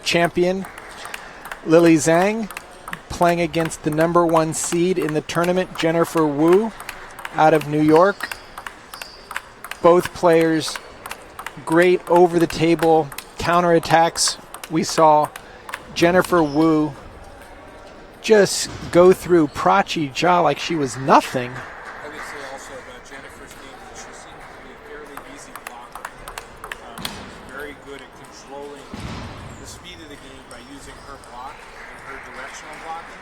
champion, Lily Zhang, playing against the #1 seed in the tournament, Jennifer Wu, out of New York. Both players, great over-the-table counterattacks. We saw Jennifer Wu just go through Prachi Jha like she was nothing. I would say also about Jennifer's game that she seems to be a fairly easy blocker. She's very good at controlling the speed of the game by using her block and her directional blocking,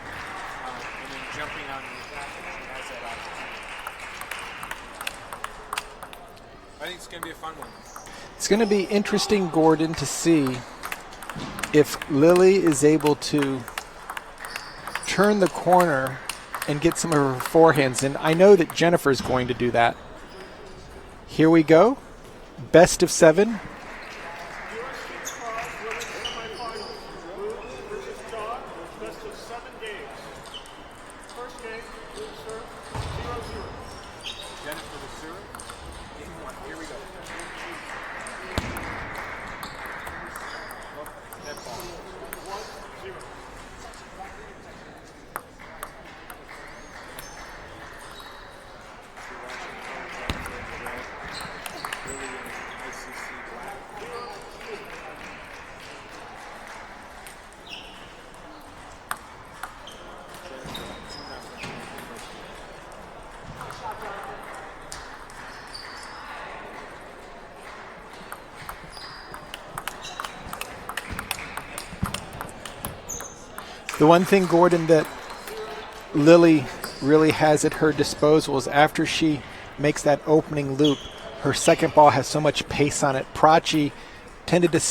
and then jumping on the attack when she has that opportunity. I think it's going to be a fun one. It's going to be interesting, Gordon, to see if Lily is able to turn the corner and get some of her forehands in. I know that Jennifer's going to do that. Here we go. Best of 7. The one thing, Gordon, that Lily really has at her disposal is after she makes that opening loop, her second ball has so much pace on it. Prachi tended to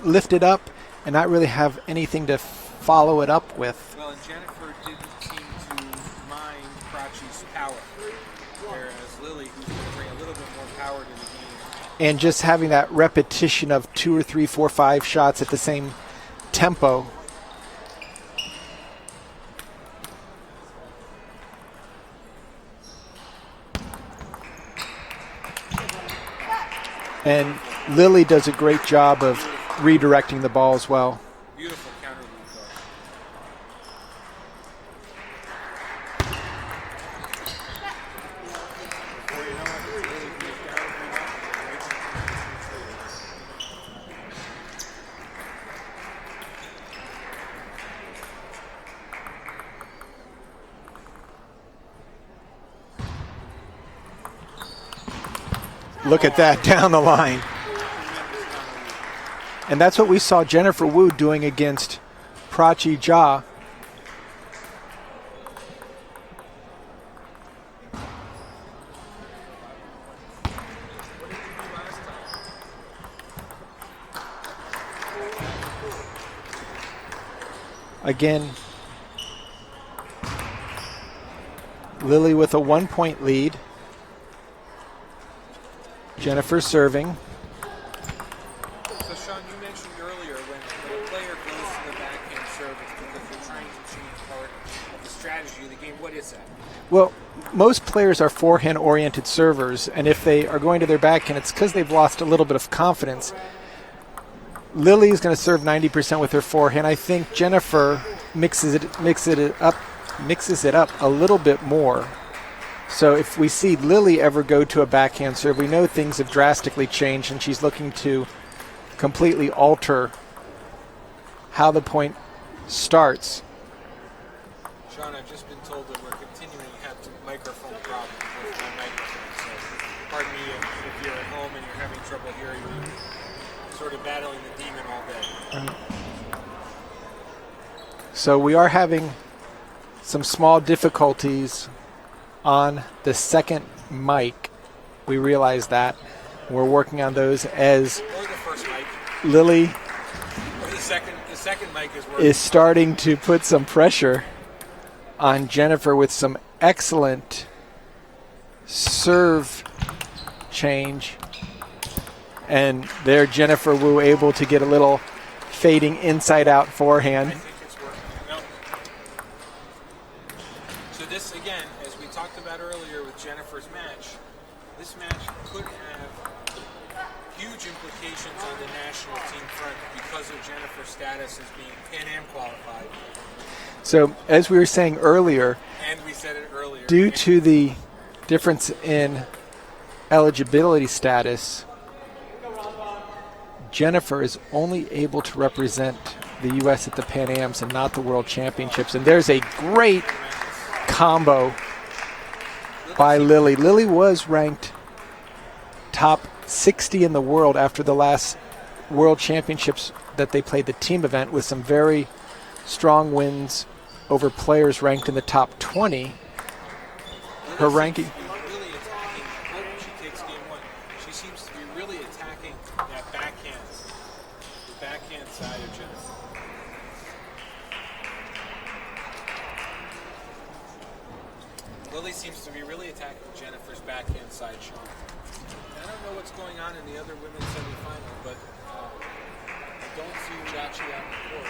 lift it up and not really have anything to follow it up with. Well, and Jennifer didn't seem to mind Prachi's power, whereas Lily, who's going to bring a little bit more power to the game. And just having that repetition of 2 or 3, 4, 5 shots at the same tempo. And Lily does a great job of redirecting the ball as well. Beautiful counter loop, Look at that down the line. And that's what we saw Jennifer Wu doing against Prachi Jha. Again, Lily with a 1-point lead. Jennifer serving. So, Sean, you mentioned earlier when a player goes to the backhand serve, it's because they're trying to change part of the strategy of the game. What is that? Well, most players are forehand-oriented servers, and if they are going to their backhand, it's because they've lost a little bit of confidence. Lily is going to serve 90% with her forehand. I think Jennifer mixes it up a little bit more. So if we see Lily ever go to a backhand serve, we know things have drastically changed, and she's looking to completely alter how the point starts. Sean, I've just been told that we're continuing to have microphone problems with my microphone. So pardon me if you're at home and you're having trouble hearing me. Sort of battling the demon all day. So we are having some small difficulties on the second mic. We realize that. We're working on those as Or the first mic. Lily Or the second mic is working. is starting to put some pressure on Jennifer with some excellent serve change. And there Jennifer Wu able to get a little fading inside out forehand. I think it's working. No. So this, again, as we talked about earlier with Jennifer's match, this match could have huge huge implications on the national team front because of Jennifer's status as being Pan Am qualified. So, as we were saying earlier, And we said it earlier. due to the difference in eligibility status, Jennifer is only able to represent the U.S. at the Pan Ams and not the World Championships. And there's a great combo by Lily. Lily was ranked top 60 in the world after the last World Championships that they played the team event, with some very strong wins over players ranked in the top 20. Her ranking. Really attacking. Oh, she takes game one. She seems to be really attacking that backhand, the backhand side of Jennifer. Lily seems to be really attacking Jennifer's backhand side, Sean. I don't know what's going on in the other women's semifinal, but I don't see Chachi on the court.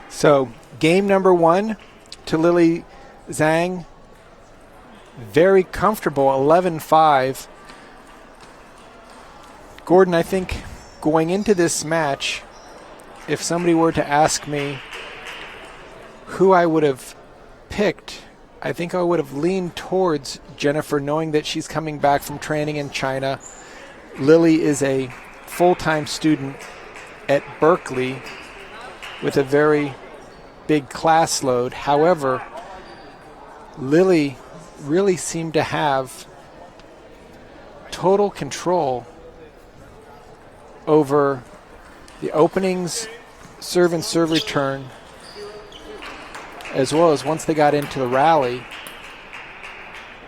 So, game number one to Lily Zhang. Very comfortable, 11-5. Gordon, I think going into this match, if somebody were to ask me who I would have picked, I think I would have leaned towards Jennifer, knowing that she's coming back from training in China. Lily is a full-time student at Berkeley with a very big class load. However, Lily really seemed to have total control over the openings, serve and serve return, as well as once they got into the rally,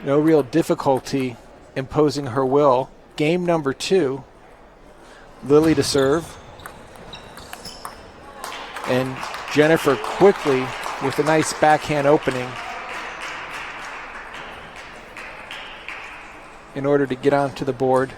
no real difficulty imposing her will. Game number two, Lily to serve, and Jennifer quickly with a nice backhand opening in order to get onto the board.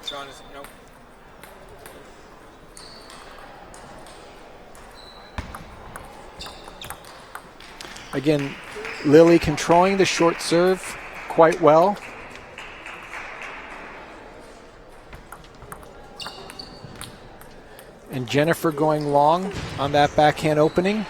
Sean is nope. Again, Lily controlling the short serve quite well. And Jennifer going long on that backhand opening.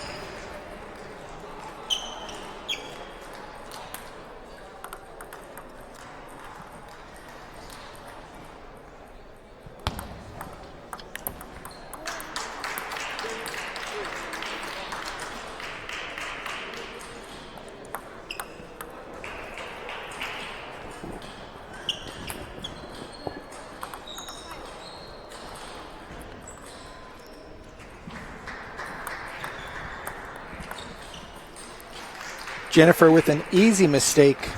Jennifer with an easy mistake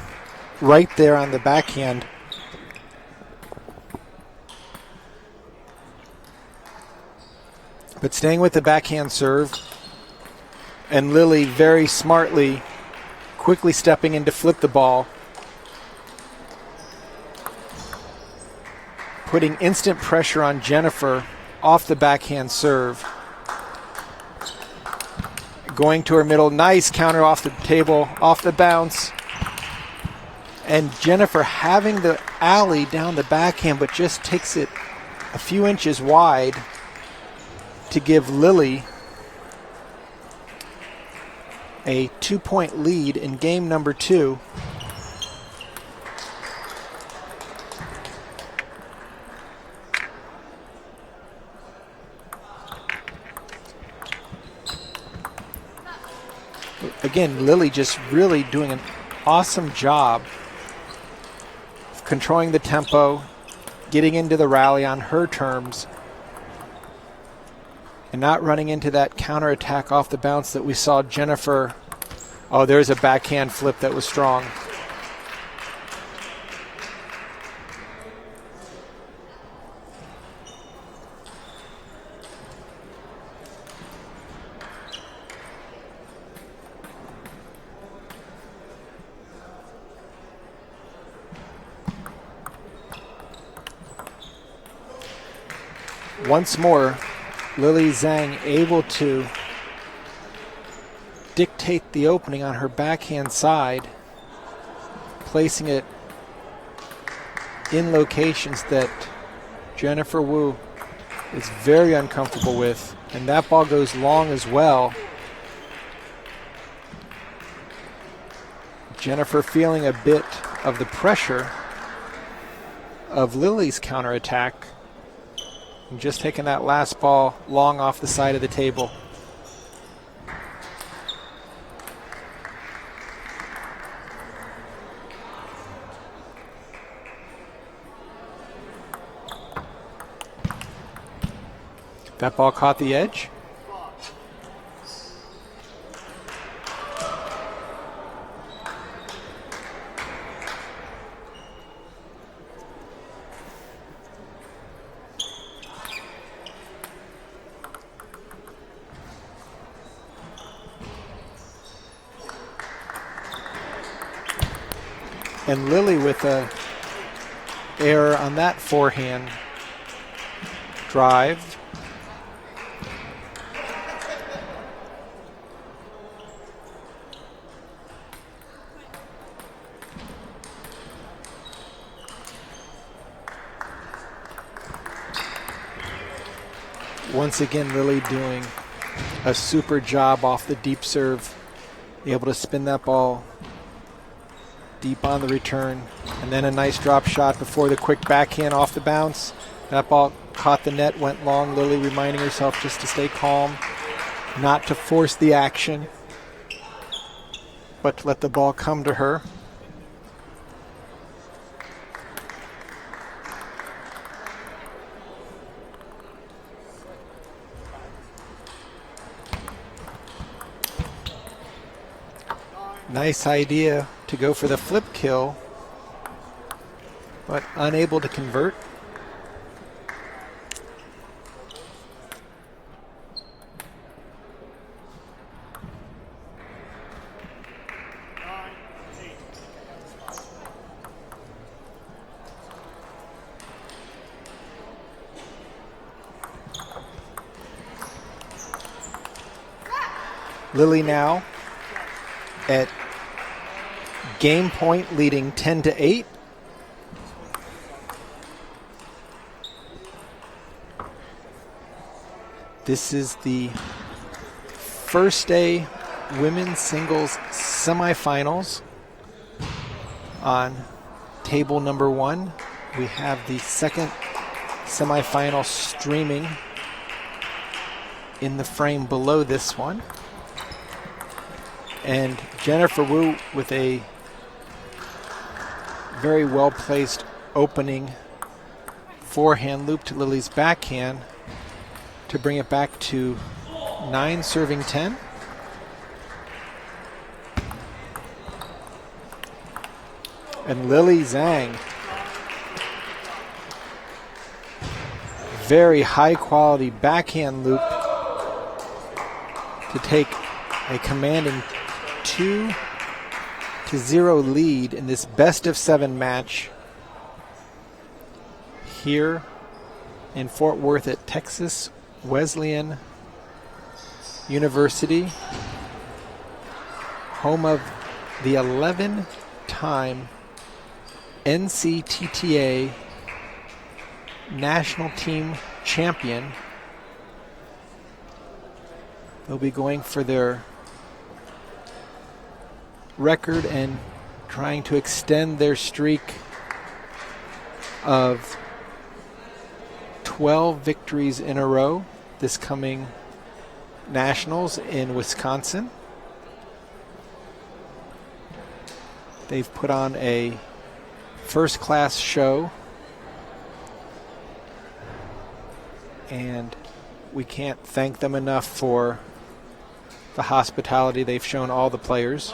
right there on the backhand. But staying with the backhand serve, and Lily very smartly, quickly stepping in to flip the ball, putting instant pressure on Jennifer off the backhand serve. Going to her middle, nice counter off the table, off the bounce. And Jennifer having the alley down the backhand, but just takes it a few inches wide to give Lily a 2-point lead in game number two. Again, Lily just really doing an awesome job of controlling the tempo, getting into the rally on her terms, and not running into that counterattack off the bounce that we saw Jennifer Oh, there's a backhand flip that was strong. Once more, Lily Zhang able to dictate the opening on her backhand side, placing it in locations that Jennifer Wu is very uncomfortable with, and that ball goes long as well. Jennifer feeling a bit of the pressure of Lily's counterattack, and just taking that last ball long off the side of the table. That ball caught the edge. And Lily with a error on that forehand drive. Once again, Lily doing a super job off the deep serve, able to spin that ball deep on the return, and then a nice drop shot before the quick backhand off the bounce. That ball caught the net, went long. Lily reminding herself just to stay calm, not to force the action, but to let the ball come to her. Nice idea to go for the flip kill, but unable to convert. Lily now at game point, leading 10-8. This is the first day women's singles semifinals. On table number 1, we have the second semifinal streaming in the frame below this one. And Jennifer Wu with a very well-placed opening forehand loop to Lily's backhand to bring it back to 9 serving 10. And Lily Zhang, very high-quality backhand loop to take a commanding 2-0 lead in this best-of-7 match here in Fort Worth at Texas Wesleyan University, home of the 11-time NCTTA national team champion. They'll be going for their record and trying to extend their streak of 12 victories in a row this coming Nationals in Wisconsin. They've put on a first-class show, and we can't thank them enough for the hospitality they've shown all the players.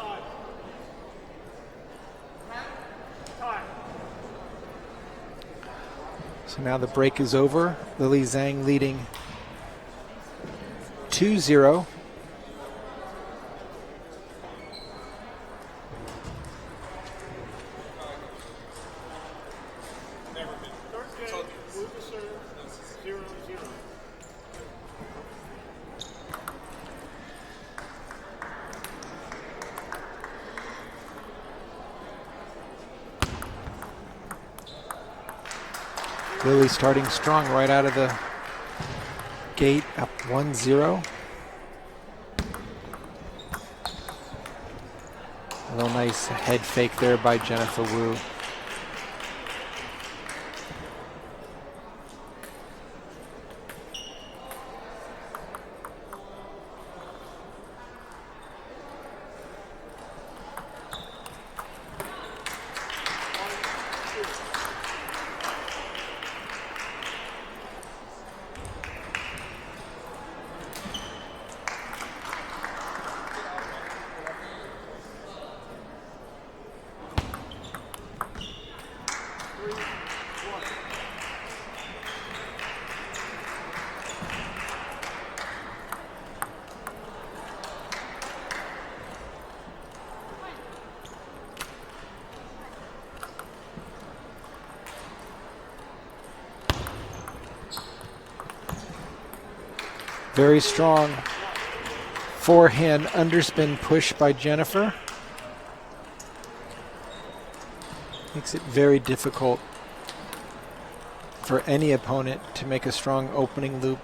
So now the break is over. Lily Zhang leading 2-0. Lily starting strong right out of the gate, up 1-0. A little nice head fake there by Jennifer Wu. Very strong forehand underspin push by Jennifer. Makes it very difficult for any opponent to make a strong opening loop.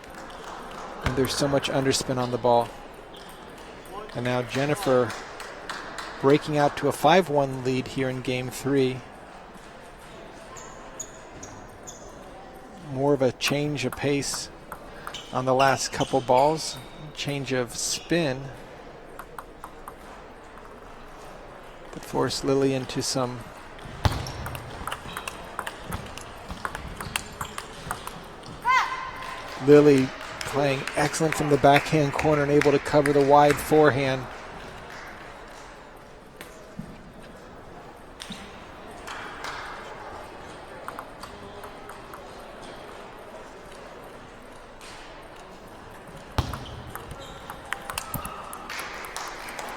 And there's so much underspin on the ball. And now Jennifer breaking out to a 5-1 lead here in game 3. More of a change of pace on the last couple balls, change of spin that forced Lily into some Lily playing excellent from the backhand corner and able to cover the wide forehand.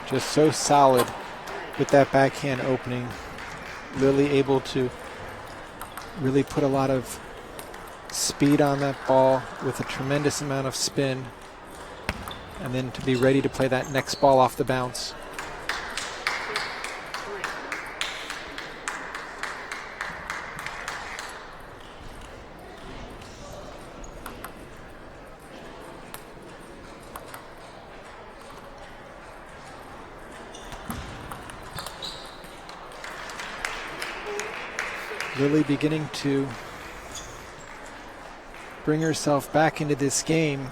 Just so solid with that backhand opening. Lily able to really put a lot of speed on that ball with a tremendous amount of spin, and then to be ready to play that next ball off the bounce. Lily beginning to bring herself back into this game.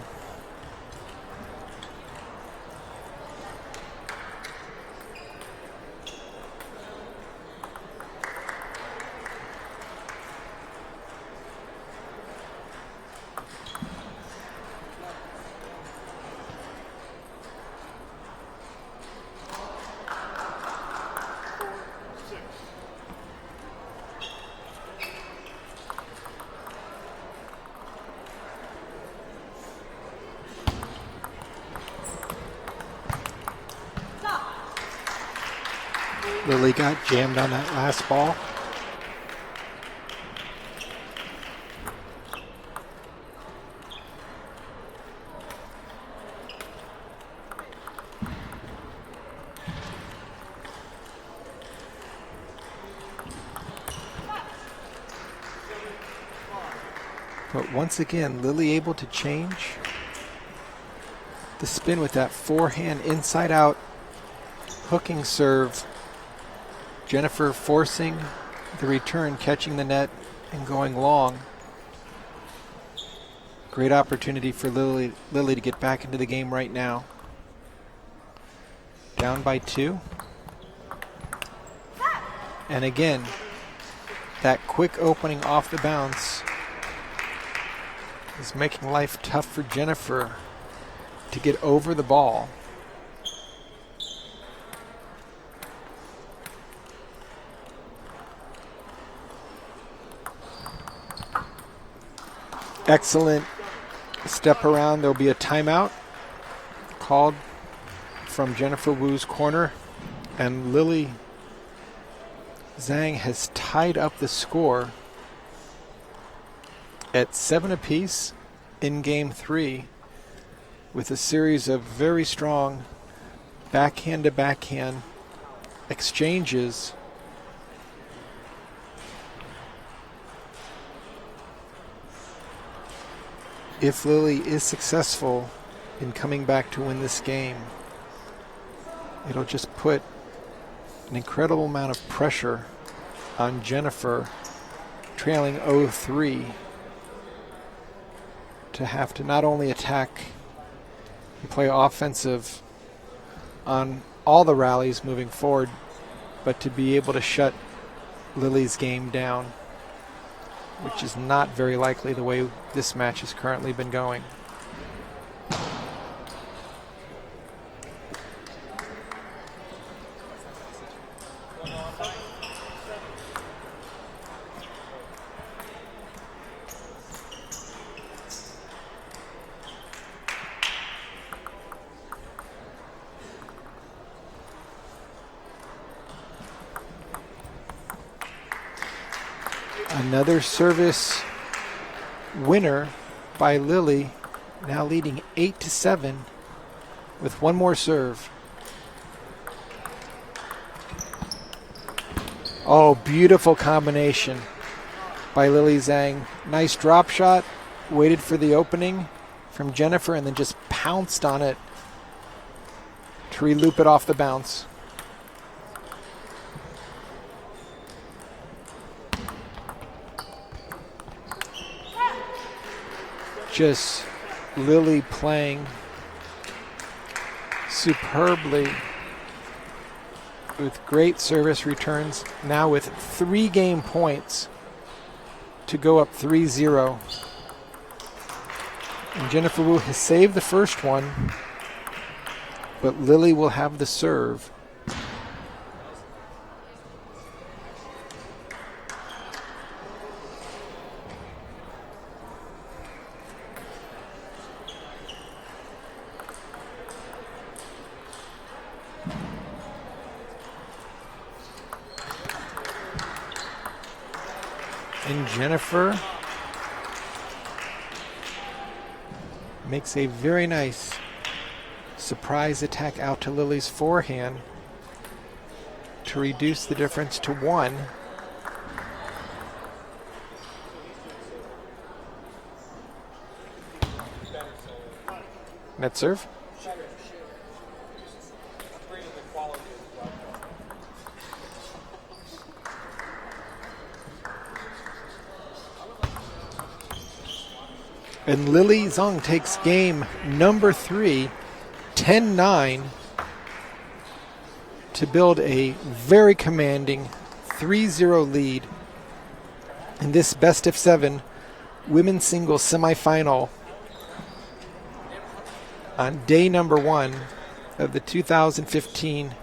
Lily got jammed on that last ball. But once again, Lily able to change the spin with that forehand inside out hooking serve. Jennifer forcing the return, catching the net and going long. Great opportunity for Lily to get back into the game right now. Down by 2. And again, that quick opening off the bounce is making life tough for Jennifer to get over the ball. Excellent step around. There'll be a timeout called from Jennifer Wu's corner, and Lily Zhang has tied up the score at 7 apiece in game 3 with a series of very strong backhand to backhand exchanges. If Lily is successful in coming back to win this game, it'll just put an incredible amount of pressure on Jennifer, trailing 0-3, to have to not only attack and play offensive on all the rallies moving forward, but to be able to shut Lily's game down, which is not very likely the way this match has currently been going. Another service winner by Lily, now leading 8-7 with one more serve. Oh, beautiful combination by Lily Zhang. Nice drop shot, waited for the opening from Jennifer and then just pounced on it to re-loop it off the bounce. Just Lily playing superbly with great service returns, now with 3 game points to go up 3-0. And Jennifer Wu has saved the first one, but Lily will have the serve. And Jennifer makes a very nice surprise attack out to Lily's forehand to reduce the difference to 1. Net serve. And Lily Zhang takes game number 3, 10-9, to build a very commanding 3-0 lead in this best of 7 women's singles semifinal on day number 1 of the 2015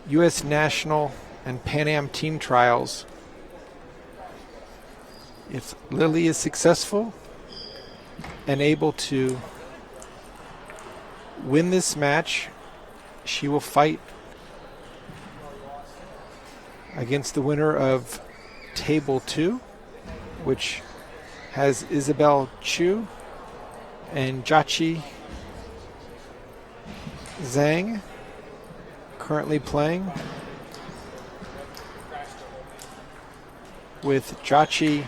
U.S. National and Pan Am team trials. If Lily is successful and able to win this match, she will fight against the winner of Table 2, which has Isabel Chu and Jachi Zhang currently playing, with Jachi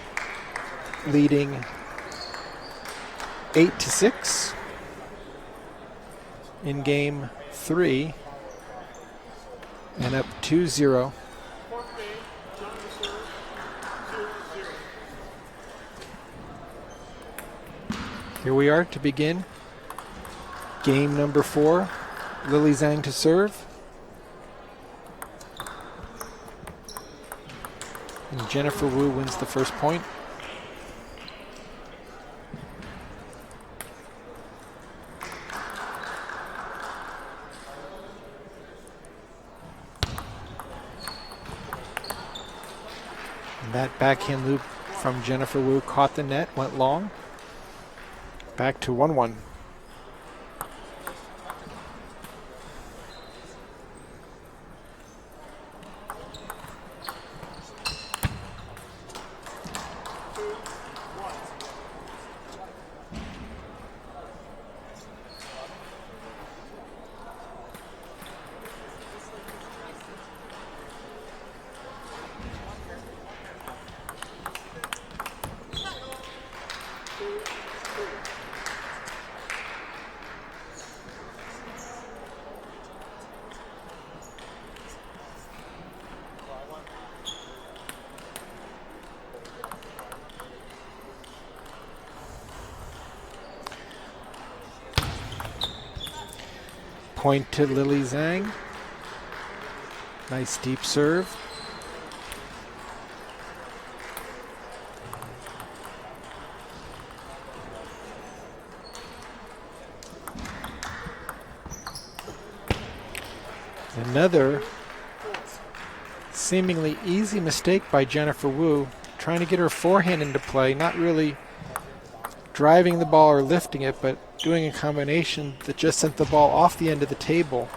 leading 8-6 in game 3 and up 2-0. Here we are to begin game number 4. Lily Zhang to serve. And Jennifer Wu wins the first point. And that backhand loop from Jennifer Wu caught the net, went long. Back to 1-1. Point to Lily Zhang. Nice deep serve. Another seemingly easy mistake by Jennifer Wu, trying to get her forehand into play, not really driving the ball or lifting it, but doing a combination that just sent the ball off the end of the table.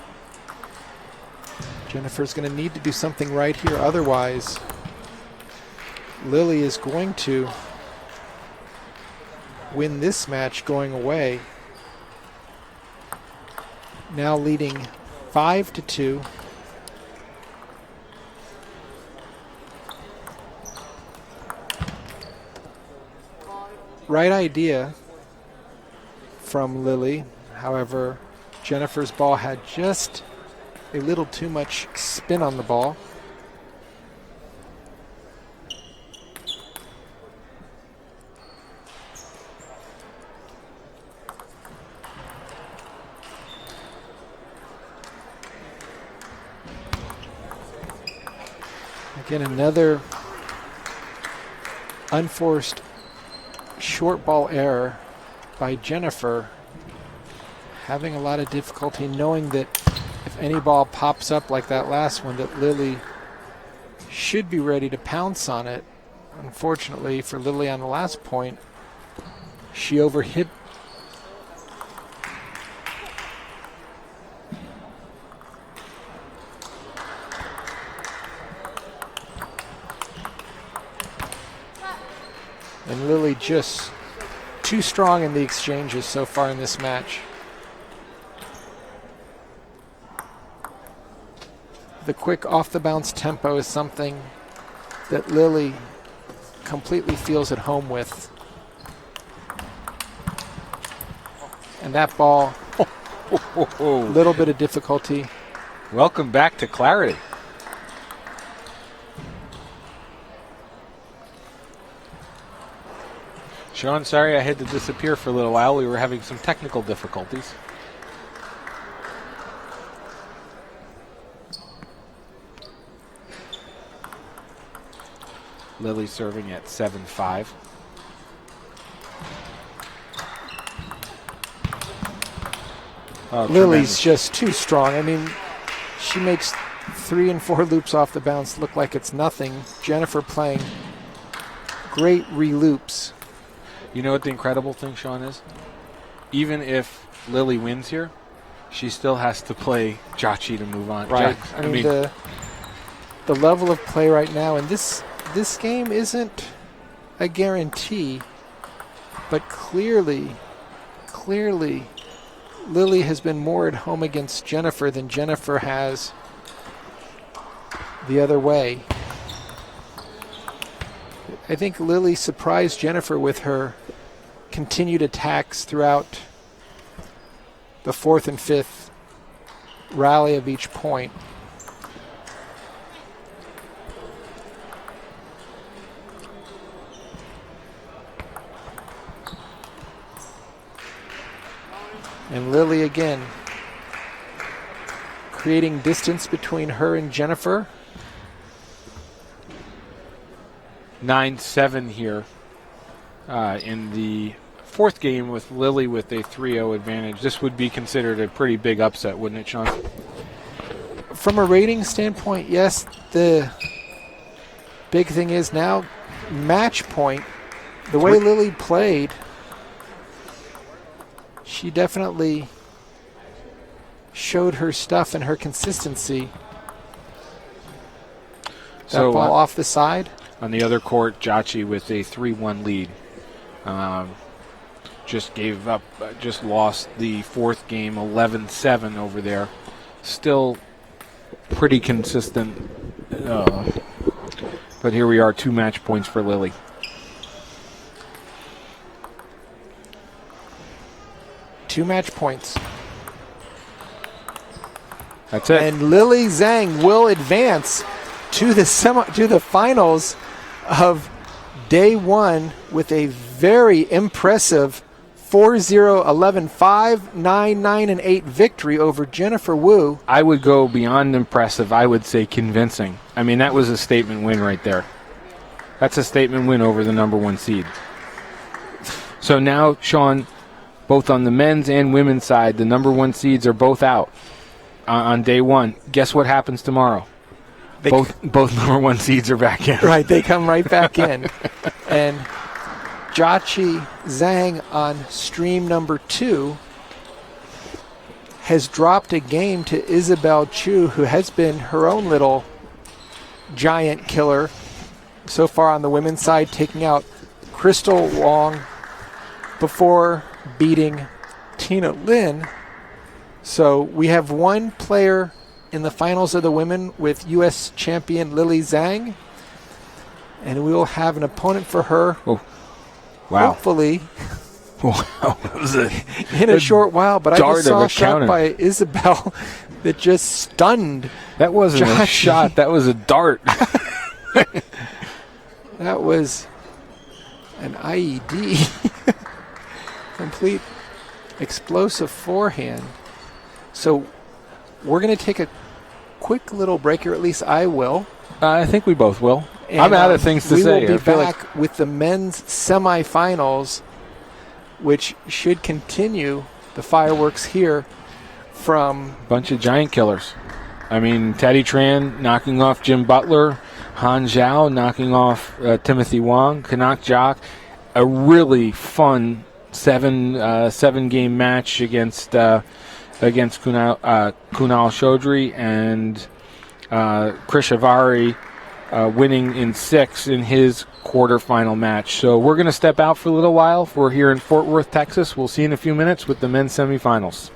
Jennifer's going to need to do something right here, otherwise Lily is going to win this match going away. Now leading 5-2. Right idea from Lily. However, Jennifer's ball had just a little too much spin on the ball. Again, another unforced short ball error by Jennifer, having a lot of difficulty knowing that if any ball pops up like that last one, that Lily should be ready to pounce on it. Unfortunately for Lily on the last point, she overhit. And Lily just too strong in the exchanges so far in this match. The quick off-the-bounce tempo is something that Lily completely feels at home with. And that ball, a little bit of difficulty. Welcome back to clarity. Sean, sorry I had to disappear for a little while. We were having some technical difficulties. Lily serving at 7-5. Oh, Lily's tremendous. just too strong. I mean, she makes 3 and 4 loops off the bounce look like it's nothing. Jennifer playing great re-loops. You know what the incredible thing, Sean, is? Even if Lily wins here, she still has to play Jachi to move on. Right. Jack- I mean, the level of play right now, and this game isn't a guarantee, but clearly, Lily has been more at home against Jennifer than Jennifer has the other way. I think Lily surprised Jennifer with her continued attacks throughout the 4th and 5th rally of each point. And Lily again creating distance between her and Jennifer. 9-7 here in the 4th game with Lily with a 3-0 advantage. This would be considered a pretty big upset, wouldn't it, Sean? From a rating standpoint, yes. The big thing is now match point. The way Lily played, she definitely showed her stuff and her consistency. That ball off the side. On the other court, Jachi with a 3-1 lead. Just gave up, just lost the fourth game 11-7 over there. Still pretty consistent. But here we are, 2 match points for Lily. Two match points. That's it. And Lily Zhang will advance to the finals of day one with a very impressive 4-0, 11-5, 9-9, and 8 victory over Jennifer Wu. I would go beyond impressive. I would say convincing. I mean, that was a statement win right there. That's a statement win over the number 1 seed. So now, Sean, both on the men's and women's side, the number 1 seeds are both out on day one. Guess what happens tomorrow? Both number 1 seeds are back in. Right, they come right back in. And Jachi Zhang on stream number 2 has dropped a game to Isabel Chu, who has been her own little giant killer so far on the women's side, taking out Crystal Wong before beating Tina Lin. So we have one player in the finals of the women with U.S. champion Lily Zhang, and we will have an opponent for her. Oh, wow. Hopefully. Wow. That was in a short while, but I just saw a shot counter by Isabel that just stunned. That wasn't Jachi. a shot. That was a dart. That was an IED. Complete explosive forehand. So we're going to take a quick little break, or at least I will. I think we both will. And, I'm out of things to say. We will be back with the men's semifinals, which should continue the fireworks here from... Bunch of giant killers. I mean, Teddy Tran knocking off Jim Butler, Han Zhao knocking off Timothy Wong, Kanak Jock. A really fun seven-game match against Kunal Chaudhry and Krish Avari winning in 6 in his quarterfinal match. So we're going to step out for a little while. We're here in Fort Worth, Texas. We'll see you in a few minutes with the men's semifinals.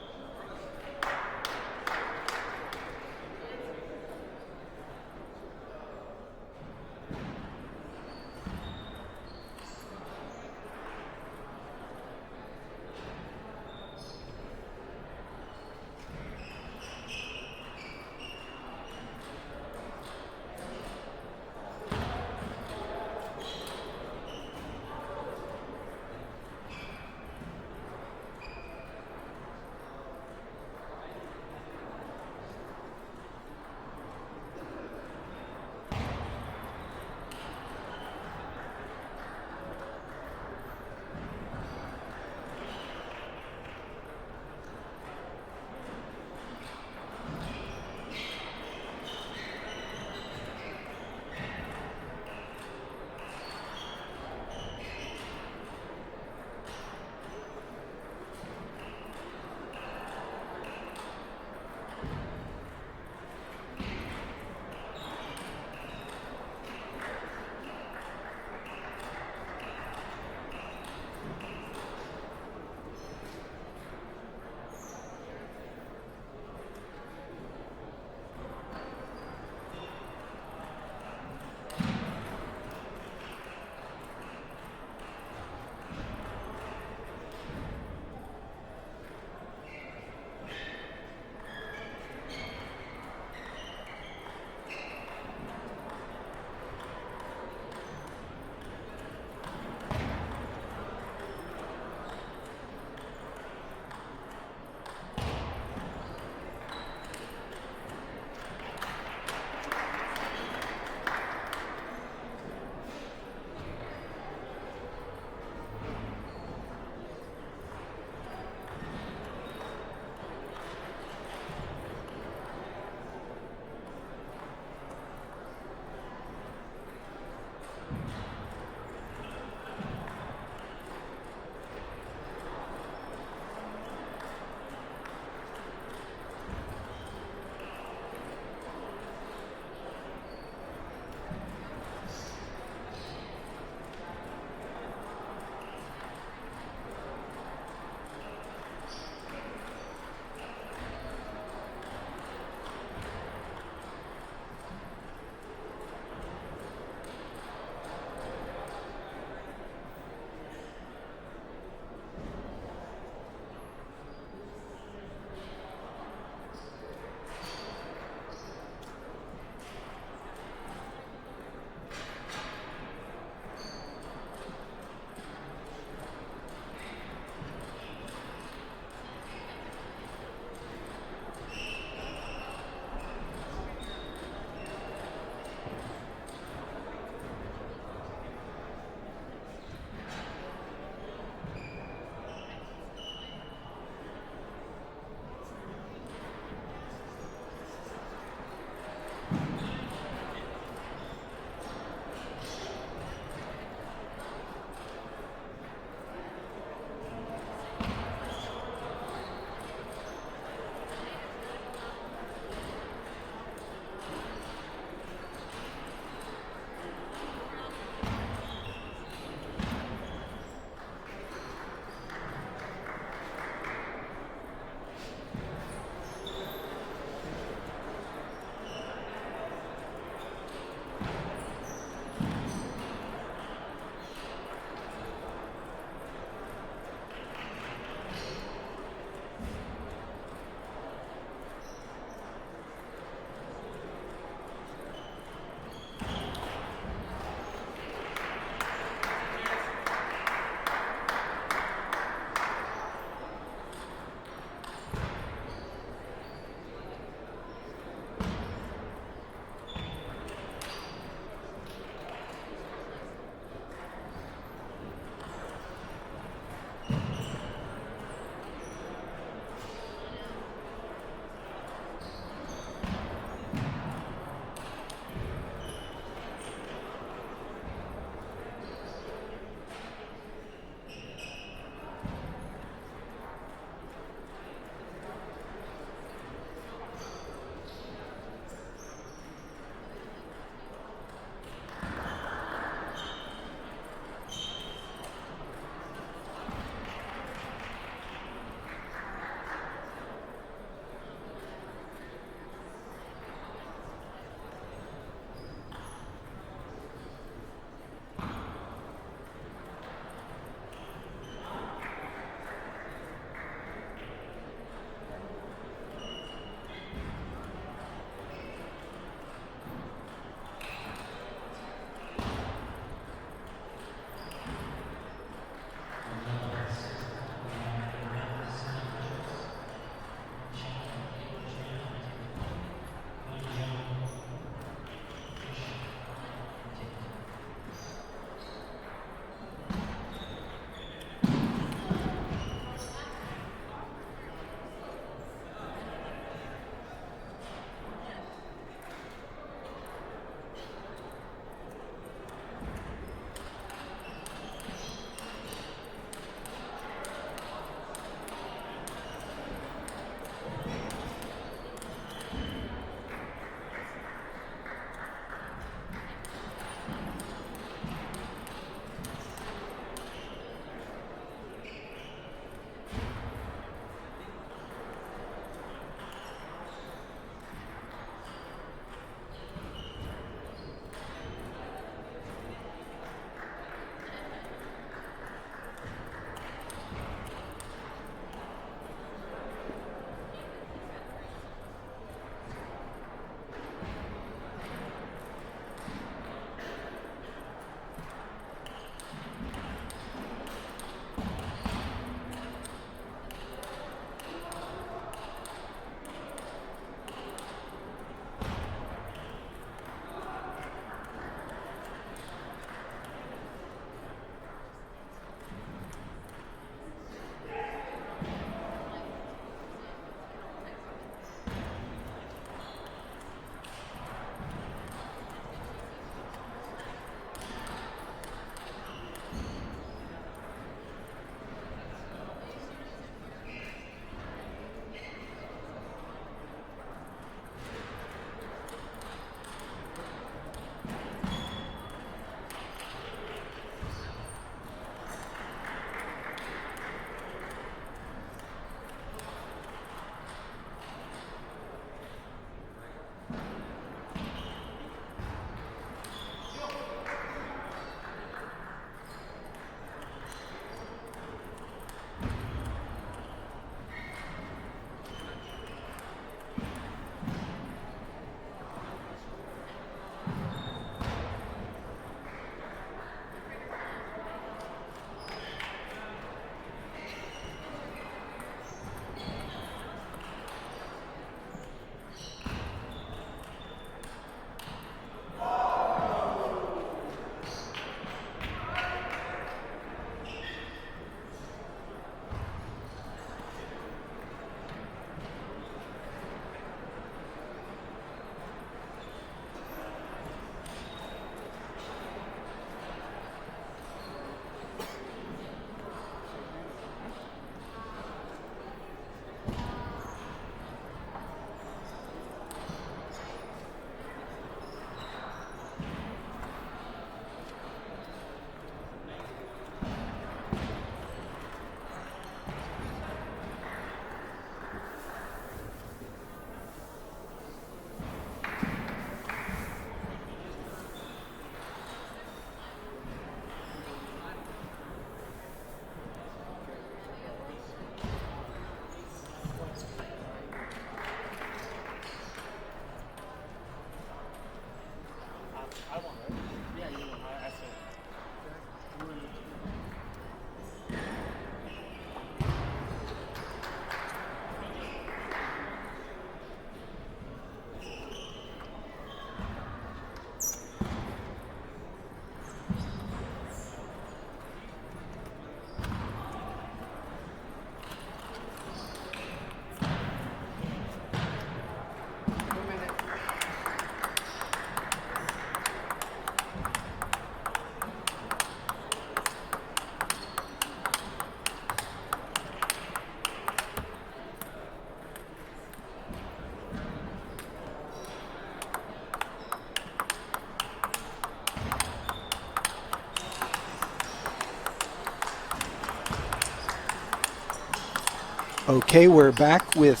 Okay, we're back with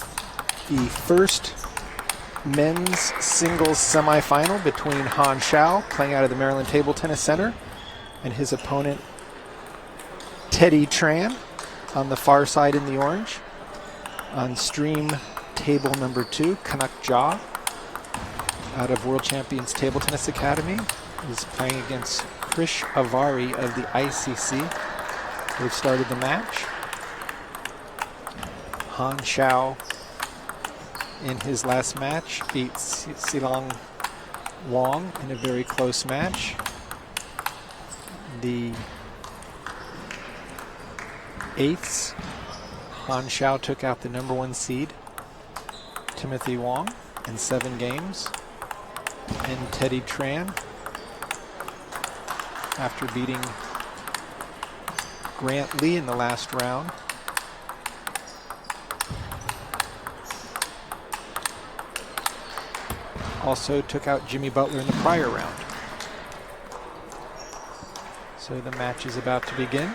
the first men's singles semifinal between Han Xiao, playing out of the Maryland Table Tennis Center, and his opponent, Teddy Tran, on the far side in the orange. On stream table number 2, Canuck Jha, out of World Champions Table Tennis Academy, is playing against Krish Avari of the ICC. They've started the match. Han Xiao, in his last match, beat Silong Wong in a very close match. The eighths, Han Xiao took out the number 1 seed, Timothy Wong, in 7 games. And Teddy Tran, after beating Grant Lee in the last round, also took out Jimmy Butler in the prior round. So the match is about to begin.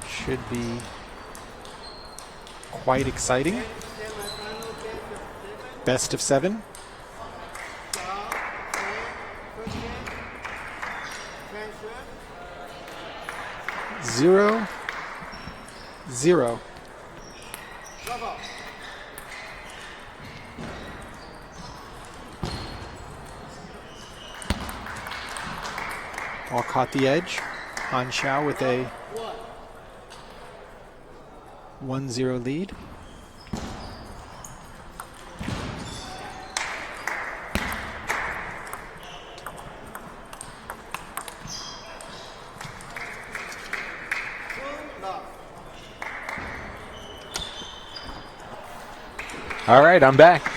Should be quite exciting. Best of 7. Zero, zero. All caught the edge. Han Xiao with a 1-0 lead. All right, I'm back.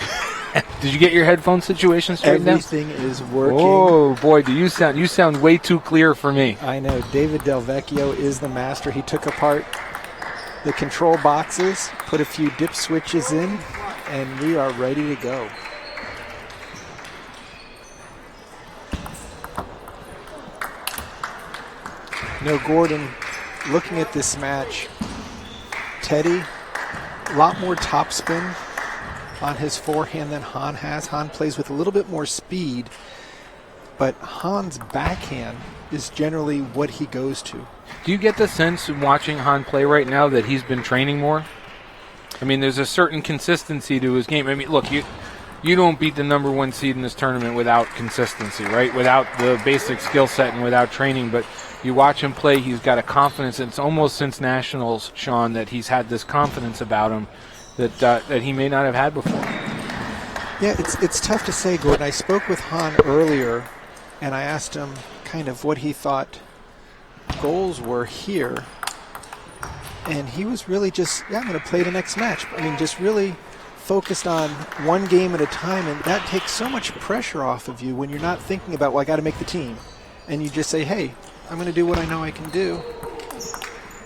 Did you get your headphone situation straightened out? Everything is working. Oh boy, do you sound way too clear for me. I know. David Del Vecchio is the master. He took apart the control boxes, put a few dip switches in, and we are ready to go. No, Gordon, looking at this match, Teddy, a lot more topspin on his forehand than Han has. Han plays with a little bit more speed, but Han's backhand is generally what he goes to. Do you get the sense in watching Han play right now that he's been training more? I mean, there's a certain consistency to his game. I mean, look, you don't beat the number 1 seed in this tournament without consistency, right? Without the basic skill set and without training. But you watch him play, he's got a confidence. It's almost since Nationals, Sean, that he's had this confidence about him that he may not have had before. Yeah, it's tough to say, Gordon. I spoke with Han earlier, and I asked him kind of what he thought goals were here. And he was really just, I'm going to play the next match. I mean, just really focused on one game at a time, and that takes so much pressure off of you when you're not thinking about, well, I got to make the team. And you just say, hey, I'm going to do what I know I can do.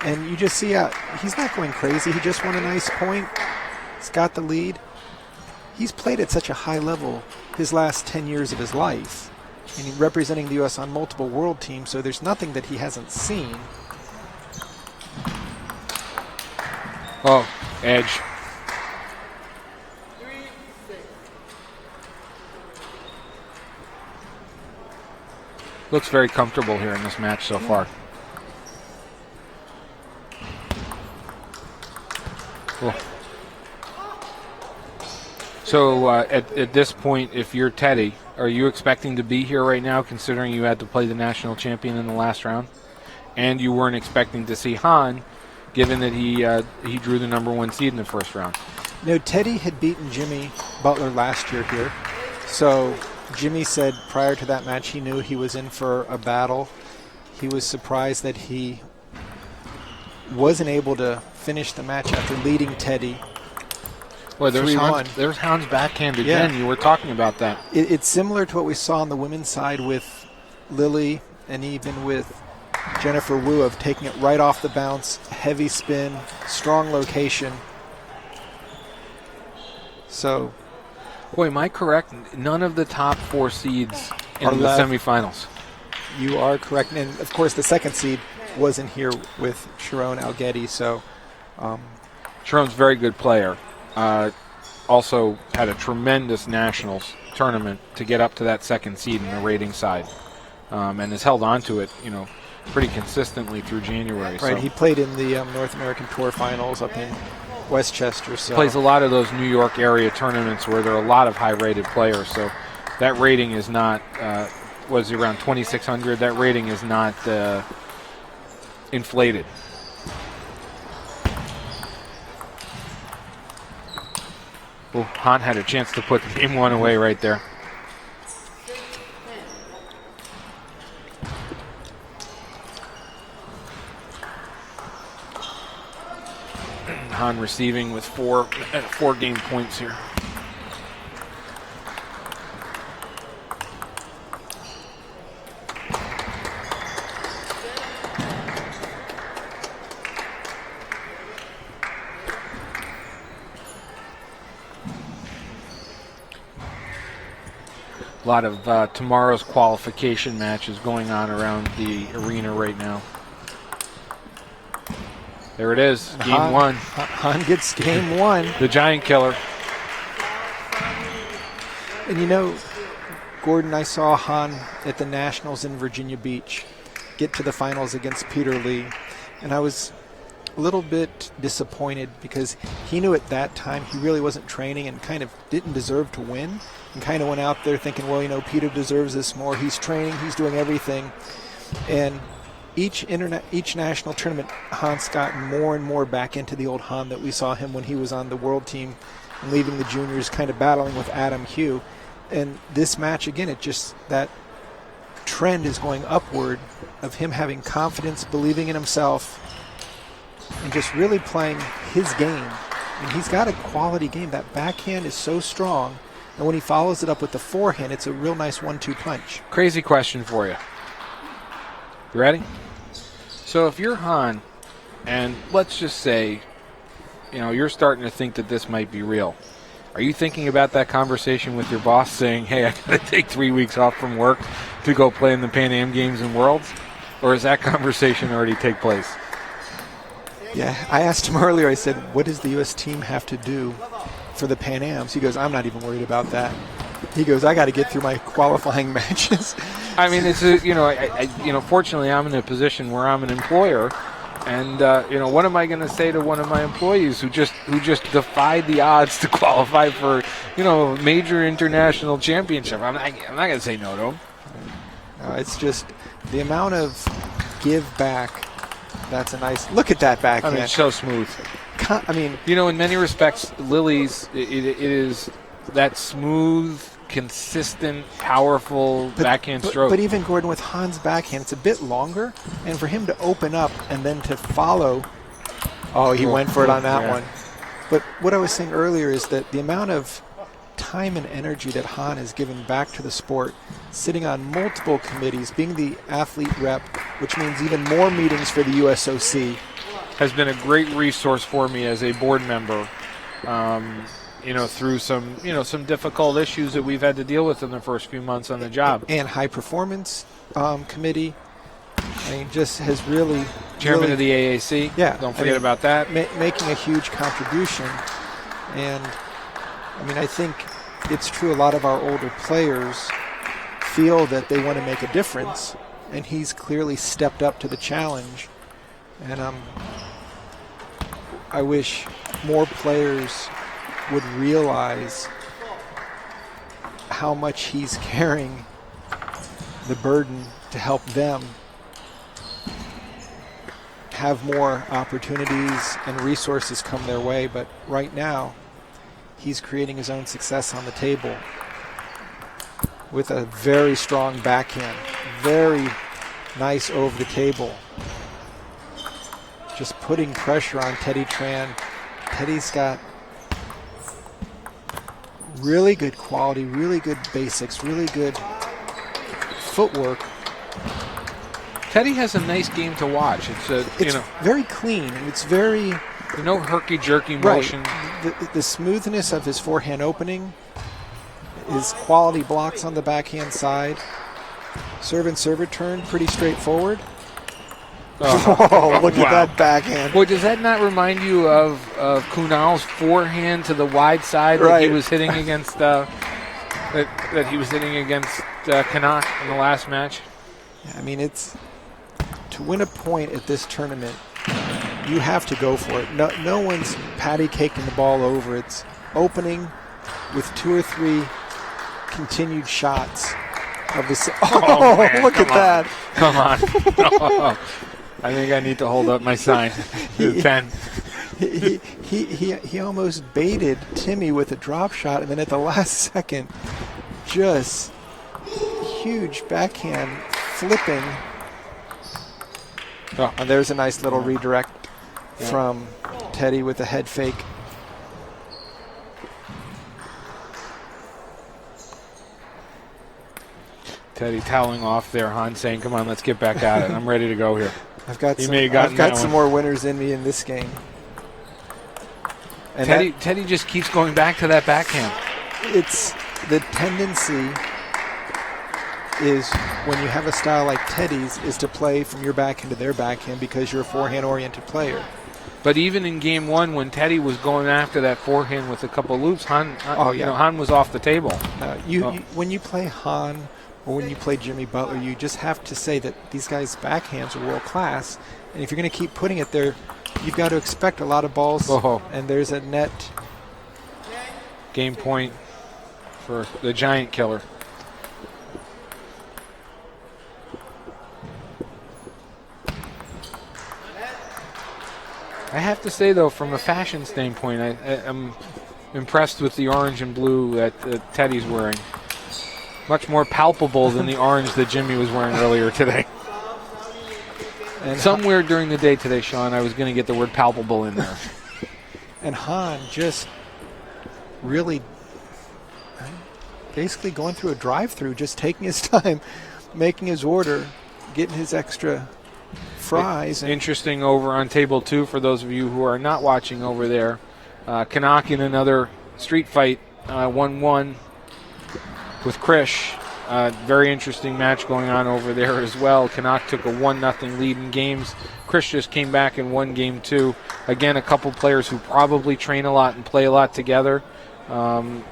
And you just see he's not going crazy. He just won a nice point. He's got the lead. He's played at such a high level his last 10 years of his life. And he's representing the U.S. on multiple world teams, so there's nothing that he hasn't seen. Oh, edge. Looks very comfortable here in this match so far. Cool. So at this point, if you're Teddy, are you expecting to be here right now, considering you had to play the national champion in the last round? And you weren't expecting to see Han, given that he drew the number 1 seed in the first round. No, Teddy had beaten Jimmy Butler last year here. So Jimmy said prior to that match he knew he was in for a battle. He was surprised that he wasn't able to finish the match after leading Teddy. Well, there's 3-1. There's Han's backhand again. Yeah. You were talking about that. It's similar to what we saw on the women's side with Lily and even with Jennifer Wu, of taking it right off the bounce, heavy spin, strong location. So, Boy, am I correct? None of the top 4 seeds in Are the left. semifinals. you are correct. And, of course, the second seed wasn't here with Sharon Algetti. So, Sharon's a very good player. Also had a tremendous nationals tournament to get up to that second seed in the rating side, and has held on to it, pretty consistently through January. right, So he played in the North American Tour Finals up in Westchester. So plays a lot of those New York area tournaments where there are a lot of high-rated players. So that rating is not was around 2,600. That rating is not inflated. Well, Han had a chance to put game 1 away right there. Han receiving with 4 game points here. A lot of tomorrow's qualification matches going on around the arena right now. There it is, game Han, 1. Han gets game 1. The giant killer. And Gordon, I saw Han at the Nationals in Virginia Beach get to the finals against Peter Lee, and I was a little bit disappointed because he knew at that time he really wasn't training and kind of didn't deserve to win, and kind of went out there thinking, well, Peter deserves this more. He's training, he's doing everything. And each national tournament, Han's gotten more and more back into the old Han that we saw him when he was on the world team and leaving the juniors, kind of battling with Adam Hugh. And this match, again, that trend is going upward of him having confidence, believing in himself, and just really playing his game. And he's got a quality game. That backhand is so strong, and when he follows it up with the forehand, it's a real nice 1-2 punch. Crazy question for you. You ready? So if you're Han, and let's just say, you're starting to think that this might be real, are you thinking about that conversation with your boss saying, hey, I got to take 3 weeks off from work to go play in the Pan Am Games and Worlds? Or has that conversation already take place? Yeah, I asked him earlier, I said, what does the U.S. team have to do for the Pan Ams? He goes, I'm not even worried about that. He goes, I got to get through my qualifying matches. I mean, it's fortunately I'm in a position where I'm an employer, and what am I going to say to one of my employees who just defied the odds to qualify for major international championship? I'm not going to say no to him. It's just the amount of give back. That's a nice look at that backhand. I mean, it's so smooth. In many respects, Lily's it is that smooth, consistent, powerful backhand stroke. But even Gordon, with Han's backhand, it's a bit longer, and for him to open up and then to follow, he went for it on that one. But what I was saying earlier is that the amount of time and energy that Han has given back to the sport, sitting on multiple committees, being the athlete rep, which means even more meetings for the USOC, has been a great resource for me as a board member. Through some difficult issues that we've had to deal with in the first few months on the job. And high performance committee, just has really Chairman of the AAC. Yeah, don't forget about that. Making a huge contribution, and I think it's true. A lot of our older players feel that they want to make a difference, and he's clearly stepped up to the challenge. And I wish more players would realize how much he's carrying the burden to help them have more opportunities and resources come their way. But right now, he's creating his own success on the table with a very strong backhand. Very nice over the table. Just putting pressure on Teddy Tran. Teddy's got really good quality, really good basics, really good footwork. Teddy has a nice game to watch. It's very clean. It's very no herky-jerky right. motion. The smoothness of his forehand opening, his quality blocks on the backhand side. Serve and serve return, pretty straightforward. Oh, look at that backhand. Well, does that not remind you of Kunal's forehand to the wide side that he was hitting against that he was hitting against Kanak in the last match? Yeah, I mean, it's to win a point at this tournament, you have to go for it. No one's patty caking the ball over. It's opening with 2 or 3 continued shots of the. Man, look at that! Come on! Oh, I think I need to hold up my sign. 10. He almost baited Timmy with a drop shot, and then at the last second, just huge backhand flipping. Oh. And there's a nice little redirect from Teddy with a head fake. Teddy toweling off there, Han saying, come on, let's get back at it. I'm ready to go here. I've got some more winners in me in this game. And Teddy just keeps going back to that backhand. It's the tendency is when you have a style like Teddy's is to play from your backhand to their backhand because you're a forehand-oriented player. But even in game 1, when Teddy was going after that forehand with a couple loops, Han was off the table. When you play Han or when you play Jimmy Butler, you just have to say that these guys' backhands are world class, and if you're going to keep putting it there, you've got to expect a lot of balls. And there's a net game point for the giant killer. I have to say, though, from a fashion standpoint, I'm impressed with the orange and blue that Teddy's wearing. Much more palpable than the orange that Jimmy was wearing earlier today. And somewhere during the day today, Sean, I was going to get the word palpable in there. And Han just really basically going through a drive-through, just taking his time, making his order, getting his extra fries. Interesting over on table 2 for those of you who are not watching over there. Kanak in another street fight, 1-1 with Krish. Very interesting match going on over there as well. Kanak took a 1-0 lead in games. Krish just came back and won game 2. Again, a couple players who probably train a lot and play a lot together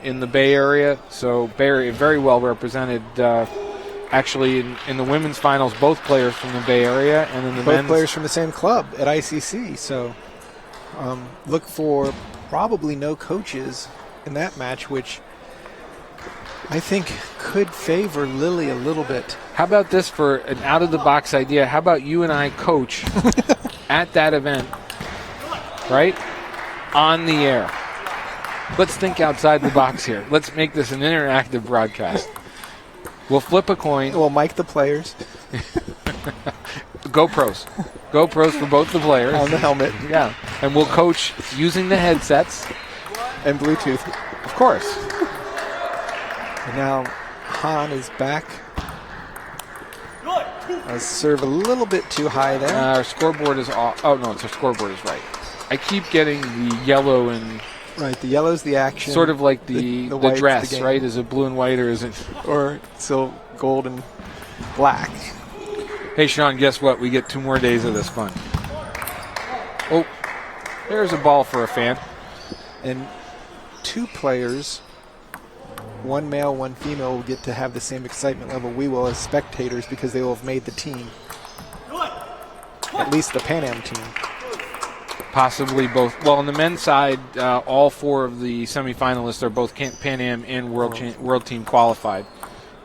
in the Bay Area. So Bay Area very well represented. Actually, in the women's finals, both players from the Bay Area, and in the both men's, players from the same club at ICC. So look for probably no coaches in that match, which I think could favor Lily a little bit. How about this for an out-of-the-box idea? How about you and I coach at that event, right, on the air? Let's think outside the box here. Let's make this an interactive broadcast. We'll flip a coin. We'll mic the players. GoPros. GoPros for both the players. On the helmet. Yeah. And we'll coach using the headsets. And Bluetooth. Of course. And now Han is back. Serve a little bit too high there. Our scoreboard is off. Oh, no, our scoreboard is right. I keep getting the yellow and... Right, the yellow's the action. Sort of like the dress, the right? Is it blue and white or is it... Or still gold and black. Hey, Sean, guess what? We get 2 more days of this fun. Oh, there's a ball for a fan. And 2 players, one male, one female, will get to have the same excitement level we will as spectators because they will have made the team. At least the Pan Am team. possibly both. Well, on the men's side, all 4 of the semifinalists are both Pan Am and World Team qualified.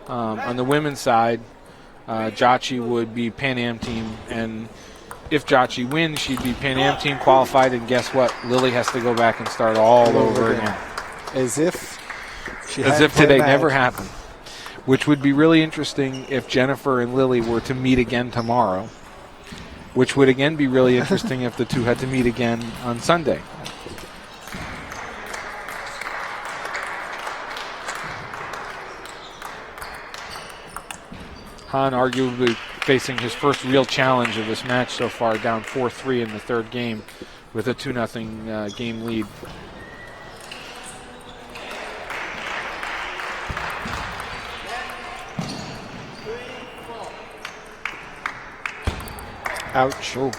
On the women's side, Jachi would be Pan Am team, and if Jachi wins, she'd be Pan Am team qualified, and guess what? Lily has to go back and start all over again. As if today never happened. Which would be really interesting if Jennifer and Lily were to meet again tomorrow. Which would again be really interesting if the two had to meet again on Sunday. Han arguably facing his first real challenge of this match so far, down 4-3 in the third game with a 2-0 game lead. Ouch. Oh.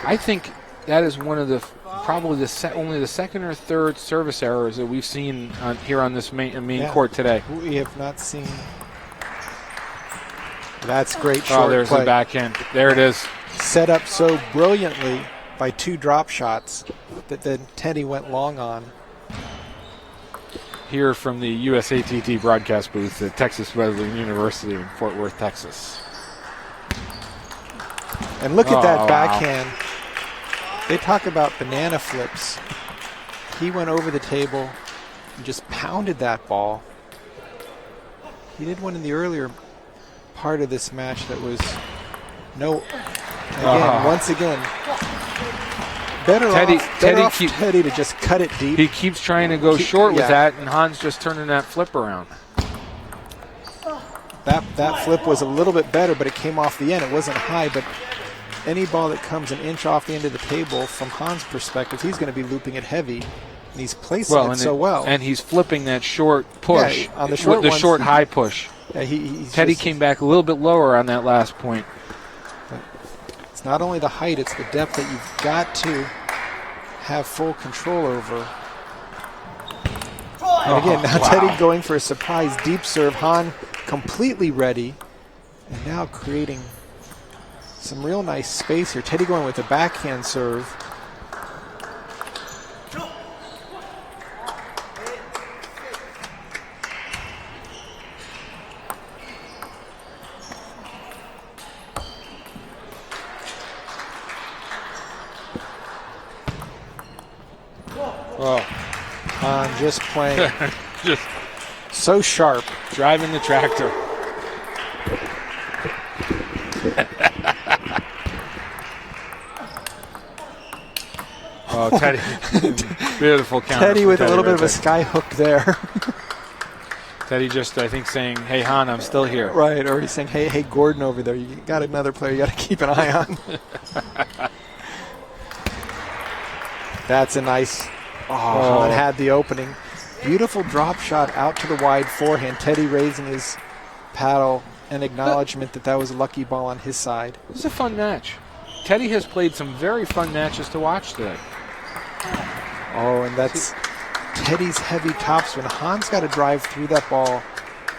I think that is one of the probably only the second or third service errors that we've seen here on this main court today. We have not seen. That's great short Oh, there's play. the backhand. There it is. Set up so brilliantly by 2 drop shots that then Teddy went long on. Here from the USATT broadcast booth at Texas Wesleyan University in Fort Worth, Texas. And look at that wow. backhand. They talk about banana flips. He went over the table and just pounded that ball. He did one in the earlier part of this match that was once again, better off Teddy to just cut it deep. He keeps trying to go short with that, and Han's just turning that flip around. That flip was a little bit better, but it came off the end. It wasn't high, but any ball that comes an inch off the end of the table, from Han's perspective, he's going to be looping it heavy, and he's placing it so well. And he's flipping that short push, on the short with the short high push. Yeah, Teddy came back a little bit lower on that last point. It's not only the height, it's the depth that you've got to have full control over. And again, now Teddy going for a surprise deep serve. Han completely ready, and now creating some real nice space here. Teddy going with a backhand serve. Oh, Han just playing just so sharp. driving the tractor. Oh, Teddy. Beautiful counter. Teddy with a little bit of a there. sky hook there. Teddy just, I think, saying, hey, Han, I'm still here. Right, or he's saying, hey, Gordon over there, you got another player you got to keep an eye on. That's a nice, Han had the opening. Beautiful drop shot out to the wide forehand. Teddy raising his paddle, an acknowledgement that was a lucky ball on his side. This is a fun match. Teddy has played some very fun matches to watch today. Oh, and that's Teddy's heavy topspin. Han's got to drive through that ball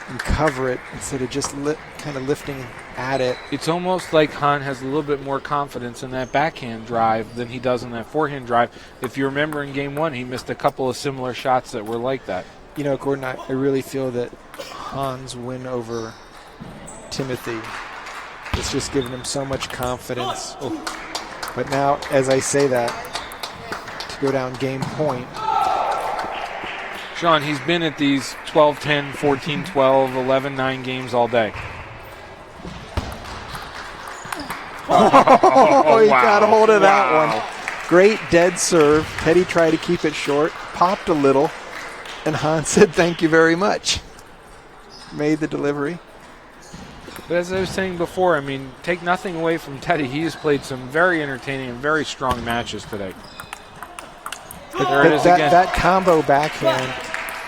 and cover it instead of just kind of lifting at it. It's almost like Han has a little bit more confidence in that backhand drive than he does in that forehand drive. If you remember in game one, he missed a couple of similar shots that were like that. You know, Gordon, I really feel that Han's win over Timothy, it's just given him so much confidence. Oh. But now, as I say that, to go down game point. Sean, he's been at these 12-10, 14-12, 11-9 games all day. Oh, he got a hold of that one. Great dead serve. Teddy tried to keep it short, popped a little, and Han said, thank you very much. Made the delivery. But as I was saying before, I mean, take nothing away from Teddy. He has played some very entertaining and very strong matches today. There it is again. That combo backhand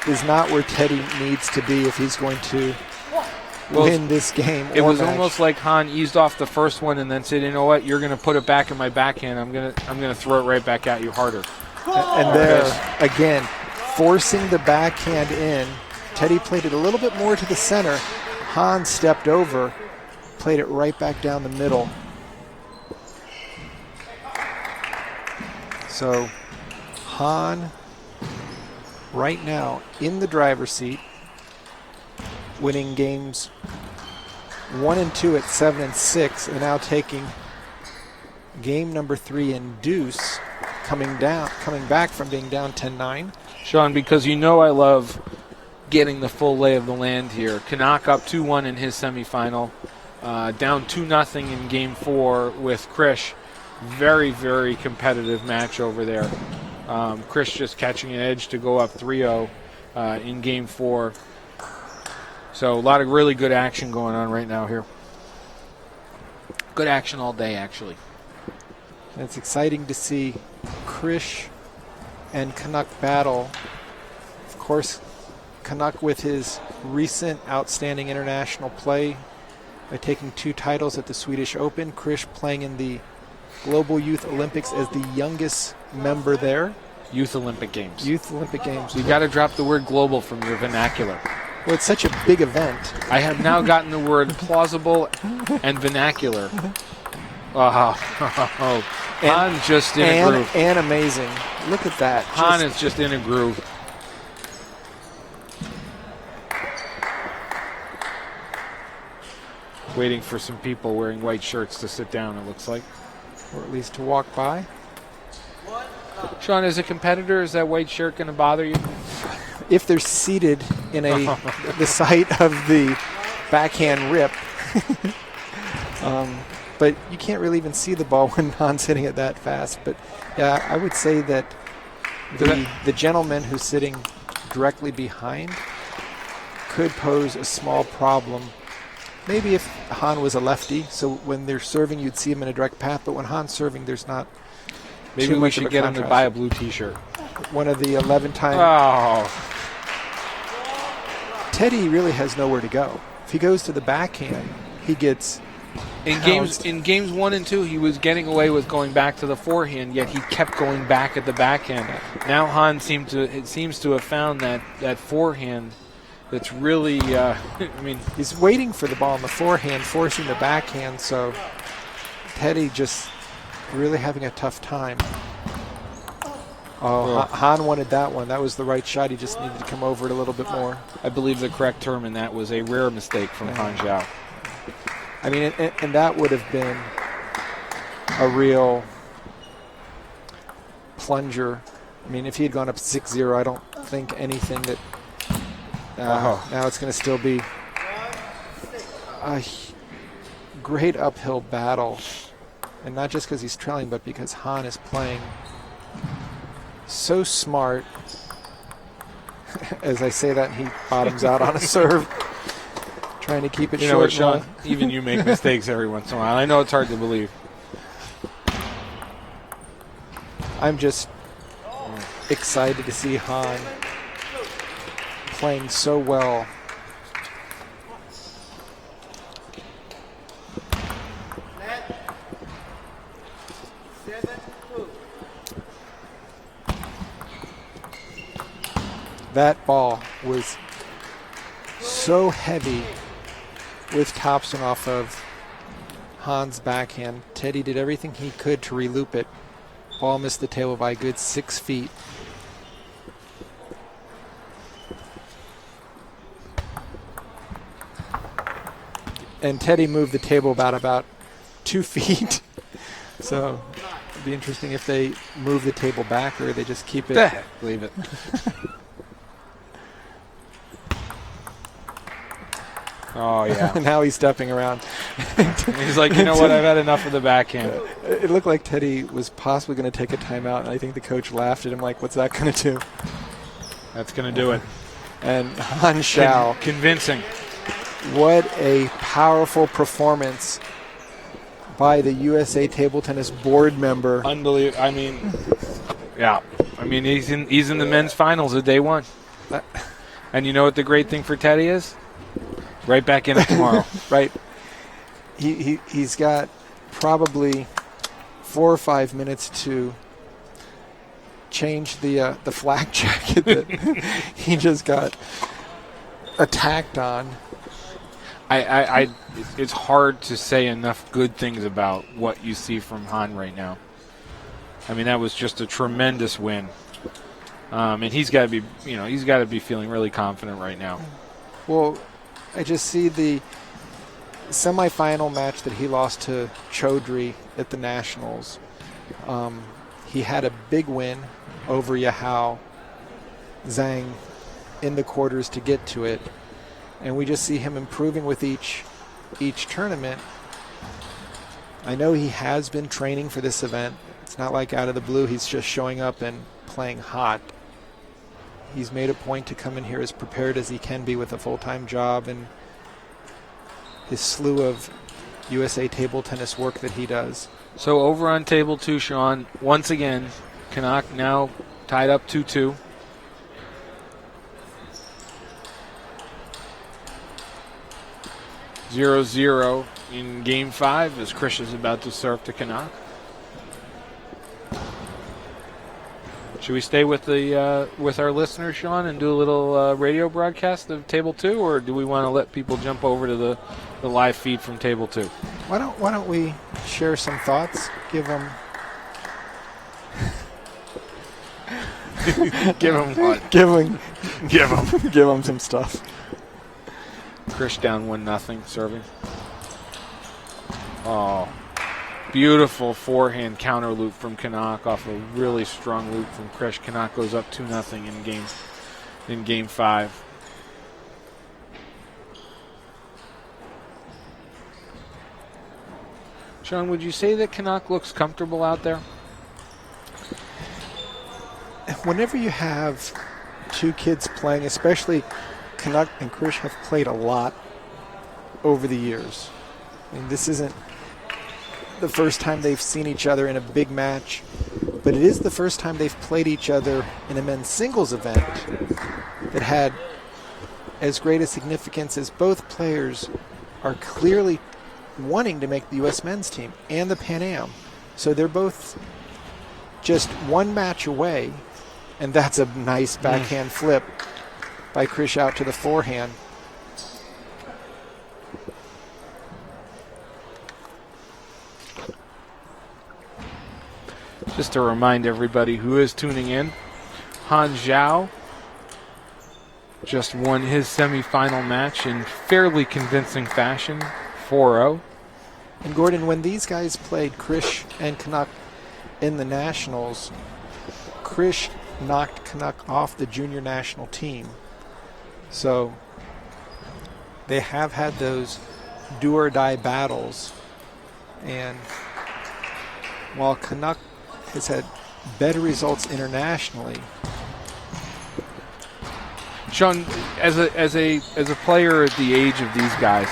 is not where Teddy needs to be if he's going to win this game. It was match. almost like Han eased off the first one and then said, you know what, you're going to put it back in my backhand. I'm gonna throw it right back at you harder. And there, again, forcing the backhand in. Teddy played it a little bit more to the center. Han stepped over, played it right back down the middle. So Han right now in the driver's seat, winning games 1 and 2 at 7 and 6, and now taking game number 3 in deuce, coming back from being down 10-9. Sean, because you know I love getting the full lay of the land here. Canuck up 2-1 in his semifinal, down 2-0 in game 4 with Krish. Very, very competitive match over there. Krish just catching an edge to go up 3-0 in game 4. So a lot of really good action going on right now here. Good action all day, actually. And it's exciting to see Krish and Canuck battle. Of course, Canuck with his recent outstanding international play by taking 2 titles at the Swedish Open. Krish playing in the Global Youth Olympics as the youngest member there. Youth Olympic Games. Youth Olympic Games. You got to drop the word global from your vernacular. Well, it's such a big event. I have now gotten the word plausible and vernacular. Han just in a groove. And amazing. Look at that. Han is just in a groove. Waiting for some people wearing white shirts to sit down, it looks like. Or at least to walk by. Sean, as a competitor, is that white shirt going to bother you? If they're seated in the site of the backhand rip. But you can't really even see the ball when Han's hitting it that fast. But yeah, I would say that the gentleman who's sitting directly behind could pose a small problem. Maybe if Han was a lefty, so when they're serving, you'd see him in a direct path. But when Han's serving, there's not. Maybe we should get him to buy a blue T-shirt. One of the 11-time. Oh. Teddy really has nowhere to go. If he goes to the backhand, he gets. In games 1 and 2, he was getting away with going back to the forehand, yet he kept going back at the backhand. Now Han seems to have found that forehand that's really. He's waiting for the ball in the forehand, forcing the backhand. So Teddy just really having a tough time. Han wanted that one. That was the right shot. He just needed to come over it a little bit more. I believe the correct term in that was a rare mistake from Han Zhao. I mean, and that would have been a real plunger. I mean, if he had gone up 6-0, I don't think anything that. Now it's going to still be a great uphill battle. And not just because he's trailing, but because Han is playing so smart. As I say that, he bottoms out on a serve. Trying to keep it short. You know what, Sean? Even you make mistakes every once in a while. I know it's hard to believe. I'm just excited to see Han playing so well. That ball was so heavy with topspin off of Han's backhand. Teddy did everything he could to reloop it. Ball missed the table by a good 6 feet. And Teddy moved the table about 2 feet. So it'd be interesting if they move the table back or they just keep it. Leave it. Oh, yeah. Now he's stepping around. He's like, you know what, I've had enough of the backhand. It looked like Teddy was possibly going to take a timeout, and I think the coach laughed at him like, what's that going to do? That's going to do it. And Han Zhao. Convincing. What a powerful performance by the USA Table Tennis board member. Unbelievable. I mean, yeah. I mean, he's in the men's finals of day 1. And you know what the great thing for Teddy is? Right back in it tomorrow. Right. He's got probably 4 or 5 minutes to change the flak jacket that he just got attacked on. It's hard to say enough good things about what you see from Han right now. I mean, that was just a tremendous win. And he's got to be feeling really confident right now. Well, I just see the semifinal match that he lost to Chaudhry at the Nationals. He had a big win over Yahao Zhang in the quarters to get to it, and we just see him improving with each tournament. I know he has been training for this event. It's not like out of the blue he's just showing up and playing hot. He's made a point to come in here as prepared as he can be with a full-time job and his slew of USA table tennis work that he does. So over on table 2, Sean, once again, Kanak now tied up 2-2. Zero in game 5 as Krish is about to serve to Kanak. Should we stay with our listeners, Sean, and do a little radio broadcast of Table 2, or do we want to let people jump over to the live feed from Table 2? Why don't we share some thoughts? Give them Give them what? Give them some stuff. Krish down 1-0, serving. Oh, beautiful forehand counter loop from Kanak off a really strong loop from Krish. Kanak goes up 2-0 in game 5. Sean, would you say that Kanak looks comfortable out there? Whenever you have two kids playing, especially Kanak and Krish have played a lot over the years. I mean, this isn't the first time they've seen each other in a big match, but it is the first time they've played each other in a men's singles event that had as great a significance as both players are clearly wanting to make the U.S. men's team and the Pan Am. So they're both just one match away, and that's a nice backhand flip by Krish out to the forehand. Just to remind everybody who is tuning in, Han Zhao just won his semifinal match in fairly convincing fashion, 4-0. And Gordon, when these guys played, Krish and Kanak, in the Nationals, Krish knocked Kanak off the junior national team. So they have had those do-or-die battles. And while Kanak has had better results internationally, Sean, as a player at the age of these guys,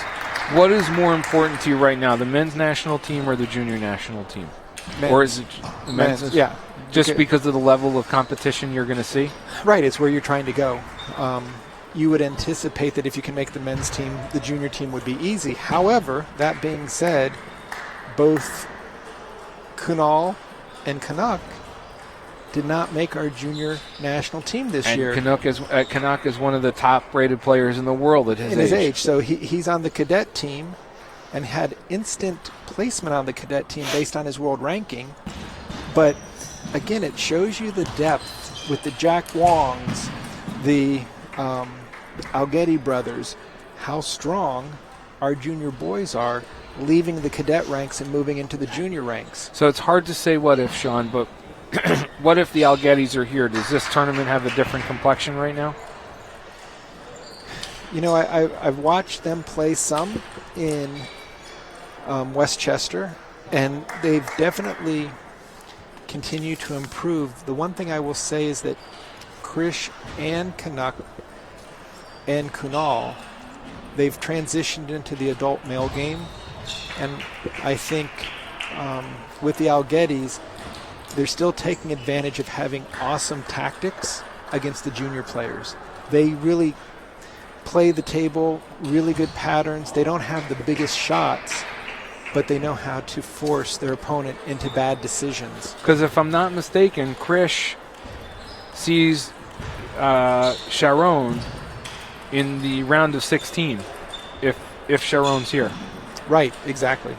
what is more important to you right now, the men's national team or the junior national team? Or is it the men's? Yeah. Just because of the level of competition you're going to see? Right, it's where you're trying to go. You would anticipate that if you can make the men's team, the junior team would be easy. However, that being said, both Kunal and Kanak did not make our junior national team this year. And Kanak is one of the top-rated players in the world at his age. So he's on the cadet team and had instant placement on the cadet team based on his world ranking. But, again, it shows you the depth with the Jack Wongs, the Algetti brothers, how strong our junior boys are, leaving the cadet ranks and moving into the junior ranks. So it's hard to say what if, Sean, but what if the Algettis are here? Does this tournament have a different complexion right now? You know, I've watched them play some in Westchester, and they've definitely continued to improve. The one thing I will say is that Krish and Kanak and Kunal, they've transitioned into the adult male game, and I think with the Algettis, they're still taking advantage of having awesome tactics against the junior players. They really play the table, really good patterns. They don't have the biggest shots, but they know how to force their opponent into bad decisions. Because if I'm not mistaken, Krish sees Sharon in the round of 16, if Sharon's here. Right, exactly.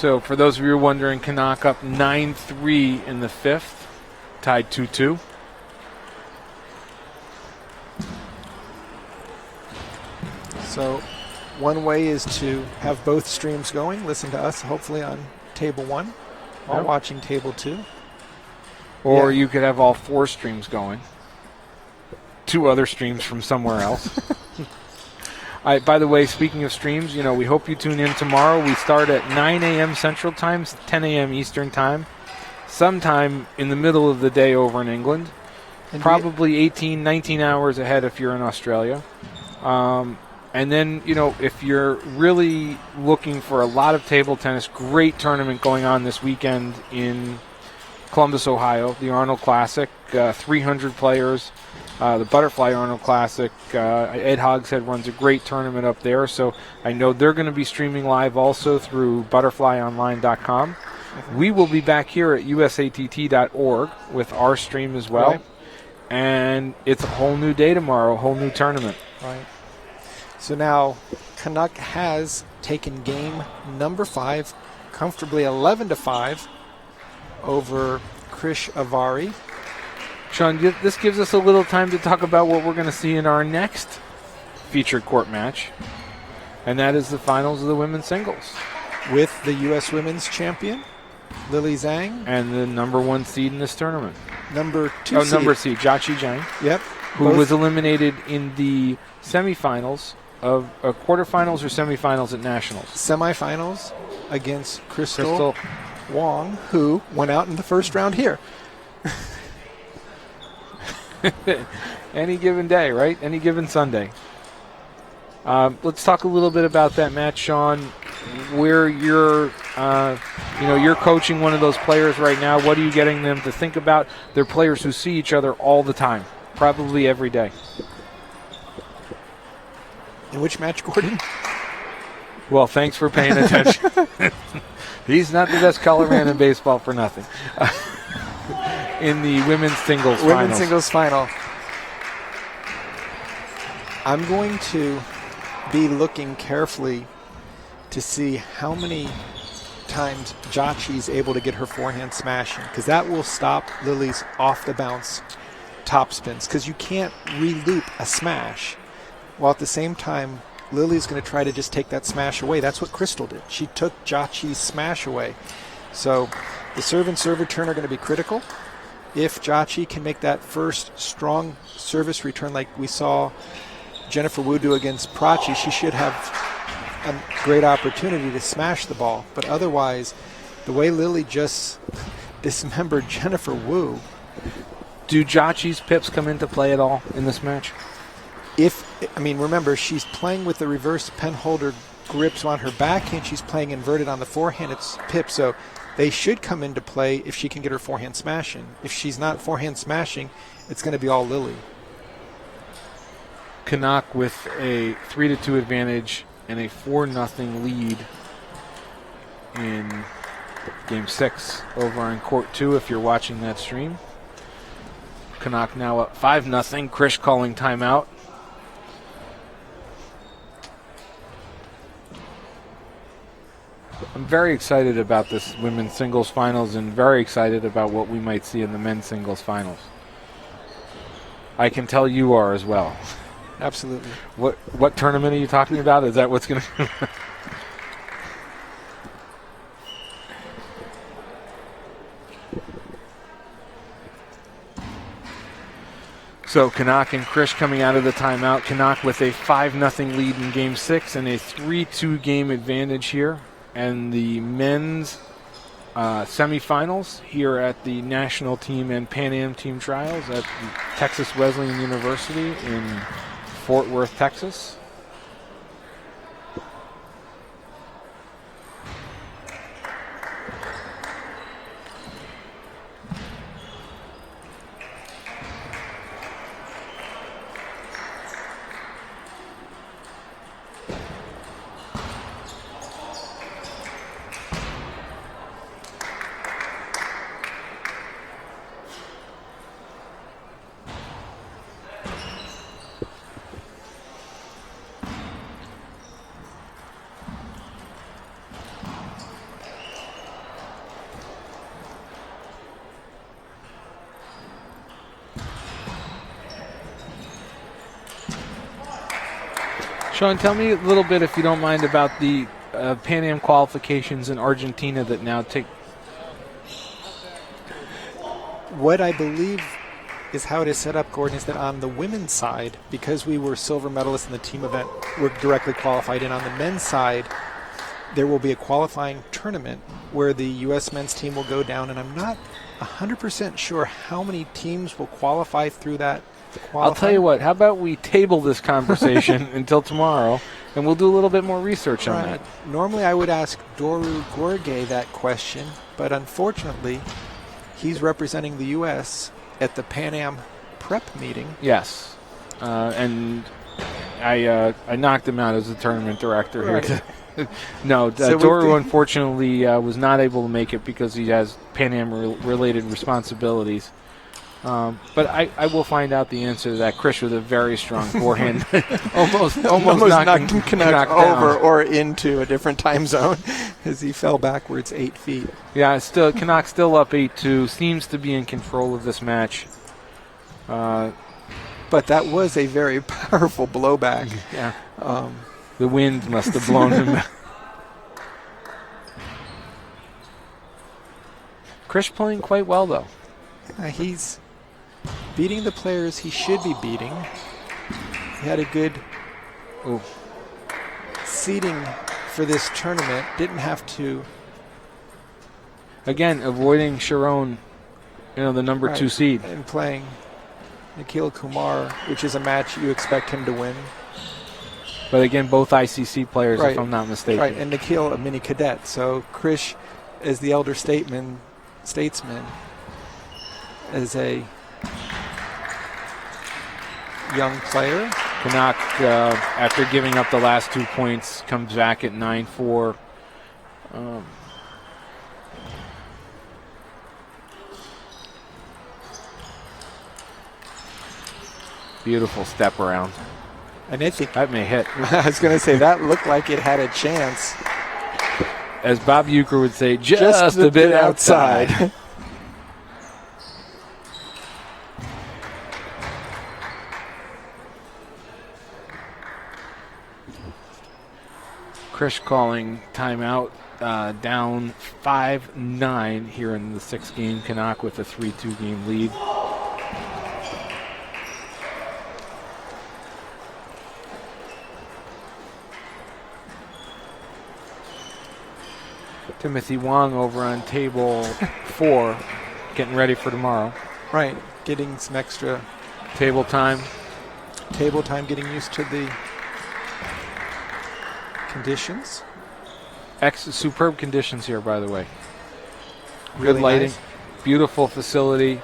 So for those of you wondering, Canuck up 9-3 in the fifth, tied 2-2. So one way is to have both streams going. Listen to us, hopefully, on Table 1 while Yep. watching Table 2. Or Yeah. you could have all 4 streams going. 2 other streams from somewhere else. By the way, speaking of streams, we hope you tune in tomorrow. We start at 9 a.m. Central Time, 10 a.m. Eastern Time, sometime in the middle of the day over in England. And Probably 18, 19 hours ahead if you're in Australia. And then, if you're really looking for a lot of table tennis, great tournament going on this weekend in Columbus, Ohio, the Arnold Classic, 300 players, the Butterfly Arnold Classic. Ed Hogshead runs a great tournament up there, so I know they're going to be streaming live also through butterflyonline.com. We will be back here at usatt.org with our stream as well. Right. And it's a whole new day tomorrow, a whole new tournament. Right. So now Canuck has taken game number 5, comfortably 11-5 over Krish Avari. Sean, this gives us a little time to talk about what we're going to see in our next featured court match, and that is the finals of the women's singles. With the U.S. Women's Champion, Lily Zhang. And the number 1 seed in this tournament. Number 2 seed. Number seed, Jiaqi Zhang, Yep. who was eliminated in the semifinals of quarterfinals or semifinals at nationals. Semifinals against Crystal Wong, who went out in the first round here. Any given day, right? Any given Sunday. Let's talk a little bit about that match, Sean. Where you're coaching one of those players right now. What are you getting them to think about? They're players who see each other all the time, probably every day. In which match, Gordon? Well, thanks for paying attention. He's not the best color man in baseball for nothing. In the women's singles final. I'm going to be looking carefully to see how many times Jiaqi's able to get her forehand smashing, because that will stop Lily's off-the-bounce topspins, because you can't re-loop a smash, while at the same time Lily's going to try to just take that smash away. That's what Crystal did. She took Jiaqi's smash away. So the serve and serve return are going to be critical. If Jiaqi can make that first strong service return like we saw Jennifer Wu do against Prachi, she should have a great opportunity to smash the ball. But otherwise, the way Lily just dismembered Jennifer Wu. Do Jiaqi's pips come into play at all in this match? Remember, she's playing with the reverse pen holder grips on her backhand. She's playing inverted on the forehand. It's pips, so they should come into play if she can get her forehand smashing. If she's not forehand smashing, it's going to be all Lily. Canuck with a 3-2 advantage and a 4-0 lead in Game 6 over on Court 2 if you're watching that stream. Canuck now up 5-0. Krish calling timeout. I'm very excited about this women's singles finals and very excited about what we might see in the men's singles finals. I can tell you are as well. Absolutely. What tournament are you talking about? Is that what's going to... So Canuck and Krish coming out of the timeout. Canuck with a 5-0 lead in Game 6 and a 3-2 game advantage here. And the men's semifinals here at the National Team and Pan Am Team Trials at Texas Wesleyan University in Fort Worth, Texas. Sean, tell me a little bit, if you don't mind, about the Pan Am qualifications in Argentina that now take. What I believe is how it is set up, Gordon, is that on the women's side, because we were silver medalists in the team event, we're directly qualified. And on the men's side, there will be a qualifying tournament where the U.S. men's team will go down, and I'm not 100% sure how many teams will qualify through that qualifying. I'll tell you what, how about we table this conversation until tomorrow, and we'll do a little bit more research on that. Normally I would ask Doru Gorge that question, but unfortunately he's representing the U.S. at the Pan Am prep meeting. Yes, and I knocked him out as the tournament director here. No, So Doru unfortunately was not able to make it because he has Pan Am related responsibilities. But I will find out the answer to that. Krish with a very strong forehand, almost knocked Canuck down. over or into a different time zone as he fell backwards 8 feet. Yeah, Canuck still up 8-2. Seems to be in control of this match. But that was a very powerful blowback. Yeah. The wind must have blown him back. Krish playing quite well, though. He's beating the players he should be beating. He had a good seeding for this tournament. Didn't have to. Again, avoiding Sharon, the number 2 seed. And playing Nikhil Kumar, which is a match you expect him to win. But again, both ICC players, right. if I'm not mistaken. Right, and Nikhil, a mini cadet. So Krish, as the elder statesman, as a young player. Canuck, after giving up the last 2 points, comes back at 9-4. Beautiful step around. And I think that may hit. I was going to say that looked like it had a chance. As Bob Euchre would say, just a bit outside. Krish calling timeout, down 5-9 here in the 6th game. Canuck with a 3-2 game lead. Timothy Wong over on table 4, getting ready for tomorrow. Right, getting some extra table time. Getting used to the conditions. Superb conditions here, by the way. Really good lighting, nice. Beautiful facility.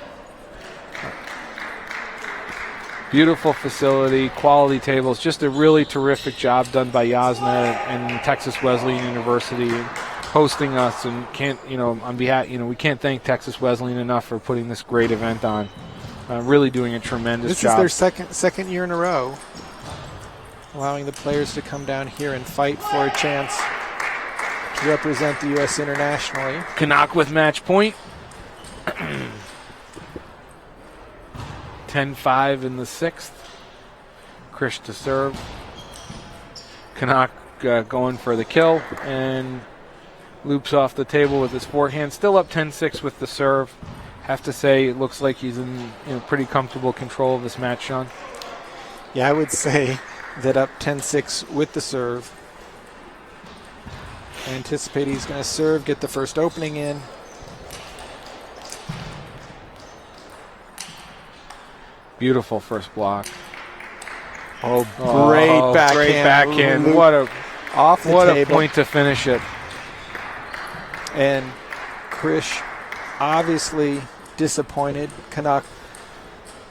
Beautiful facility, quality tables. Just a really terrific job done by Yasna and Texas Wesleyan University hosting us, and on behalf, we can't thank Texas Wesleyan enough for putting this great event on. Really doing a tremendous job. This is their second year in a row, allowing the players to come down here and fight for a chance to represent the U.S. internationally. Canuck with match point. 10-5 in the 6th. Krish to serve. Canuck going for the kill and loops off the table with his forehand. Still up 10-6 with the serve. Have to say, it looks like he's in pretty comfortable control of this match, Sean. Yeah, I would say that up 10-6 with the serve. I anticipate he's going to serve, get the first opening in. Beautiful first block. Great backhand. Great backhand. What a point to finish it. And Krish obviously disappointed. Canuck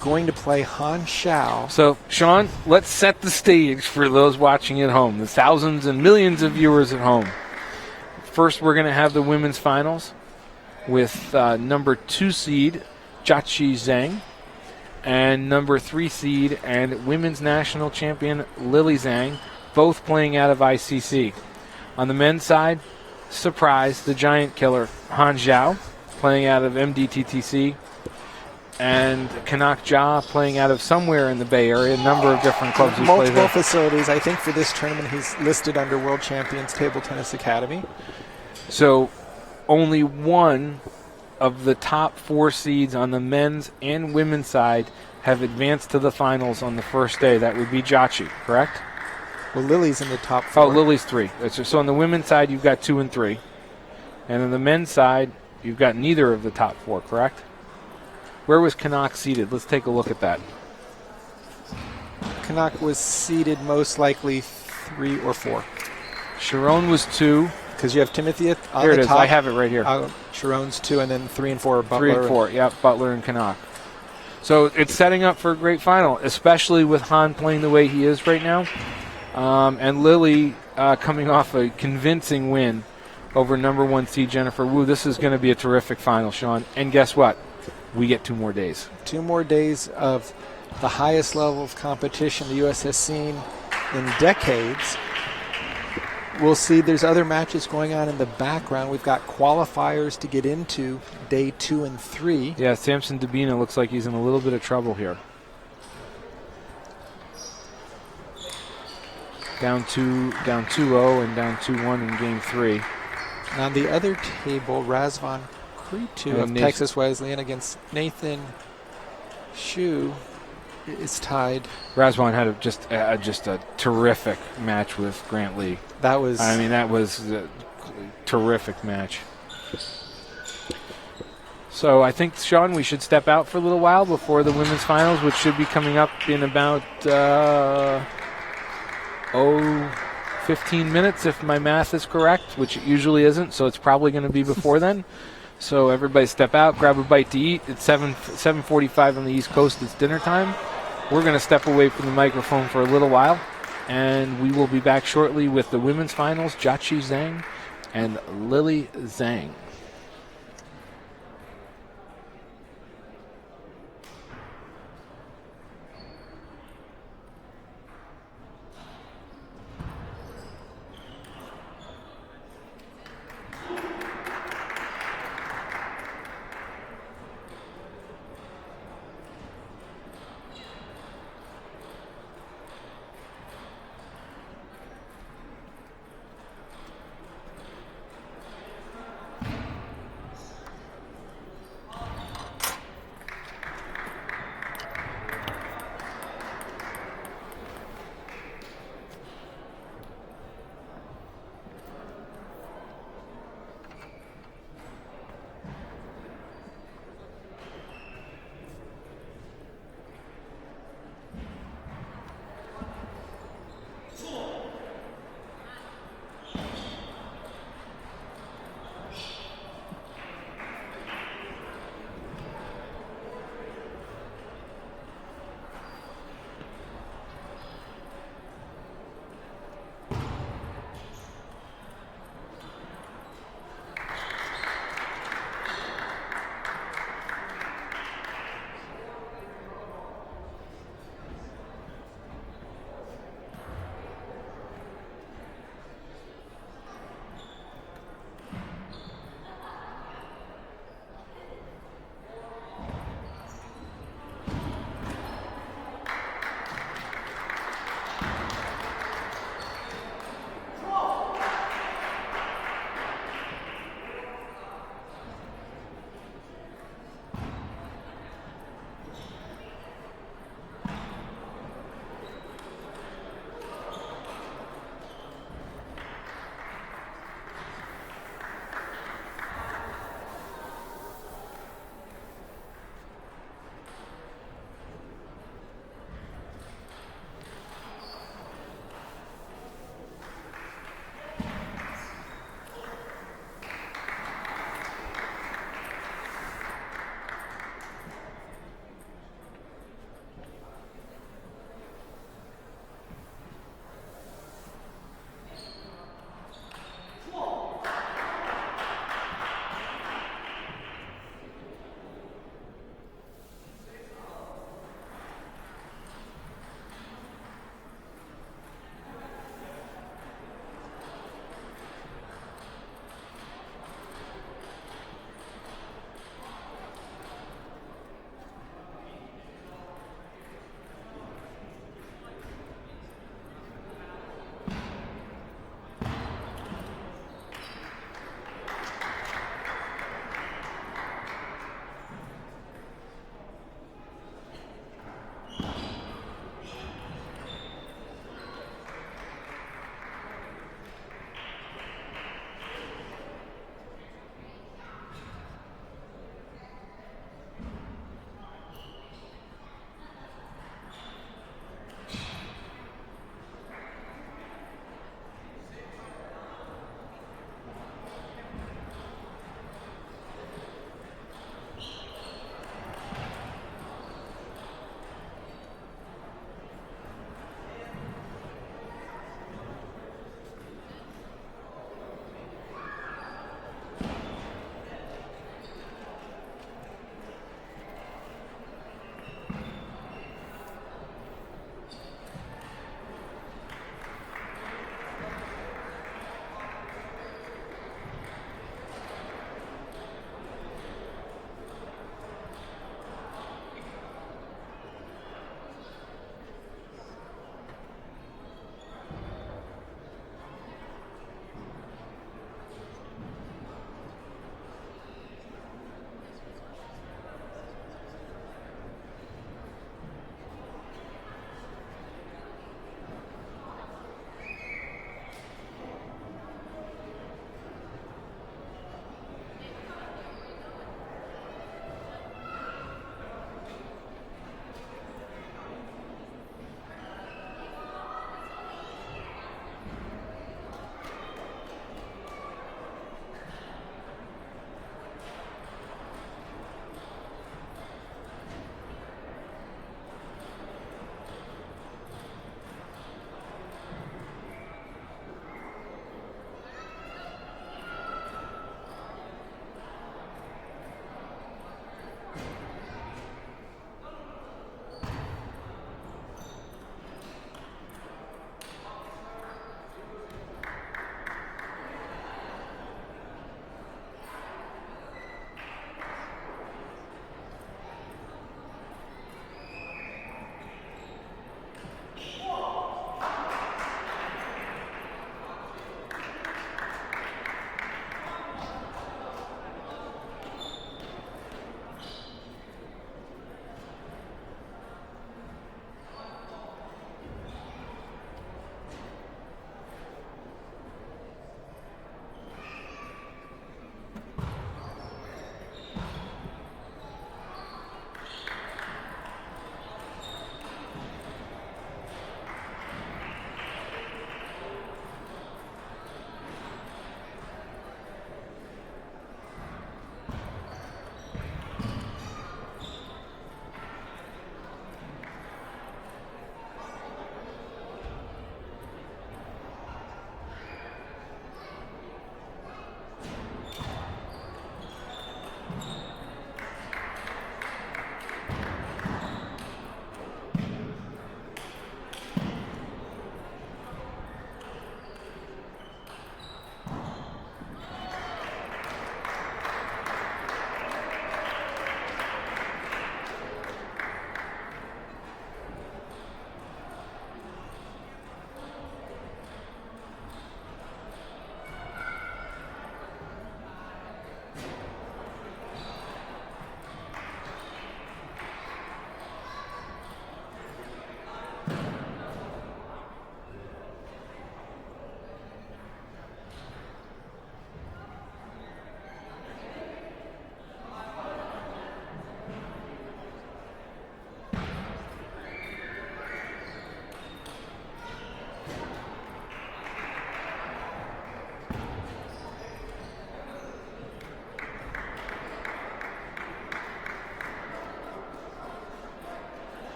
going to play Han Xiao. So, Sean, let's set the stage for those watching at home, the thousands and millions of viewers at home. First, we're going to have the women's finals with number 2 seed Jiaqi Zhang and number 3 seed and women's national champion Lily Zhang, both playing out of ICC. On the men's side, surprise, the giant killer Han Xiao, playing out of MDTTC. and Kanak Ja playing out of somewhere in the Bay Area, a number of different clubs he plays Multiple in. facilities. I think for this tournament he's listed under World Champions Table Tennis Academy. So only one of the top 4 seeds on the men's and women's side have advanced to the finals on the first day. That would be Jachi, correct? Well, Lily's in the top 4. Oh, Lily's 3. So on the women's side, you've got 2 and 3. And on the men's side, you've got neither of the top 4, correct? Where was Kanak seated? Let's take a look at that. Kanak was seeded most likely 3 or 4. Sharon was 2. Because you have Timothy on Here the it is. top. I have it right here. Sharon's 2, and then 3 and 4 are Butler. 3 and 4, yeah, Butler and Kanak. So it's setting up for a great final, especially with Han playing the way he is right now. And Lily coming off a convincing win over number 1 seed Jennifer Wu. This is going to be a terrific final, Sean. And guess what? We get 2 more days. 2 more days of the highest level of competition the U.S. has seen in decades. We'll see there's other matches going on in the background. We've got qualifiers to get into day 2 and 3. Yeah, Samson Dabina looks like he's in a little bit of trouble here. Down 2-0 and down 2-1 in game 3. And on the other table, Razvan Kritu of Texas Wesleyan against Nathan Shu is tied. Razvan had just a terrific match with Grant Lee. That was a terrific match. So I think, Sean, we should step out for a little while before the women's finals, which should be coming up in about 15 minutes, if my math is correct, which it usually isn't, so it's probably going to be before then. So everybody step out, grab a bite to eat. It's 7:45 on the East Coast. It's dinner time. We're going to step away from the microphone for a little while, and we will be back shortly with the women's finals, Jiaqi Zhang and Lily Zhang.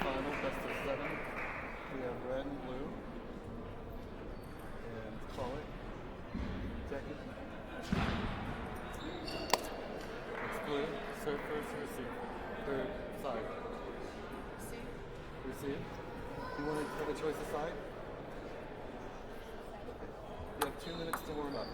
semifinal, best of 7. We have red and blue. And call it. Check it. It's blue. Serve first, receive. Third side. Receive. You want to have a choice of side? Okay. You have 2 minutes to warm up.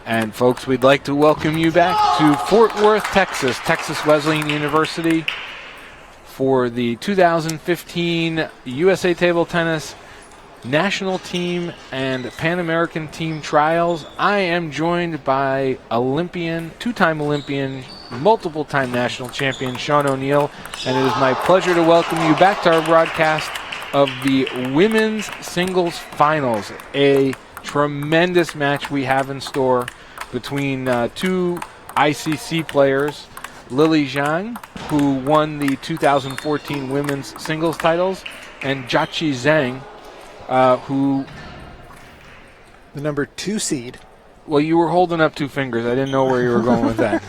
And folks, we'd like to welcome you back to Fort Worth, Texas, Texas Wesleyan University for the 2015 USA Table Tennis National Team and Pan American Team Trials. I am joined by Olympian, two-time Olympian, multiple-time national champion Sean O'Neill, and it is my pleasure to welcome you back to our broadcast of the women's singles finals, a tremendous match we have in store between two ICC players, Lily Zhang, who won the 2014 women's singles titles, and Jiaqi Zhang, who... The number 2 seed. Well, you were holding up 2 fingers. I didn't know where you were going with that.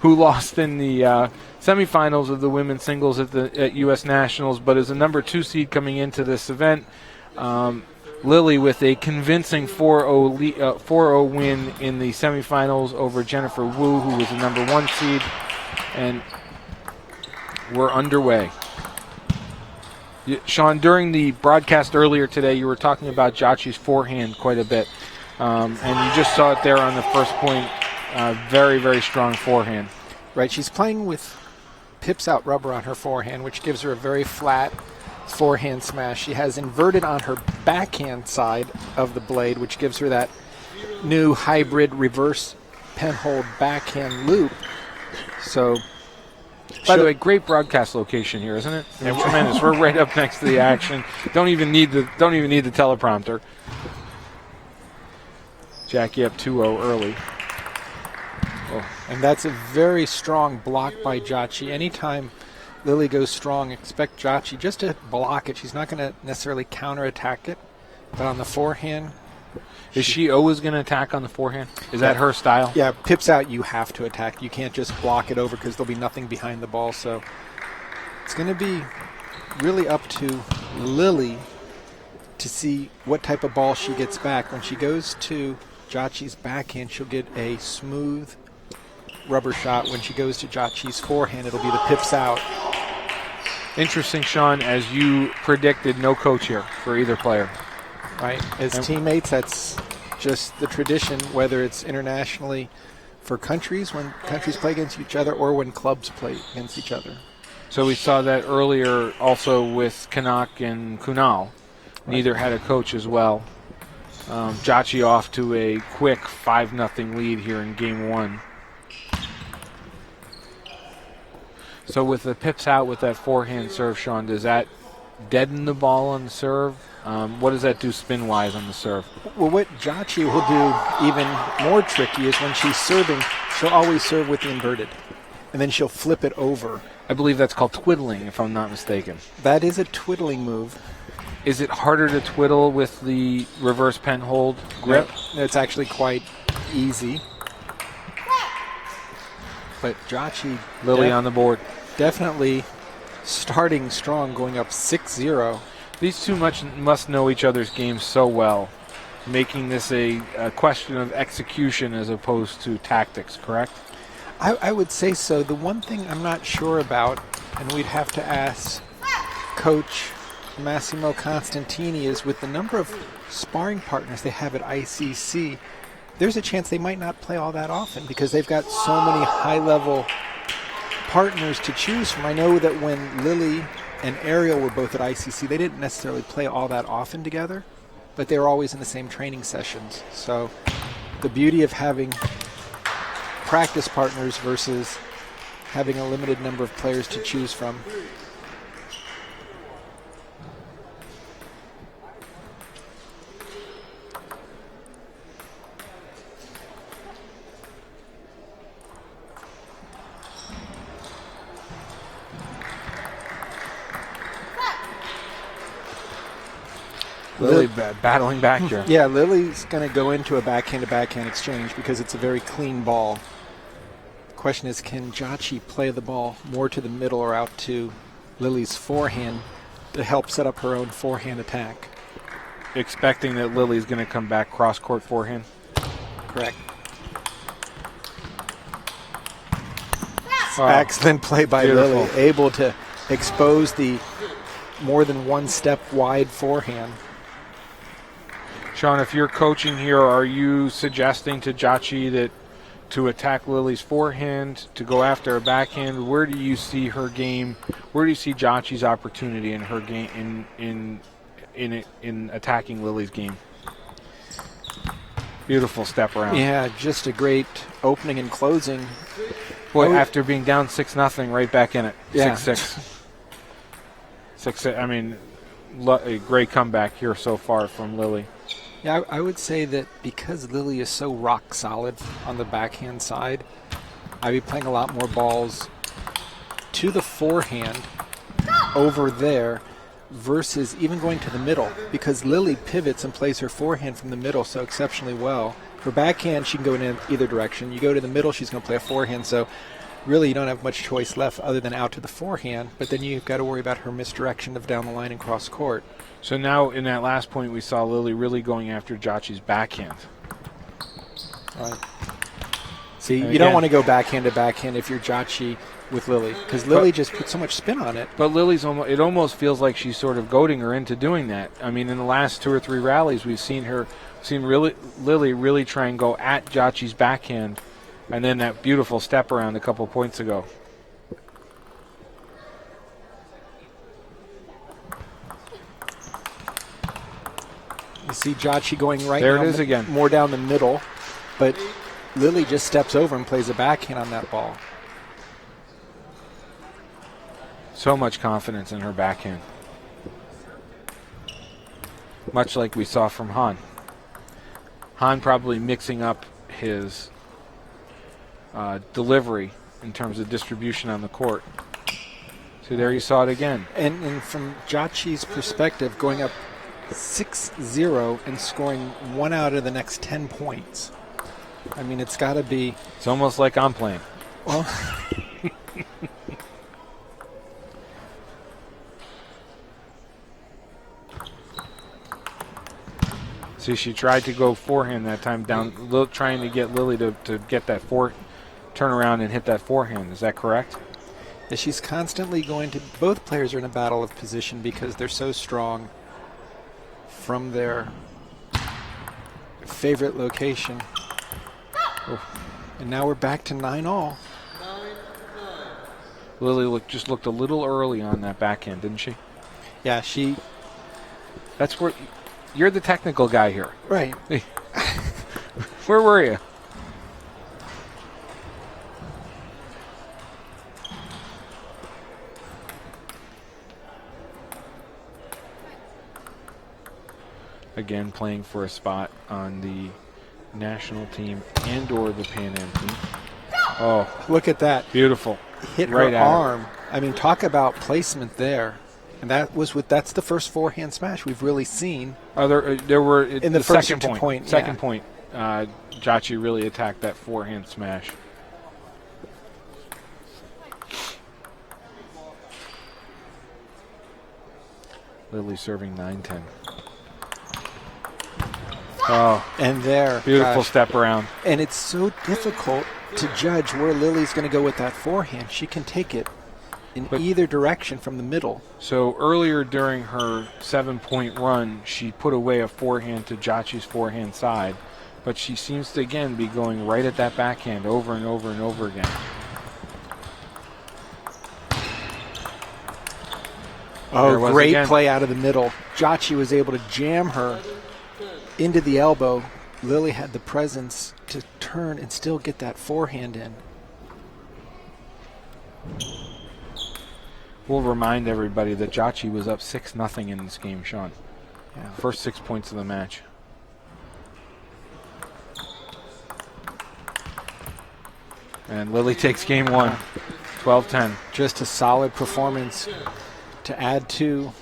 Who lost in the semifinals of the women's singles at U.S. Nationals, but is a number 2 seed coming into this event. Lily with a convincing 4-0 win in the semifinals over Jennifer Wu, who was the number 1 seed. And we're underway. Sean, during the broadcast earlier today, you were talking about Jiaqi's forehand quite a bit. And you just saw it there on the first point. Very, very strong forehand. Right, she's playing with pips out rubber on her forehand, which gives her a very flat forehand smash. She has inverted on her backhand side of the blade, which gives her that new hybrid reverse penhold backhand loop. So, by the way, great broadcast location here, isn't it? I mean, tremendous. We're right up next to the action. Don't even need the teleprompter. Jackie up 2-0 early. Oh. And that's a very strong block by Jiaqi. Anytime Lily goes strong, expect Jiaqi just to block it. She's not going to necessarily counterattack it, but on the forehand. Is she always going to attack on the forehand? Is that her style? Yeah, pips out, you have to attack. You can't just block it over because there'll be nothing behind the ball. So it's going to be really up to Lily to see what type of ball she gets back. When she goes to Jiaqi's backhand, she'll get a smooth rubber shot. When she goes to Jiaqi's forehand, it'll be the pips out. Interesting, Sean, as you predicted, no coach here for either player. Right, as teammates, that's just the tradition, whether it's internationally for countries, when countries play against each other, or when clubs play against each other. So we saw that earlier also with Kanak and Kunal. Neither had a coach as well. Jiaqi off to a quick 5-0 lead here in game 1. So with the pips out with that forehand serve, Sean, does that deaden the ball on the serve? What does that do spin-wise on the serve? Well, what Jiaqi will do even more tricky is when she's serving, she'll always serve with the inverted, and then she'll flip it over. I believe that's called twiddling, if I'm not mistaken. That is a twiddling move. Is it harder to twiddle with the reverse pen hold grip? No, it's actually quite easy. But Jiaqi, Lily on the board. Definitely starting strong, going up 6-0. These two must know each other's games so well, making this a question of execution as opposed to tactics, correct? I would say so. The one thing I'm not sure about, and we'd have to ask Coach Massimo Constantini, is with the number of sparring partners they have at ICC, there's a chance they might not play all that often because they've got so many high-level partners to choose from. I know that when Lily and Ariel were both at ICC, they didn't necessarily play all that often together, but they were always in the same training sessions. So the beauty of having practice partners versus having a limited number of players to choose from. Lily battling back here. Yeah, Lily's going to go into a backhand-to-backhand exchange because it's a very clean ball. The question is, can Jachi play the ball more to the middle or out to Lily's forehand to help set up her own forehand attack? Expecting that Lily's going to come back cross-court forehand. Correct. Excellent play by Beautiful. Lily, able to expose the more than one step wide forehand. Sean, if you're coaching here, are you suggesting to Jachi that to attack Lily's forehand, to go after a backhand? Where do you see her game? Where do you see Jachi's opportunity in her game in attacking Lily's game? Beautiful step around. Yeah, just a great opening and closing. Boy, after being down 6-0, right back in it. Yeah. 6-6. 6-6. I mean, a great comeback here so far from Lily. Yeah, I would say that because Lily is so rock solid on the backhand side, I'd be playing a lot more balls to the forehand over there versus even going to the middle, because Lily pivots and plays her forehand from the middle so exceptionally well. For backhand, she can go in either direction. You go to the middle, she's going to play a forehand, so really you don't have much choice left other than out to the forehand, but then you've got to worry about her misdirection of down the line and cross court. So now in that last point, we saw Lily really going after Jachi's backhand. Right. See, And you don't again- want to go backhand to backhand if you're Jachi with Lily, because Lily just put so much spin on it. But Lily's it almost feels like she's sort of goading her into doing that. I mean, in the last 2 or 3 rallies, we've seen Lily really try and go at Jachi's backhand, and then that beautiful step around a couple points ago. You see Jachi going right There it down is again. more down the middle, but Lily just steps over and plays a backhand on that ball. So much confidence in her backhand. Much like we saw from Han. Han probably mixing up his delivery in terms of distribution on the court. So there you saw it again. And from Jachi's perspective, going up 6-0 and scoring 1 out of the next 10 points. I mean, it's got to be... It's almost like I'm playing. Well, See, she tried to go forehand that time down, trying to get Lily to get that turn around and hit that forehand. Is that correct? yeah, she's constantly going to... Both players are in a battle of position because they're so strong from their favorite location. And now we're back to 9-all. Lily just looked a little early on that backhand, didn't she? Yeah, she... That's where you're the technical guy here. Right. Where were you? Again, playing for a spot on the national team and or the Pan Am team. Oh, Look at that. beautiful. Hit Right her at her. arm. I mean, talk about placement there. And that's the first forehand smash we've really seen. There were In the first second point. point, Second yeah. point. Jachi really attacked that forehand smash. Lily serving 9-10. Oh, And there. beautiful gosh. step around. And it's so difficult to judge where Lily's going to go with that forehand. She can take it in either direction from the middle. So earlier during her 7-point run, she put away a forehand to Jachi's forehand side, but she seems to again be going right at that backhand over and over and over again. Oh, great again. play out of the middle. Jachi was able to jam her into the elbow. Lily had the presence to turn and still get that forehand in. We'll remind everybody that Jachi was up 6-0 in this game, Sean. Yeah. First 6 points of the match. And Lily takes game 1, 12-10. Just a solid performance to add to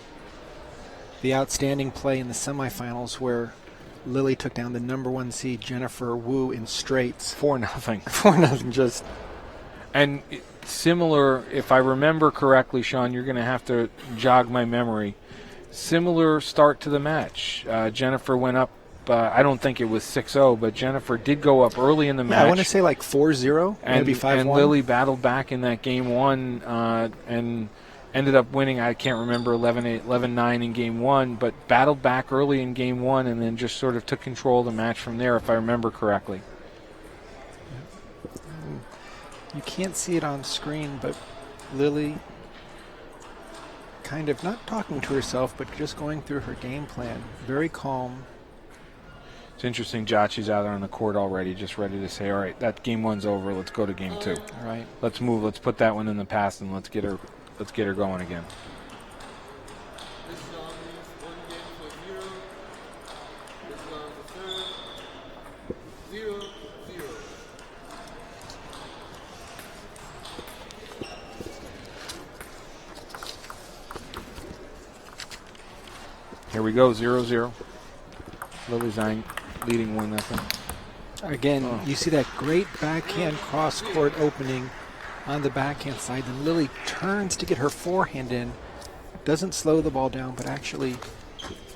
the outstanding play in the semifinals where Lily took down the #1 seed Jennifer Wu in straights. 4-0. 4-0 just. And similar, if I remember correctly, Sean, you're going to have to jog my memory. Similar start to the match. Jennifer went up, I don't think it was 6-0, but Jennifer did go up early in the match. I want to say like 4-0, maybe 5-1. And Lily battled back in that game 1 and ended up winning, I can't remember, 11-9 in game 1, but battled back early in game 1 and then just sort of took control of the match from there, if I remember correctly. You can't see it on screen, but Lily kind of not talking to herself, but just going through her game plan. Very calm. It's interesting, Jachi's out there on the court already, just ready to say, all right, that game 1's over, let's go to game 2. All right. Let's move, let's put that one in the past and let's get her going again. This round means 1 game for 0. This round the third. 0-0. Here we go, 0-0. Lily Zhang leading 1-0. Again, you see that great backhand cross-court opening on the backhand side. Then Lily turns to get her forehand in. Doesn't slow the ball down, but actually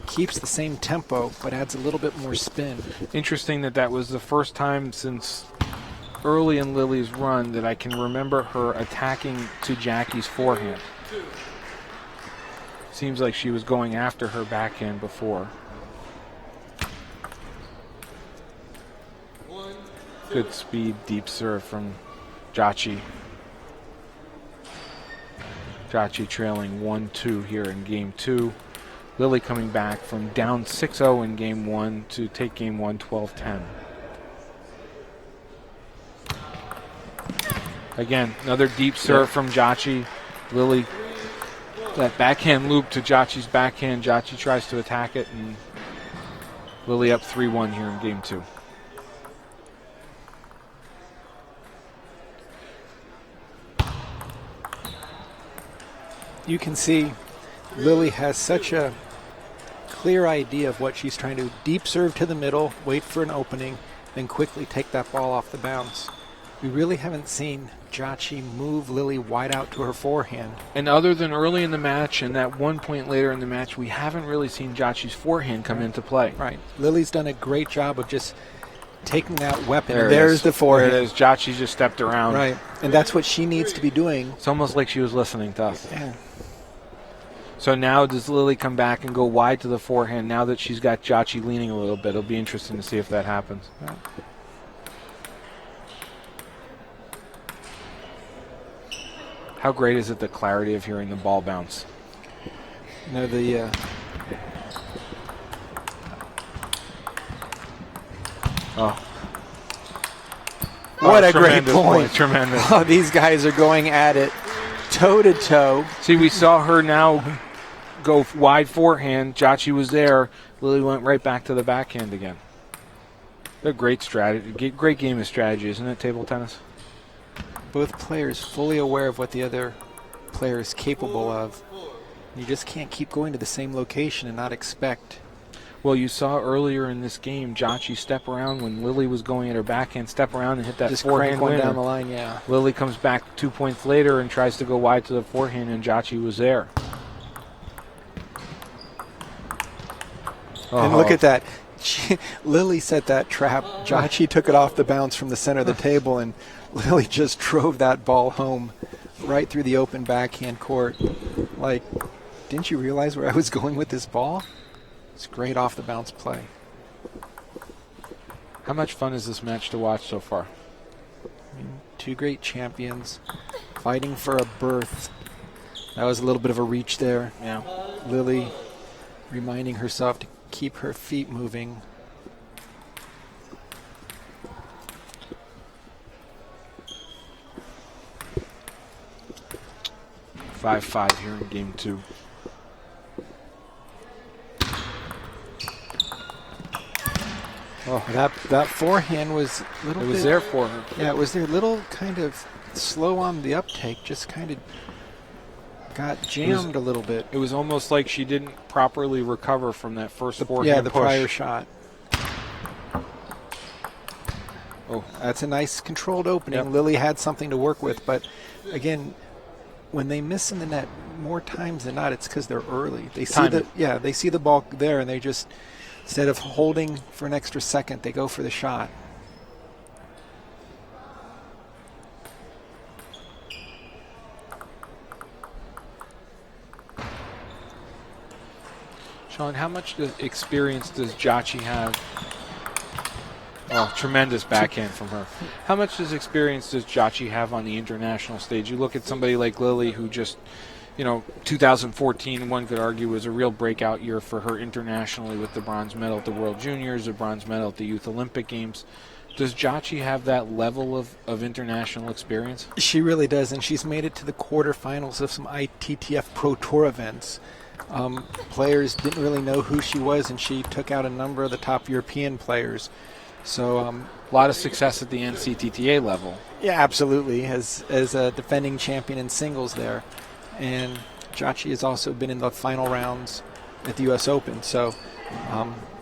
keeps the same tempo, but adds a little bit more spin. Interesting that was the first time since early in Lily's run that I can remember her attacking to Jackie's forehand. Seems like she was going after her backhand before. Good speed, deep serve from Jachi. Jachi trailing 1-2 here in game 2. Lily coming back from down 6-0 in game 1 to take game 1 12-10. Again, another deep serve from Jachi. Lily, that backhand loop to Jachi's backhand. Jachi tries to attack it, and Lily up 3-1 here in game 2. You can see Lily has such a clear idea of what she's trying to do. Deep serve to the middle, wait for an opening, then quickly take that ball off the bounce. We really haven't seen Jachi move Lily wide out to her forehand. And other than early in the match and that 1 point later in the match, we haven't really seen Jachi's forehand come into play. Right. Lily's done a great job of just taking that weapon. There it There's is. the forehand. There it is. Jachi just stepped around. Right. And that's what she needs to be doing. It's almost like she was listening to us. Yeah. So now does Lily come back and go wide to the forehand now that she's got Jachi leaning a little bit? It'll be interesting to see if that happens. Right. How great is it, the clarity of hearing the ball bounce? You know, the Oh. what a great Tremendous point. Tremendous. Oh, these guys are going at it toe to toe. See, we saw her now go wide forehand. Jachi was there. Lily went right back to the backhand again. They're great strategy. Great game of strategy, isn't it, table tennis? Both players fully aware of what the other player is capable of. You just can't keep going to the same location and not expect. Well, you saw earlier in this game, Jachi step around when Lily was going at her backhand, step around and hit that Just forehand crank one winner. down the line, yeah. Lily comes back 2 points later and tries to go wide to the forehand, and Jachi was there. And look at that. Lily set that trap. Jachi took it off the bounce from the center of the table, and Lily just drove that ball home right through the open backhand court. Like, didn't you realize where I was going with this ball? It's great off the bounce play. How much fun is this match to watch so far? I mean, two great champions fighting for a berth. That was a little bit of a reach there. Yeah. Lily reminding herself to keep her feet moving. Five here in game 2. Oh, that forehand was a little It was bit, there for her. Yeah, it was there. Little kind of slow on the uptake. Just kind of got jammed a little bit. It was almost like she didn't properly recover from that first forehand Yeah, the push. prior shot. Oh, That's a nice controlled opening. Yep. Lily had something to work with, but again, when they miss in the net more times than not, it's because they're early. They see Timing. they see the ball there, and they just, instead of holding for an extra second, they go for the shot. Sean, how much experience does Jachi have? Oh, tremendous backhand from her. How much experience does Jachi have on the international stage? You look at somebody like Lily, who just, 2014, one could argue, was a real breakout year for her internationally with the bronze medal at the World Juniors, the bronze medal at the Youth Olympic Games. Does Jachi have that level of international experience? She really does, and she's made it to the quarterfinals of some ITTF Pro Tour events. Players didn't really know who she was, and she took out a number of the top European players. So A lot of success at the NCTTA level. yeah, absolutely, as a defending champion in singles there. And Jachi has also been in the final rounds at the U.S. Open. So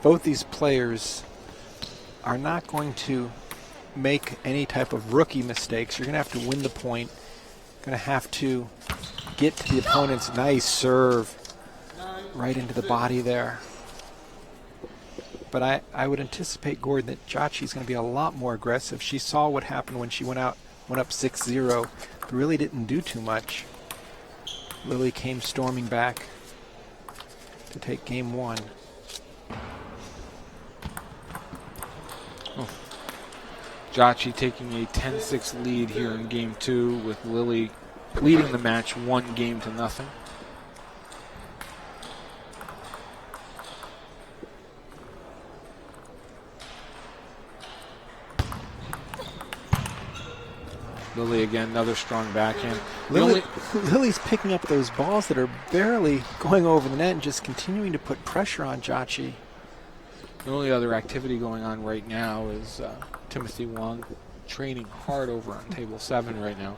both these players are not going to make any type of rookie mistakes. You're going to have to win the point. Going to have to get to the opponent's nice serve right into the body there. But I would anticipate, Gordon, that Jachi's going to be a lot more aggressive. She saw what happened when she went up 6-0, but really didn't do too much. Lily came storming back to take game 1. Jachi taking a 10-6 lead here in game 2, with Lily leading the match 1-0. Lily again, another strong backhand. Lily's picking up those balls that are barely going over the net and just continuing to put pressure on Jachi. The only other activity going on right now is Timothy Wong training hard over on table 7 right now.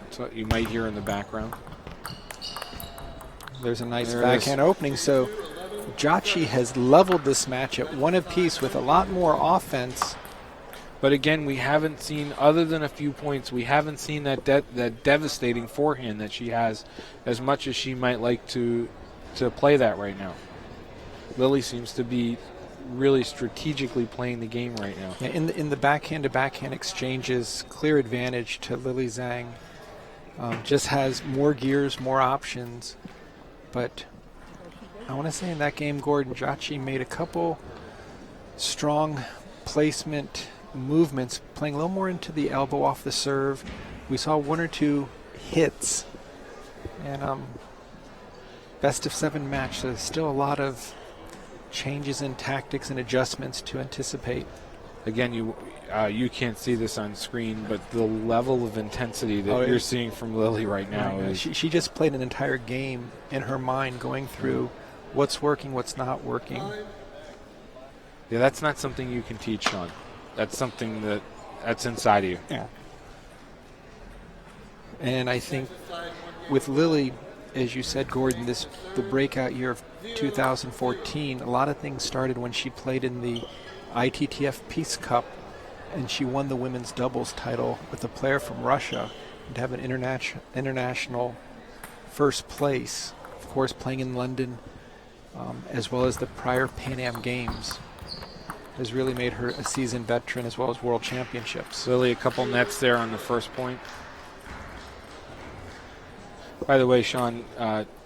That's what you might hear in the background. There's a nice There it backhand opening. So Jachi has leveled this match at 1 apiece with a lot more offense. But again, we haven't seen, other than a few points, we haven't seen that devastating forehand that she has, as much as she might like to play that right now. Lily seems to be really strategically playing the game right now. Yeah, in the backhand-to-backhand exchanges, clear advantage to Lily Zhang. Just has more gears, more options. But I want to say in that game, Gordon, Jachi made a couple strong placement movements, playing a little more into the elbow off the serve. We saw 1 or 2 hits. And best of 7 match, so there's still a lot of changes in tactics and adjustments to anticipate. Again, you can't see this on screen, but the level of intensity that you're seeing from Lily right now is... She just played an entire game in her mind, going through what's working, what's not working. Yeah, that's not something you can teach, Sean. That's something that's inside of you. Yeah. And I think with Lily, as you said, Gordon, the breakout year of 2014, a lot of things started when she played in the ITTF Peace Cup, and she won the women's doubles title with a player from Russia, and to have an international first place, of course, playing in London as well as the prior Pan Am Games, has really made her a seasoned veteran as well as world championships. Lily, a couple nets there on the first point. By the way, Sean,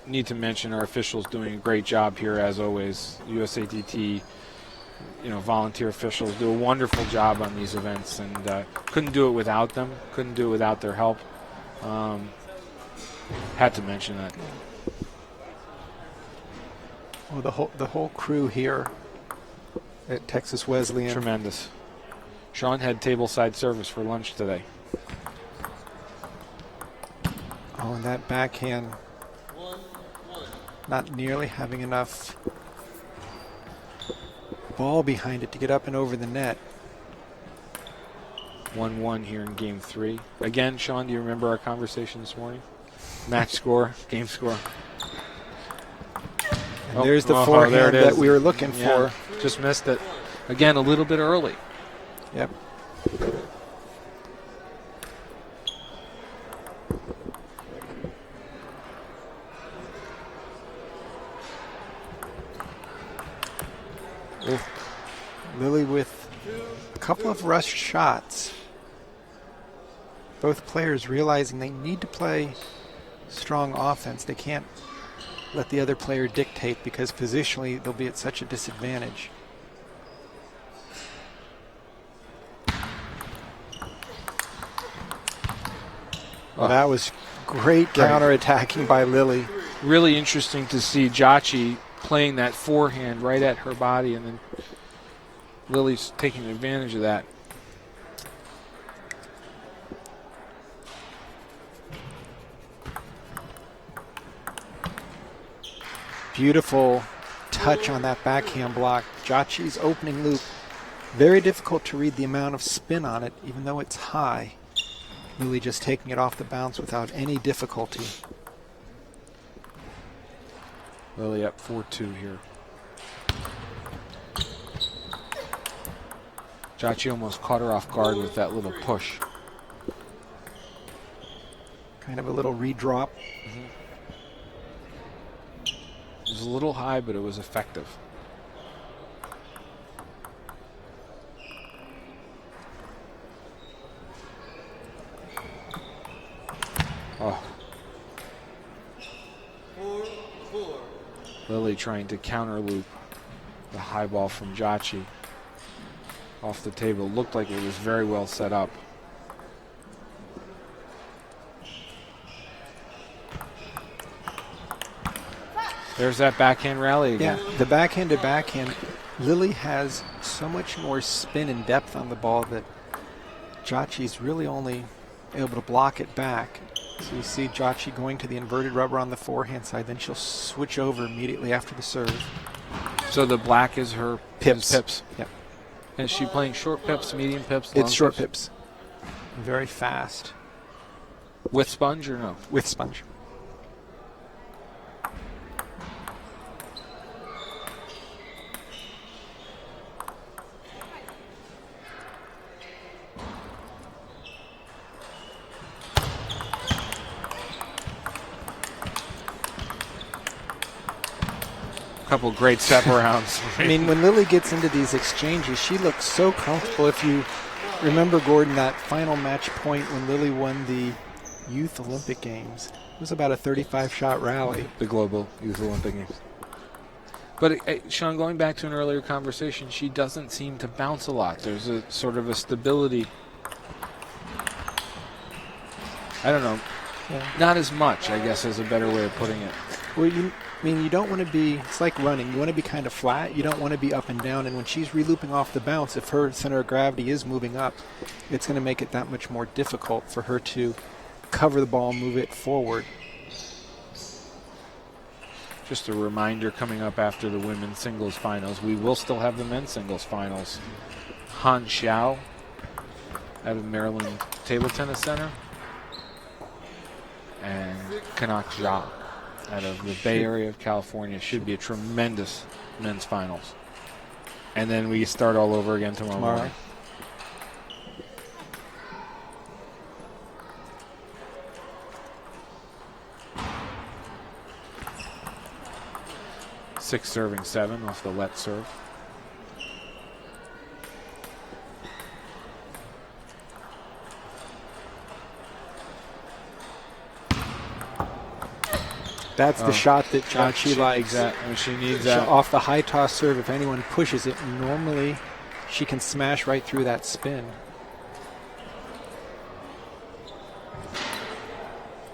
need to mention our officials doing a great job here as always. USATT, volunteer officials do a wonderful job on these events, and couldn't do it without them. Couldn't do it without their help. Had to mention that. Well, the whole crew here at Texas Wesleyan. Tremendous. Sean had tableside service for lunch today. Oh, and that backhand not nearly having enough ball behind it to get up and over the net. 1-1 here in game 3. Again, Sean, do you remember our conversation this morning? Match score, game score. And there's the forehand there it is. that we were looking for. Just missed it. Again, a little bit early. Yep. Lily with a couple of rushed shots. Both players realizing they need to play strong offense. They can't let the other player dictate because positionally they'll be at such a disadvantage. Well, that was great counterattacking by Lily. Really interesting to see Jachi playing that forehand right at her body, and then Lily's taking advantage of that. Beautiful touch on that backhand block. Jachi's opening loop. Very difficult to read the amount of spin on it, even though it's high. Lily just taking it off the bounce without any difficulty. Lily up 4-2 here. Jachi almost caught her off guard with that little push. Kind of a little redrop. It was a little high, but it was effective. Oh. Lily trying to counter loop the high ball from Jachi off the table. Looked like it was very well set up. There's that backhand rally again. Yeah, the backhand to backhand. Lily has so much more spin and depth on the ball that Jachi's really only able to block it back. So you see Jachi going to the inverted rubber on the forehand side, then she'll switch over immediately after the serve. So the black is her Pips. pips. Yep. Is she playing short pips, medium pips, long It's short pips? pips. Very fast. With sponge or no? With sponge. Couple great step arounds. I mean, when Lily gets into these exchanges, she looks so comfortable. If you remember, Gordon, that final match point when Lily won the Youth Olympic Games, it was about a 35-shot rally. The Global Youth Olympic Games. But, Sean, going back to an earlier conversation, she doesn't seem to bounce a lot. There's a sort of a stability. I don't know. Yeah. Not as much, I guess, is a better way of putting it. Well, you don't want to be, it's like running. You want to be kind of flat. You don't want to be up and down. And when she's relooping off the bounce, if her center of gravity is moving up, it's going to make it that much more difficult for her to cover the ball, move it forward. Just a reminder, coming up after the women's singles finals, we will still have the men's singles finals. Han Xiao out of Maryland Table Tennis Center and Kanak Jha out of the Bay Area of California. Should be a tremendous men's finals. And then we start all over again tomorrow morning. 6 serving 7 off the let serve. That's the shot that She Chachi likes. That. I mean, she needs that. Off the high toss serve, if anyone pushes it, normally she can smash right through that spin.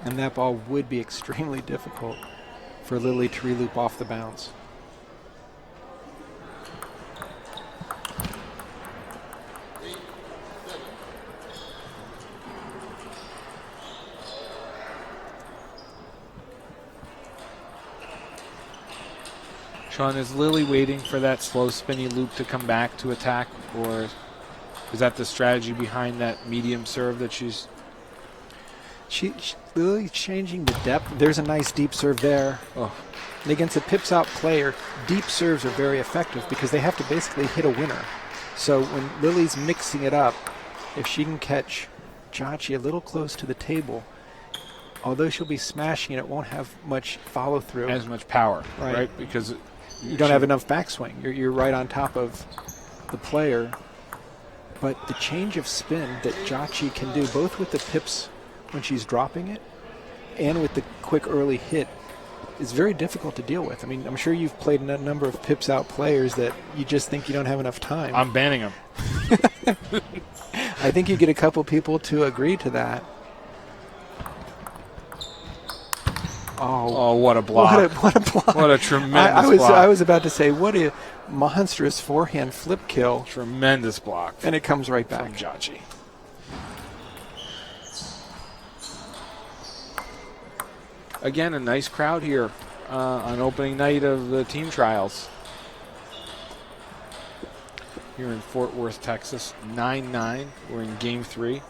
And that ball would be extremely difficult for Lily to reloop off the bounce. Sean, is Lily waiting for that slow spinny loop to come back to attack, or is that the strategy behind that medium serve that she's... Lily's changing the depth. There's a nice deep serve there. Oh. And against a pips out player, deep serves are very effective because they have to basically hit a winner. So when Lily's mixing it up, if she can catch Chachi a little close to the table, although she'll be smashing it, it won't have much follow through. As much power, Right. right? Because you don't have enough backswing. You're right on top of the player. But the change of spin that Chachi can do, both with the pips when she's dropping it and with the quick early hit, is very difficult to deal with. I mean, I'm sure you've played a number of pips out players that you just think you don't have enough time. I'm banning them. I think you get a couple people to agree to that. Oh, what a block. What a block. What a tremendous block. I was about to say, what a monstrous forehand flip kill. Tremendous block. And it comes right back. From Chachi. Again, a nice crowd here on opening night of the team trials. Here in Fort Worth, Texas, 9-9. We're in Game 3.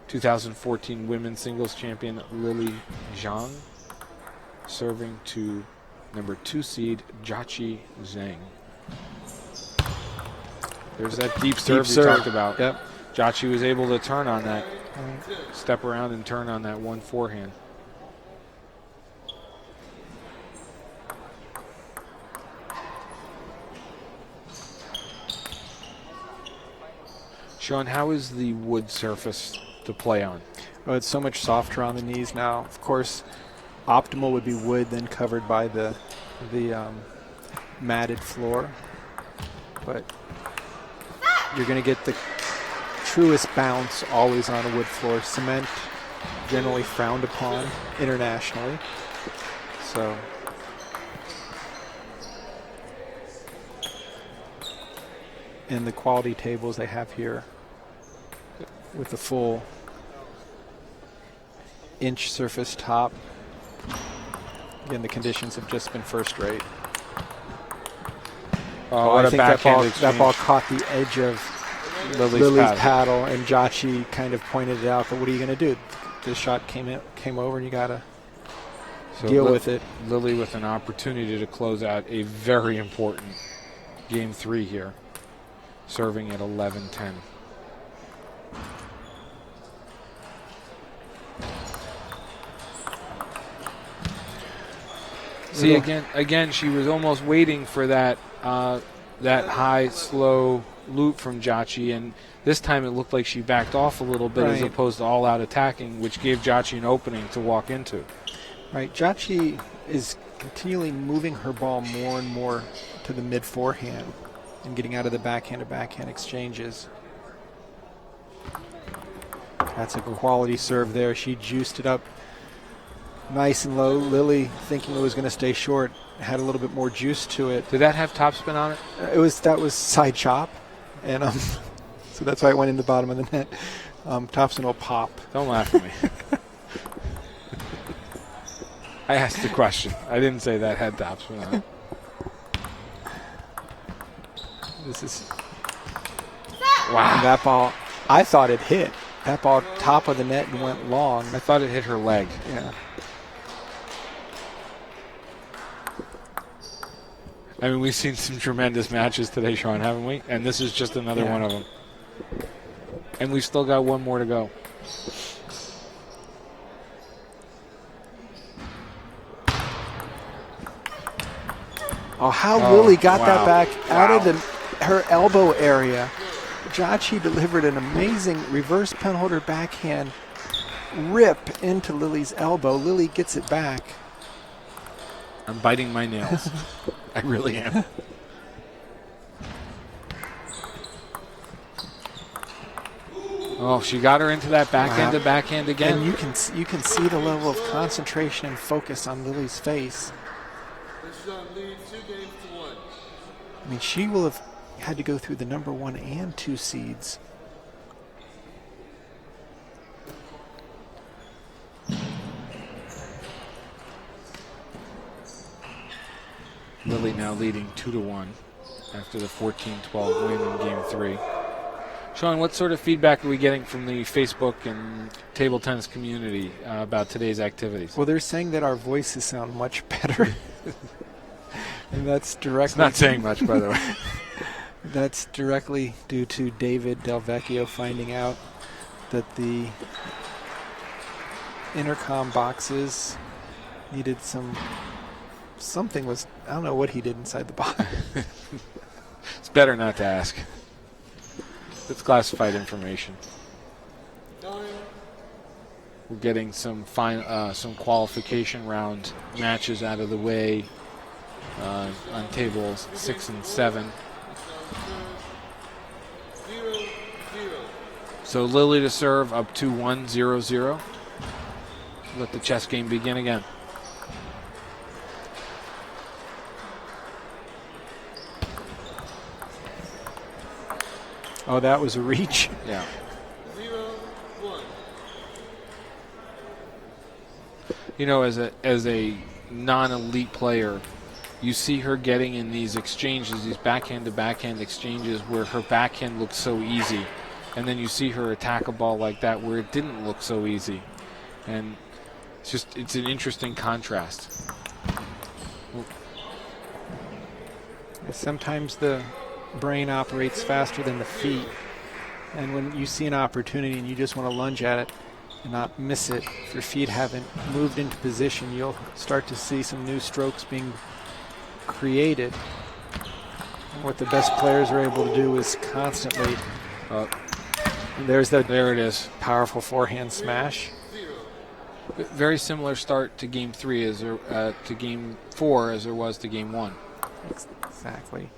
2014 women's singles champion Lily Zhang serving to number 2 seed Jiaqi Zhang. There's that deep serve we talked about. Yep. Jiaqi was able to turn on that, step around and turn on that one forehand. Sean, how is the wood surface to play on? Oh, it's so much softer on the knees now. Of course, optimal would be wood, then covered by the matted floor. But you're going to get the truest bounce always on a wood floor. Cement generally frowned upon internationally. So and the quality tables they have here with the full inch surface top. Again, the conditions have just been first rate. What I a think that ball caught the edge of Lily's paddle, and Jiaqi kind of pointed it out. But what are you going to do? The shot came over, and you got to deal with it. Lily with an opportunity to close out a very important Game 3 here, serving at 11-10. See, again, she was almost waiting for that that high, slow loop from Jiaqi, and this time it looked like she backed off a little bit as opposed to all-out attacking, which gave Jiaqi an opening to walk into. Right, Jiaqi is continually moving her ball more and more to the mid-forehand and getting out of the backhand-to-backhand exchanges. That's a quality serve there. She juiced it up nice and low. Lily, thinking it was going to stay short, had a little bit more juice to it. Did that have topspin on it? That was side chop, and so that's why it went in the bottom of the net. Topspin will pop. Don't laugh at me. I asked the question. I didn't say that had topspin on it. This is wow. And that ball, I thought it hit. That ball top of the net and went long. I thought it hit her leg. Yeah. I mean, we've seen some tremendous matches today, Sean, haven't we? And this is just another one of them. And we've still got one more to go. Oh, how Lily got wow. that back out of her elbow area. Jacci delivered an amazing reverse penholder backhand rip into Lily's elbow. Lily gets it back. I'm biting my nails. I really am. Oh, she got her into that backhand to backhand again. And you can see the level of concentration and focus on Lily's face. Wesleyan lead 2 games to 1. I mean, she will have had to go through the number 1 and 2 seeds. Lily now leading 2-1 after the 14-12 win in Game 3. Sean, what sort of feedback are we getting from the Facebook and table tennis community about today's activities? Well, they're saying that our voices sound much better. And that's directly... It's not saying much, by the way. That's directly due to David Del Vecchio finding out that the intercom boxes needed something was... I don't know what he did inside the box. It's better not to ask. It's classified information. 9. We're getting some qualification round matches out of the way on tables 6 and 7. 0-0. So Lily to serve up 2-1, 0-0. Let the chess game begin again. Oh, that was a reach. Yeah. 0-1. You know, as a non-elite player, you see her getting in these exchanges, these backhand-to-backhand exchanges where her backhand looks so easy. And then you see her attack a ball like that where it didn't look so easy. And it's an interesting contrast. Sometimes the brain operates faster than the feet. And when you see an opportunity and you just want to lunge at it and not miss it, if your feet haven't moved into position, you'll start to see some new strokes being created. And what the best players are able to do is constantly... there it is. Powerful forehand smash. Very similar start to Game 3 to Game 4 as there was to Game 1. Exactly.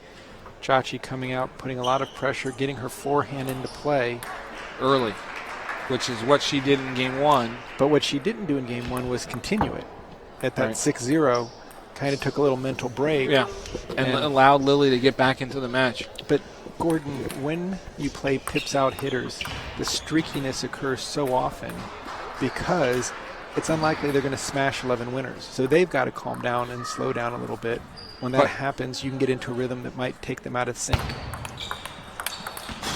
Jacci coming out, putting a lot of pressure, getting her forehand into play. Early, which is what she did in Game 1. But what she didn't do in Game 1 was continue it. At that Right. 6-0, kind of took a little mental break. Yeah, and allowed Lily to get back into the match. But, Gordon, when you play pips out hitters, the streakiness occurs so often because it's unlikely they're going to smash 11 winners. So they've got to calm down and slow down a little bit. When that happens, you can get into a rhythm that might take them out of sync.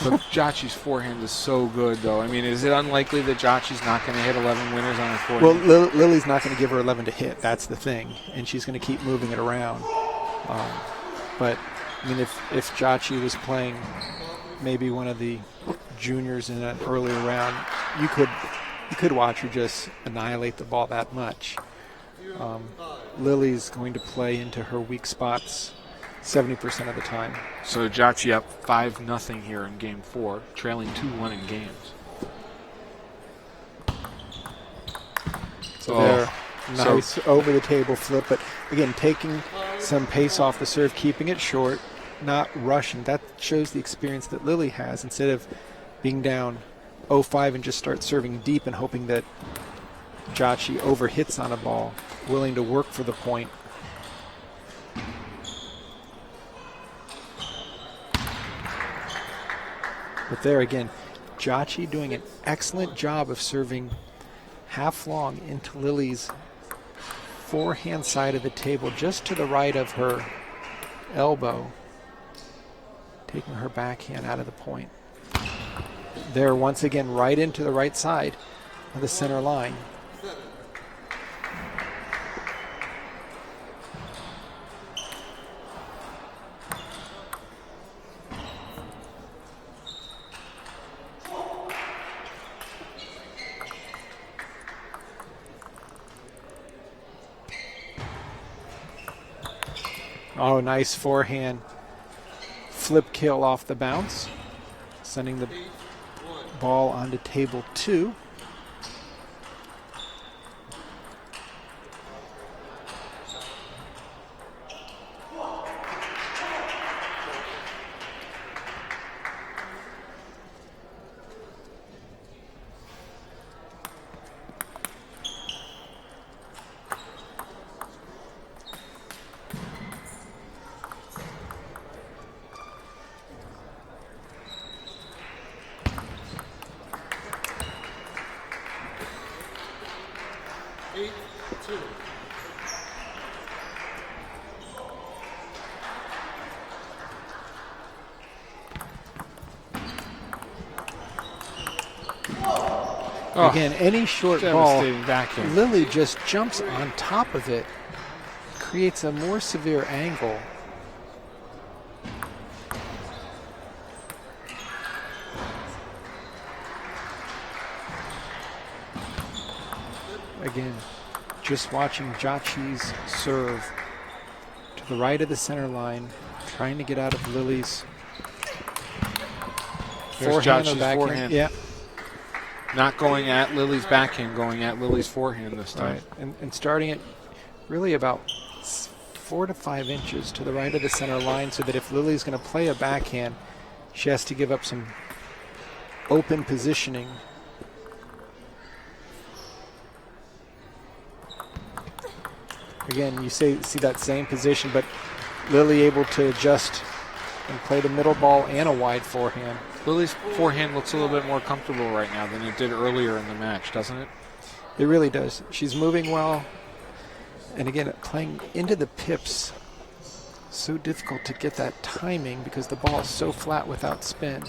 But Jacci's forehand is so good, though. I mean, is it unlikely that Jacci's not going to hit 11 winners on her forehand? Well, Lily's not going to give her 11 to hit. That's the thing. And she's going to keep moving it around. But, I mean, if Jacci was playing maybe one of the juniors in an earlier round, you could watch her just annihilate the ball that much. Lily's going to play into her weak spots 70% of the time. So Jacci up 5-0 here in Game 4, trailing 2-1 in games. So there, nice over-the-table flip. But, again, taking some pace off the serve, keeping it short, not rushing. That shows the experience that Lily has. Instead of being down 0-5 and just start serving deep and hoping that Jacci overhits on a ball, willing to work for the point. But there again, Jacci doing an excellent job of serving half long into Lily's forehand side of the table, just to the right of her elbow, taking her backhand out of the point. There once again, right into the right side of the center line. Oh, nice forehand flip kill off the bounce, sending the ball onto table 2. Again, any short ball, Devastating backhand. Lily just jumps on top of it, creates a more severe angle. Again, just watching Jachi's serve to the right of the center line, trying to get out of Lily's There's forehand or Jachi's backhand. forehand. Yeah, Not going at Lily's backhand, going at Lily's forehand this time. right. And starting it really about 4 to 5 inches to the right of the center line, so that if Lily's going to play a backhand, she has to give up some open positioning. Again, you see that same position, but Lily able to adjust and play the middle ball and a wide forehand. Lily's forehand looks a little bit more comfortable right now than it did earlier in the match, doesn't it? It really does. She's moving well. And again, playing into the pips, so difficult to get that timing because the ball is so flat without spin.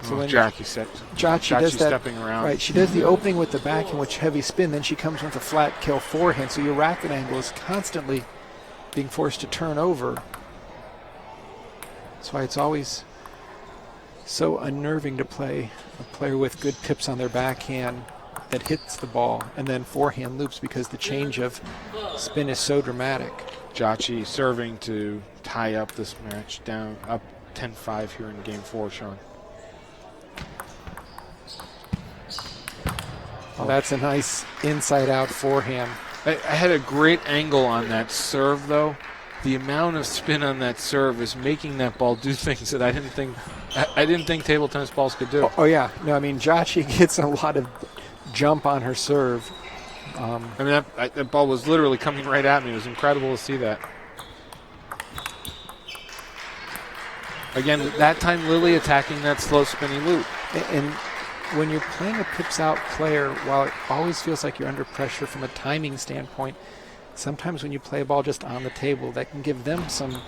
So when Jachi does that, stepping around. right? She does the opening with the backhand, which heavy spin. Then she comes with a flat kill forehand. So your racket angle is constantly being forced to turn over. That's why it's always so unnerving to play a player with good pips on their backhand that hits the ball and then forehand loops, because the change of spin is so dramatic. Jachi serving to tie up this match, down up 10-5 here in game 4, Sean. Oh, that's a nice inside-out forehand. I had a great angle on that serve, though. The amount of spin on that serve is making that ball do things that I didn't think table tennis balls could do. Oh yeah, no, I mean Jachi gets a lot of jump on her serve. I mean, that ball was literally coming right at me. It was incredible to see that. Again, that time Lily attacking that slow spinning loop. And when you're playing a pips out player, while it always feels like you're under pressure from a timing standpoint, sometimes when you play a ball just on the table, that can give them some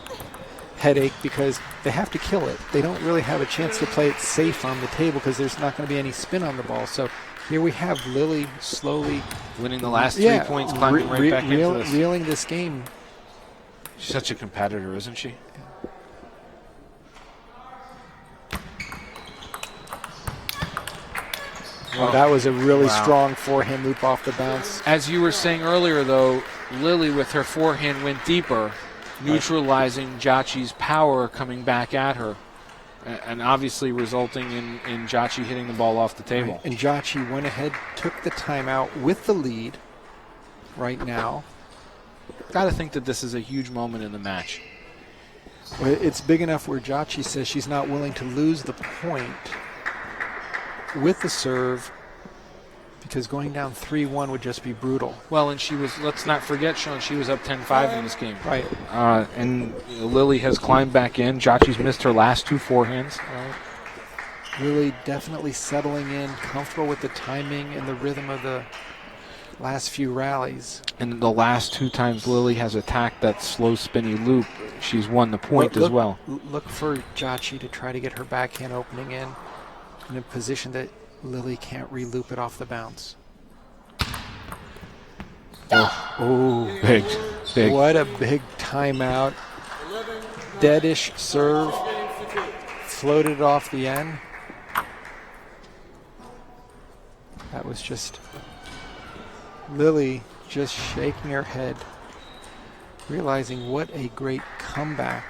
headache because they have to kill it. They don't really have a chance to play it safe on the table because there's not going to be any spin on the ball. So here we have Lily slowly winning the last 3 points, climbing right back into this. Reeling this game. She's such a competitor, isn't she? Oh, that was a really strong forehand loop off the bounce. As you were saying earlier, though, Lily with her forehand went deeper, neutralizing Jachi's power coming back at her, and obviously resulting in Jachi hitting the ball off the table. Right. And Jachi went ahead, took the timeout with the lead right now. Got to think that this is a huge moment in the match. Well, it's big enough where Jachi says she's not willing to lose the point with the serve, because going down 3-1 would just be brutal. Well, and she was, let's not forget, Sean, she was up 10-5 in this game. Right. And Lily has climbed back in. Jachi's missed her last 2 forehands. Right. Lily definitely settling in, comfortable with the timing and the rhythm of the last few rallies. And the last 2 times Lily has attacked that slow spinny loop, she's won the point as well. Look for Jachi to try to get her backhand opening in a position that Lily can't re-loop it off the bounce. Oh, big. What a big timeout. Deadish serve. Floated off the end. That was just Lily just shaking her head. realizing what a great comeback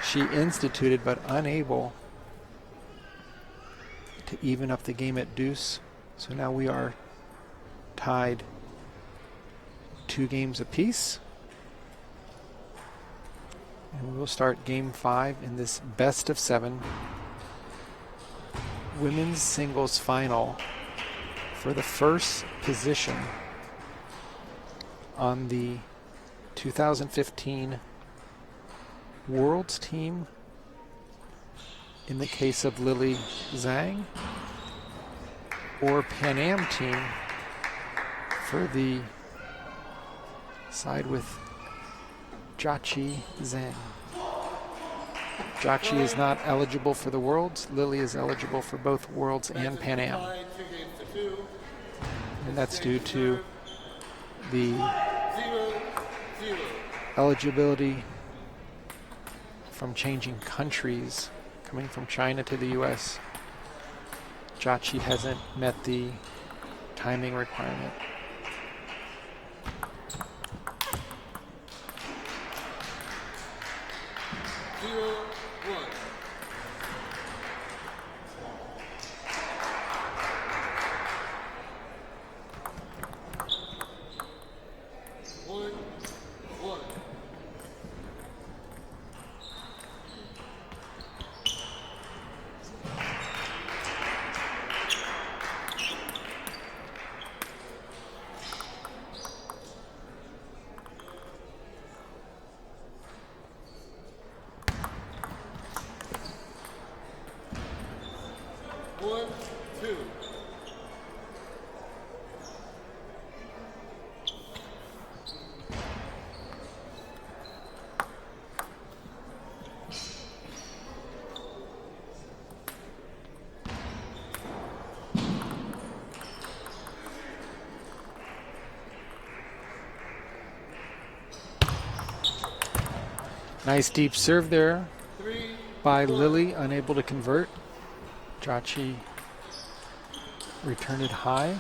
she instituted, but unable to even up the game at deuce. So now we are tied 2 games apiece. And we will start game 5 in this best of 7 women's singles final for the first position on the 2015 World's team in the case of Lily Zhang, or Pan Am team for the side with Jiaqi Zhang. Jiaqi is not eligible for the Worlds. Lily is eligible for both Worlds and Pan Am. And that's due to the eligibility from changing countries, coming from China to the US. Jiaqi hasn't met the timing requirement. Nice deep serve there by Lily, unable to convert. Jiaqi returned it high.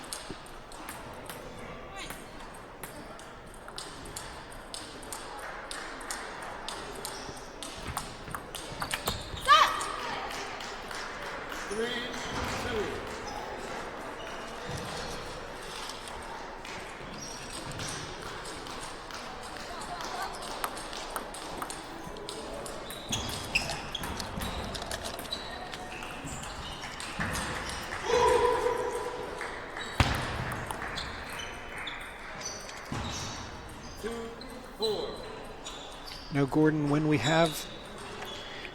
Now, Gordon, when we have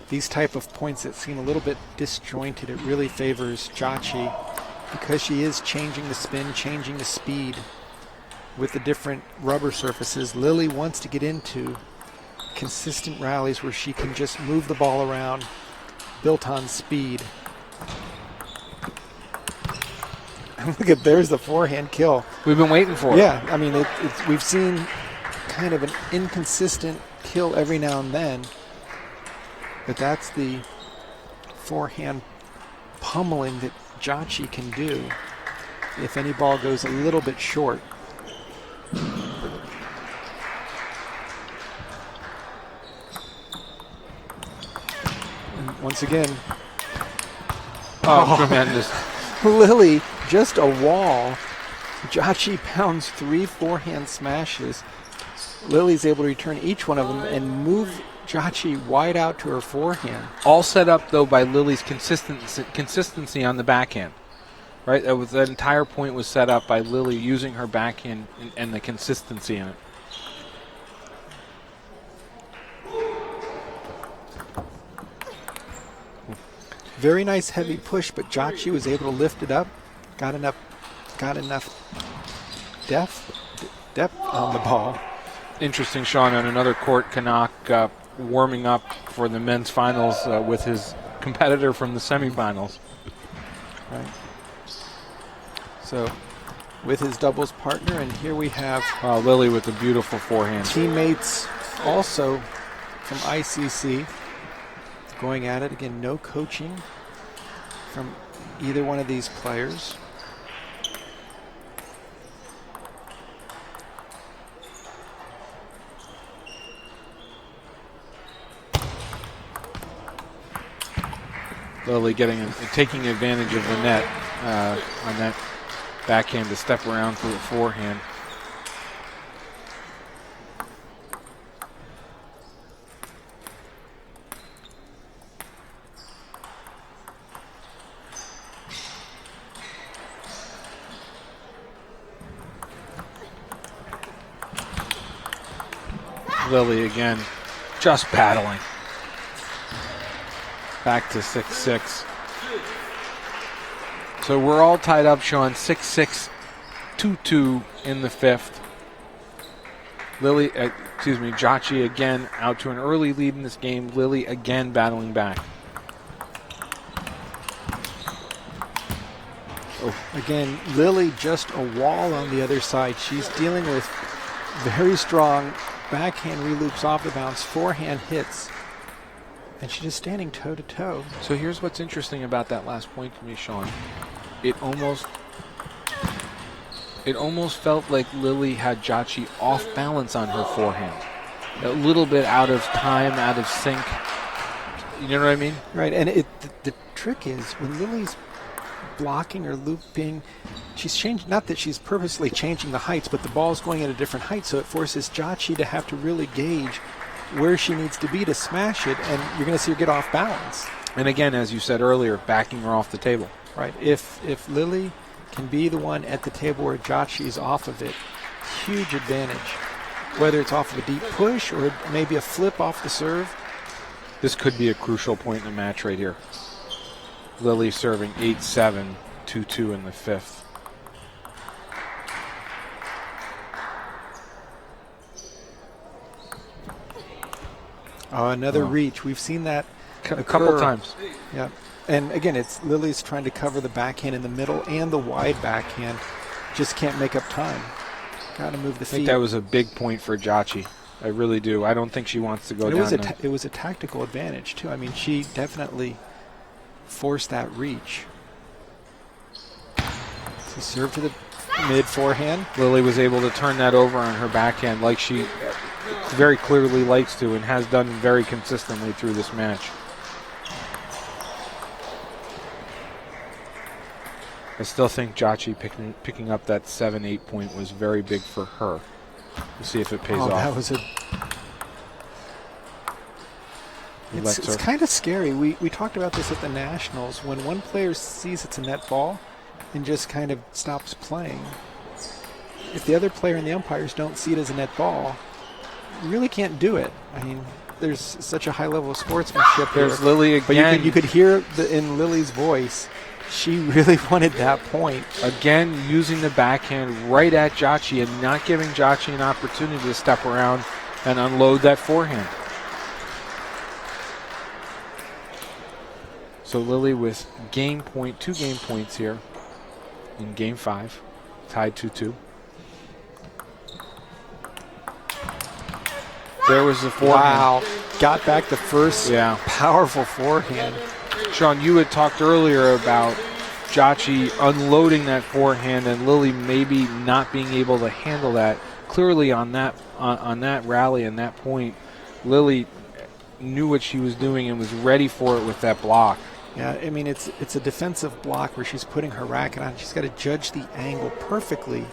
these type of points that seem a little bit disjointed, it really favors Jiaqi because she is changing the spin, changing the speed with the different rubber surfaces. Lily wants to get into consistent rallies where she can just move the ball around, built on speed. Look at, there's the forehand kill. We've been waiting for it. Yeah, I mean, we've seen kind of an inconsistent kill every now and then, but that's the forehand pummeling that Jiaqi can do if any ball goes a little bit short. And once again, Tremendous. Lily, just a wall. Jiaqi pounds 3 forehand smashes. Lily's able to return each one of them and move Jiaqi wide out to her forehand. All set up, though, by Lily's consistency on the backhand. Right? That entire point was set up by Lily using her backhand and the consistency in it. Very nice heavy push, but Jiaqi was able to lift it up, got enough depth on the ball. Interesting, Sean, on another court, Kanak warming up for the men's finals with his competitor from the semifinals. Right. So, with his doubles partner, and here we have Lily with a beautiful forehand. teammates also from ICC going at it. Again, no coaching from either one of these players. Lily taking advantage of the net on that backhand to step around for the forehand. Lily again, just battling. Back to 6-6. So we're all tied up, Sean. 6-6, 2-2 in the fifth. Jacci again out to an early lead in this game. Lily again battling back. Oh, again, Lily just a wall on the other side. She's dealing with very strong backhand reloops off the bounce, forehand hits, and she's just standing toe to toe. So here's what's interesting about that last point to me, Sean. It almost felt like Lily had Jacci off balance on her forehand. A little bit out of time, out of sync. You know what I mean? Right, and the trick is when Lily's blocking or looping, she's changing, not that she's purposely changing the heights, but the ball's going at a different height, so it forces Jacci to have to really gauge where she needs to be to smash it, and you're going to see her get off balance. And again, as you said earlier, backing her off the table. Right. If Lily can be the one at the table where Jacci is off of it, huge advantage. Whether it's off of a deep push or maybe a flip off the serve. This could be a crucial point in the match right here. Lily serving 8-7, 2-2 in the fifth. Oh, another reach. We've seen that A couple times. Yeah. And again, it's Lily's trying to cover the backhand in the middle and the wide backhand. Just can't make up time. Got to move the feet. I think that was a big point for Jacci. I really do. I don't think she wants to go down. It was a tactical advantage, too. I mean, she definitely forced that reach. So serve to the mid forehand. Lily was able to turn that over on her backhand like she very clearly likes to and has done very consistently through this match. I still think Jacci picking up that 7-8 point was very big for her. We'll see if it pays off. That was it's kind of scary. We talked about this at the Nationals. When one player sees it's a net ball and just kind of stops playing, if the other player and the umpires don't see it as a net ball, you really can't do it. I mean, there's such a high level of sportsmanship. There's here. Lily again. But you could hear in Lily's voice, she really wanted that point. Again, using the backhand right at Jacci and not giving Jacci an opportunity to step around and unload that forehand. So Lily with two game points here in game 5, tied 2-2. There was the forehand. Wow, got back the first powerful forehand. Sean, you had talked earlier about Jacci unloading that forehand and Lily maybe not being able to handle that. Clearly on that rally and that point, Lily knew what she was doing and was ready for it with that block. Yeah, I mean, it's a defensive block where she's putting her racket on. She's got to judge the angle perfectly,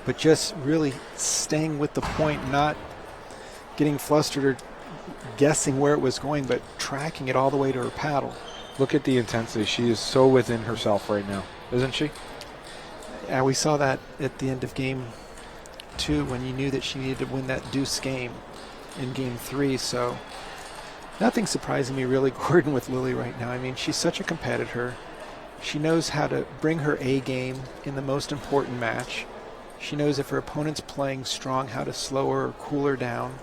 but just really staying with the point, not getting flustered or guessing where it was going, but tracking it all the way to her paddle. Look at the intensity. She is so within herself right now, isn't she? Yeah, we saw that at the end of game 2 when you knew that she needed to win that deuce game in game 3. So nothing surprising me really, Gordon, with Lily right now. I mean, she's such a competitor. She knows how to bring her A game in the most important match. She knows if her opponent's playing strong, how to slow her or cool her down.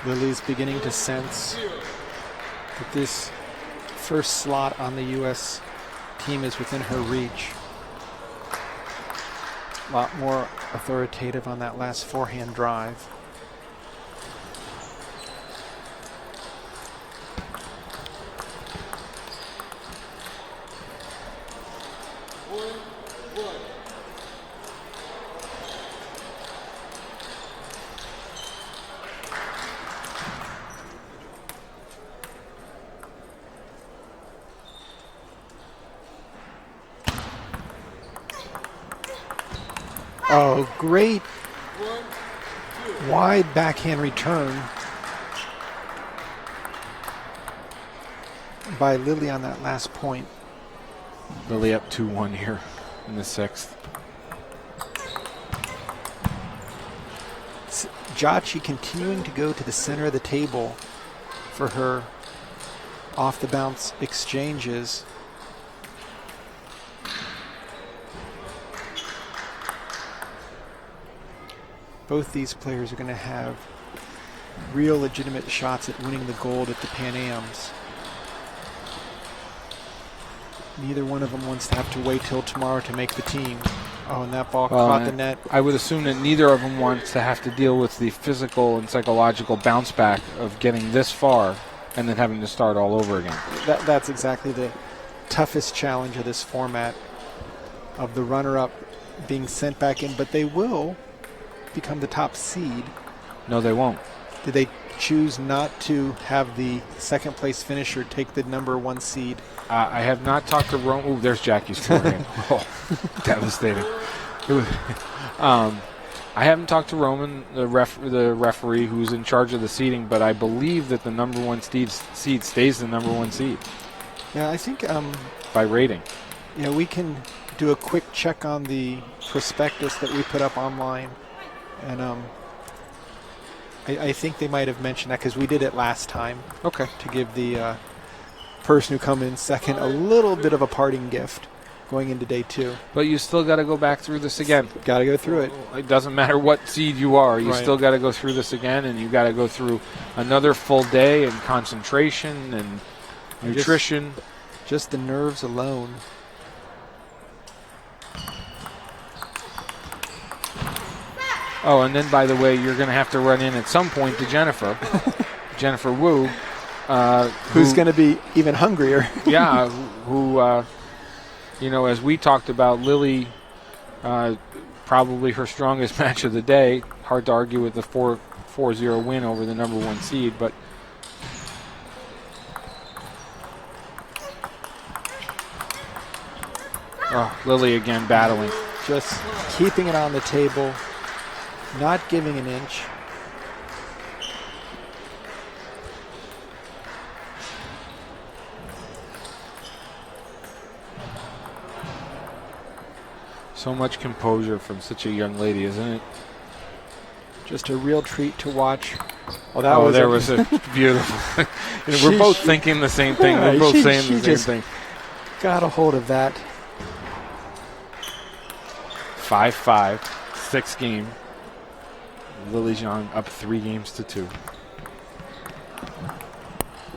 Lily's beginning to sense that this first slot on the U.S. team is within her reach. A lot more authoritative on that last forehand drive. Oh, great wide backhand return by Lily on that last point. Lily up 2-1 here in the sixth. Jacci continuing to go to the center of the table for her off the bounce exchanges. Both these players are going to have real legitimate shots at winning the gold at the Pan Ams. Neither one of them wants to have to wait till tomorrow to make the team. Oh, and that ball caught the net. I would assume that neither of them wants to have to deal with the physical and psychological bounce back of getting this far and then having to start all over again. That's exactly the toughest challenge of this format, of the runner-up being sent back in, but they will become the top seed. No, they won't. Did they choose not to have the second place finisher take the number 1 seed? I have not talked to Roman. Oh, there's Jackie's forehand. Oh, devastating. I haven't talked to Roman, the referee who's in charge of the seeding, but I believe that the number 1 seed stays the number 1 seed. Yeah, I think by rating. Yeah, we can do a quick check on the prospectus that we put up online, and I think they might have mentioned that because we did it last time. Okay. To give the person who come in second a little bit of a parting gift going into day 2. But you still got to go back through this again. Got to go through it. It doesn't matter what seed you are. You Right. still got to go through this again, and you got to go through another full day and concentration and nutrition. Just the nerves alone. Oh, and then, by the way, you're going to have to run in at some point to Jennifer. Jennifer Wu. Who's going to be even hungrier. Yeah, who as we talked about, Lily, probably her strongest match of the day. Hard to argue with the 4-0 win over the number 1 seed, but Lily again battling. Just keeping it on the table, not giving an inch. So much composure from such a young lady, isn't it? Just a real treat to watch. There was a beautiful. We're both thinking the same thing. We're both saying the same thing. Got a hold of that. 5-5, 6th game. Lily Zhang up 3 games to 2.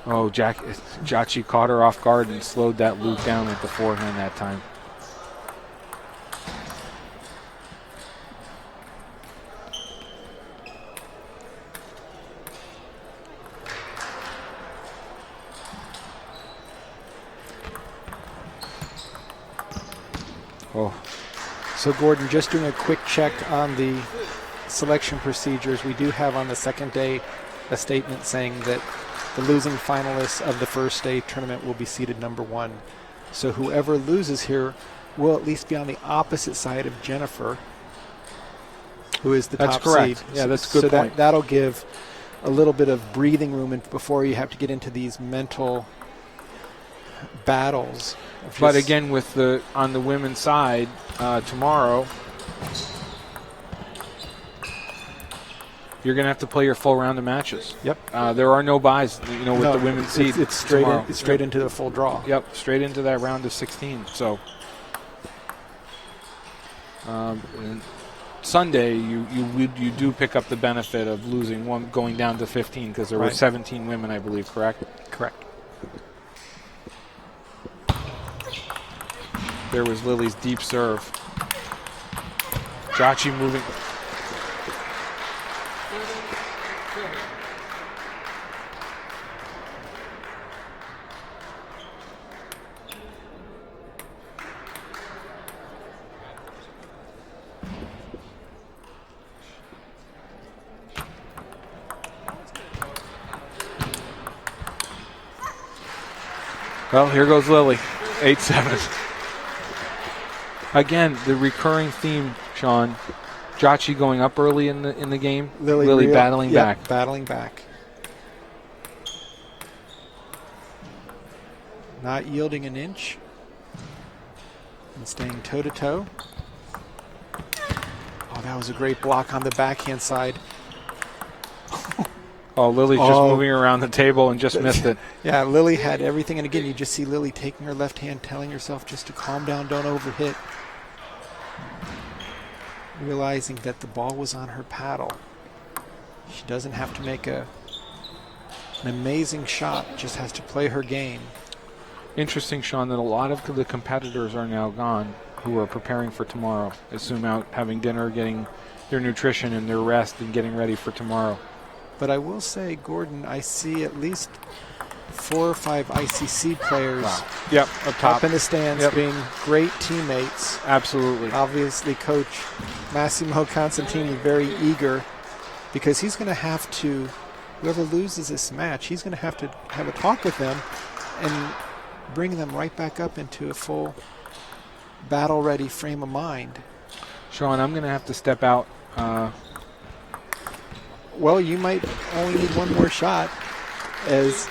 Oh, Jacci caught her off guard and slowed that loop down with the forehand that time. Oh. So, Gordon, just doing a quick check on the selection procedures. We do have on the second day a statement saying that the losing finalists of the first day tournament will be seeded number 1. So whoever loses here will at least be on the opposite side of Jennifer, who is the top correct. seed. Yeah, that's a good point. That'll give a little bit of breathing room before you have to get into these mental battles. But again, on the women's side tomorrow, you're going to have to play your full round of matches. Yep. There are no buys, with the women's seed. It's straight into the full draw. Yep, straight into that round of 16. So and Sunday, you do pick up the benefit of losing one, going down to 15 because there were 17 women, I believe. Correct. Correct. There was Lily's deep serve. Jachi moving. Well, here goes Lily. 8-7. Again, the recurring theme, Sean. Jachi going up early in the game. Lily battling back. Battling back. Not yielding an inch. And staying toe-to-toe. Oh, that was a great block on the backhand side. Oh, Lily's just moving around the table and just missed it. Yeah, Lily had everything. And again, you just see Lily taking her left hand, telling herself just to calm down, don't overhit. Realizing that the ball was on her paddle. She doesn't have to make an amazing shot, just has to play her game. Interesting, Sean, that a lot of the competitors are now gone who are preparing for tomorrow. Assume out having dinner, getting their nutrition and their rest and getting ready for tomorrow. But I will say, Gordon, I see at least 4 or 5 ICC players Yep, up top in the stands being great teammates. Absolutely. Obviously, Coach Massimo Constantini very eager because he's going to have to, whoever loses this match, he's going to have a talk with them and bring them right back up into a full battle-ready frame of mind. Sean, I'm going to have to step out. Well, you might only need one more shot as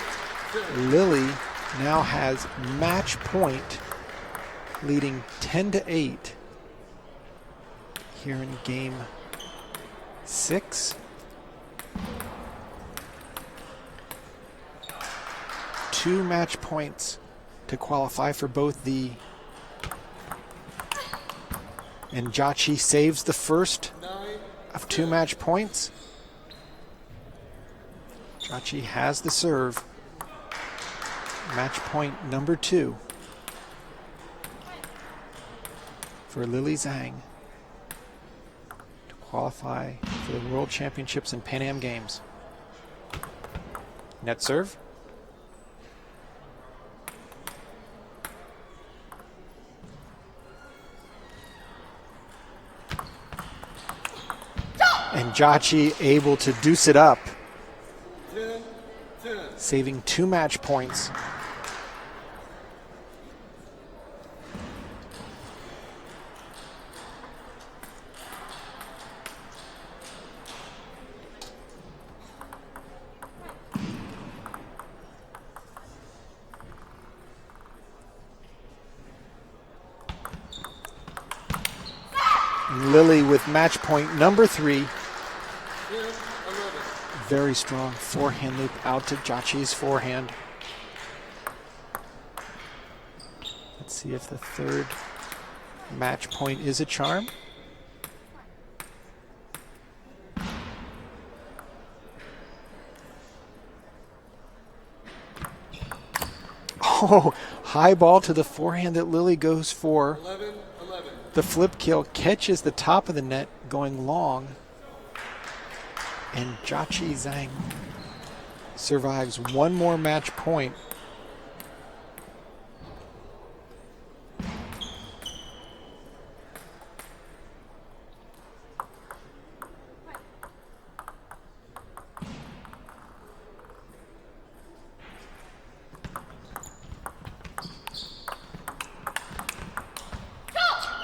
Lily now has match point leading 10-8 here in game 6. 2 match points to qualify for both the... And Jachi saves the first of 2 match points. Jachi has the serve. Match point number 2 for Lily Zhang to qualify for the World Championships and Pan Am Games. Net serve. And Jachi able to deuce it up, saving 2 match points. Lily with match point number 3. Very strong forehand loop out to Jachi's forehand. Let's see if the third match point is a charm. Oh, high ball to the forehand that Lily goes for. 11. The flip kill catches the top of the net going long. And Jachi Zhang survives one more match point.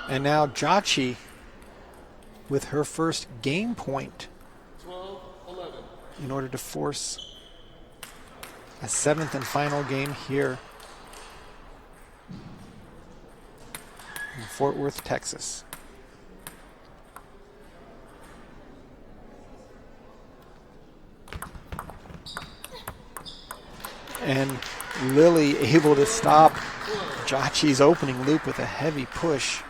And now Jachi with her first game point 12-11. in order to force a 7th and final game here in Fort Worth, Texas. And Lily able to stop Jachi's opening loop with a heavy push.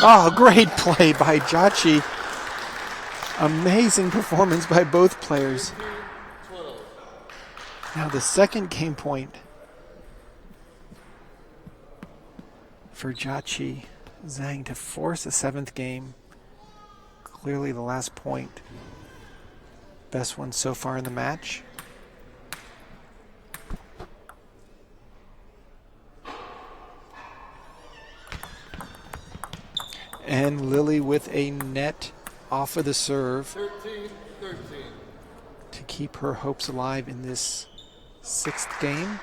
Oh, great play by Jachi. Amazing performance by both players. 12. Now the second game point for Jachi Zhang to force a seventh game. Clearly the last point. Best one so far in the match. And Lily with a net off of the serve 13. to keep her hopes alive in this sixth game.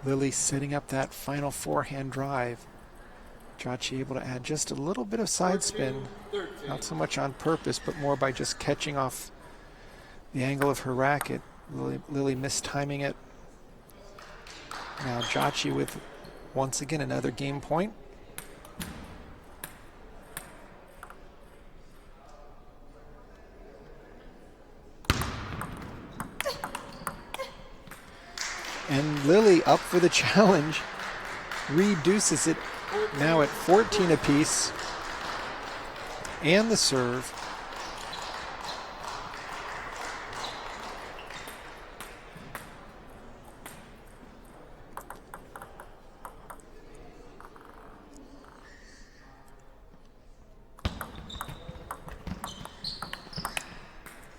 Lily setting up that final forehand drive. Jachi able to add just a little bit of side spin, not so much on purpose, but more by just catching off the angle of her racket. Lily mistiming it. Now Jachi with, once again, another game point. And Lily up for the challenge, reduces it now at 14 apiece, and the serve.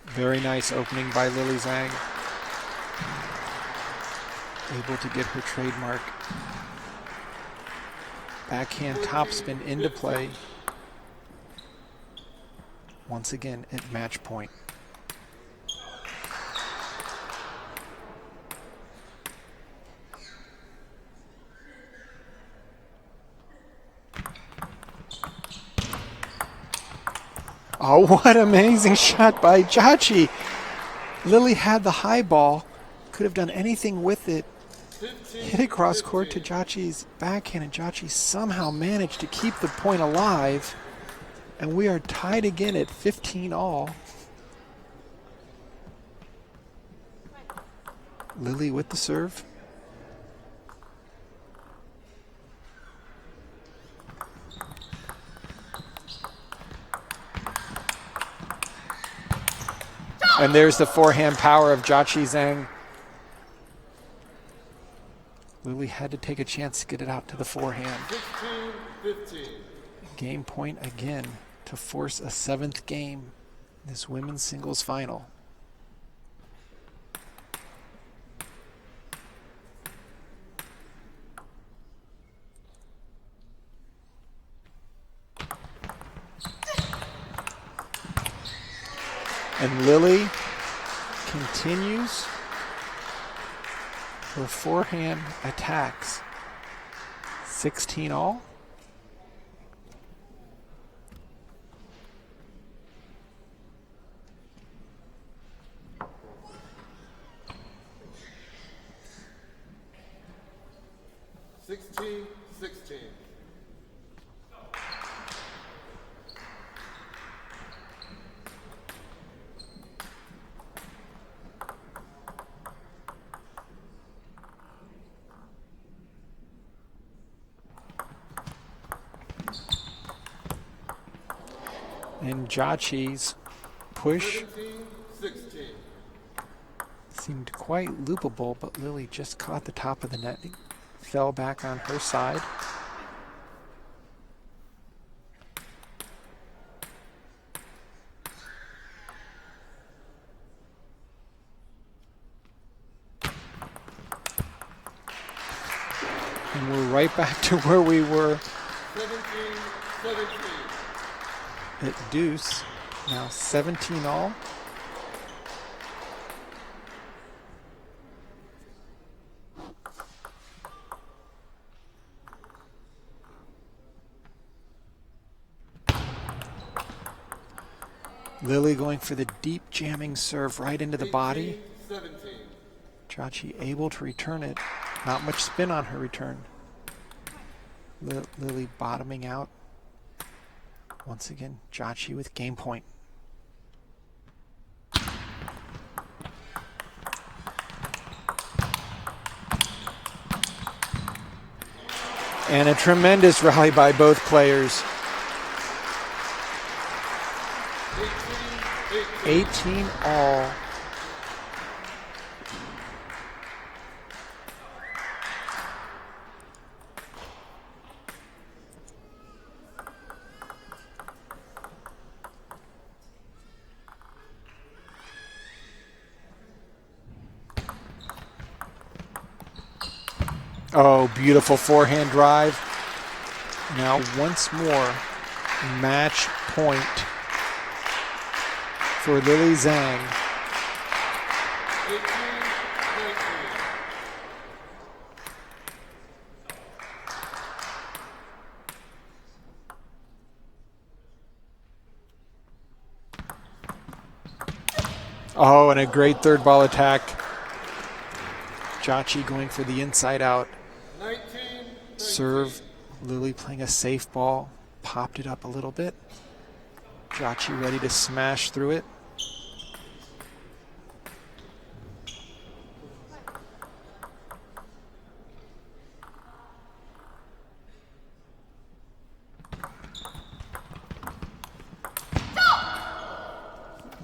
Very nice opening by Lily Zhang. Able to get her trademark backhand topspin into play. Once again at match point. Oh, what an amazing shot by Jachi. Lily had the high ball, could have done anything with it. Hit it cross court to Jachi's backhand, and Jachi somehow managed to keep the point alive. And we are tied again at 15 all. Lily with the serve. And there's the forehand power of Jachi Zhang. Lily had to take a chance to get it out to the forehand. 15. Game point again to force a seventh game in this women's singles final. And Lily continues her forehand attacks. 16 all. Sixteen. And Jachi's push 16. seemed quite loopable, but Lily just caught the top of the net, fell back on her side. And we're right back to where we were 17. at deuce. Now 17 all. Lily going for the deep jamming serve right into the body. 17. Jachi able to return it. Not much spin on her return. Lily bottoming out. Once again, Jachi with game point. And a tremendous rally by both players. 18 all. Oh, beautiful forehand drive. Now once more, match point for Lily Zhang. Oh, and a great third ball attack. Jachi going for the inside out. Serve. Lily playing a safe ball. Popped it up a little bit. Jachi ready to smash through it.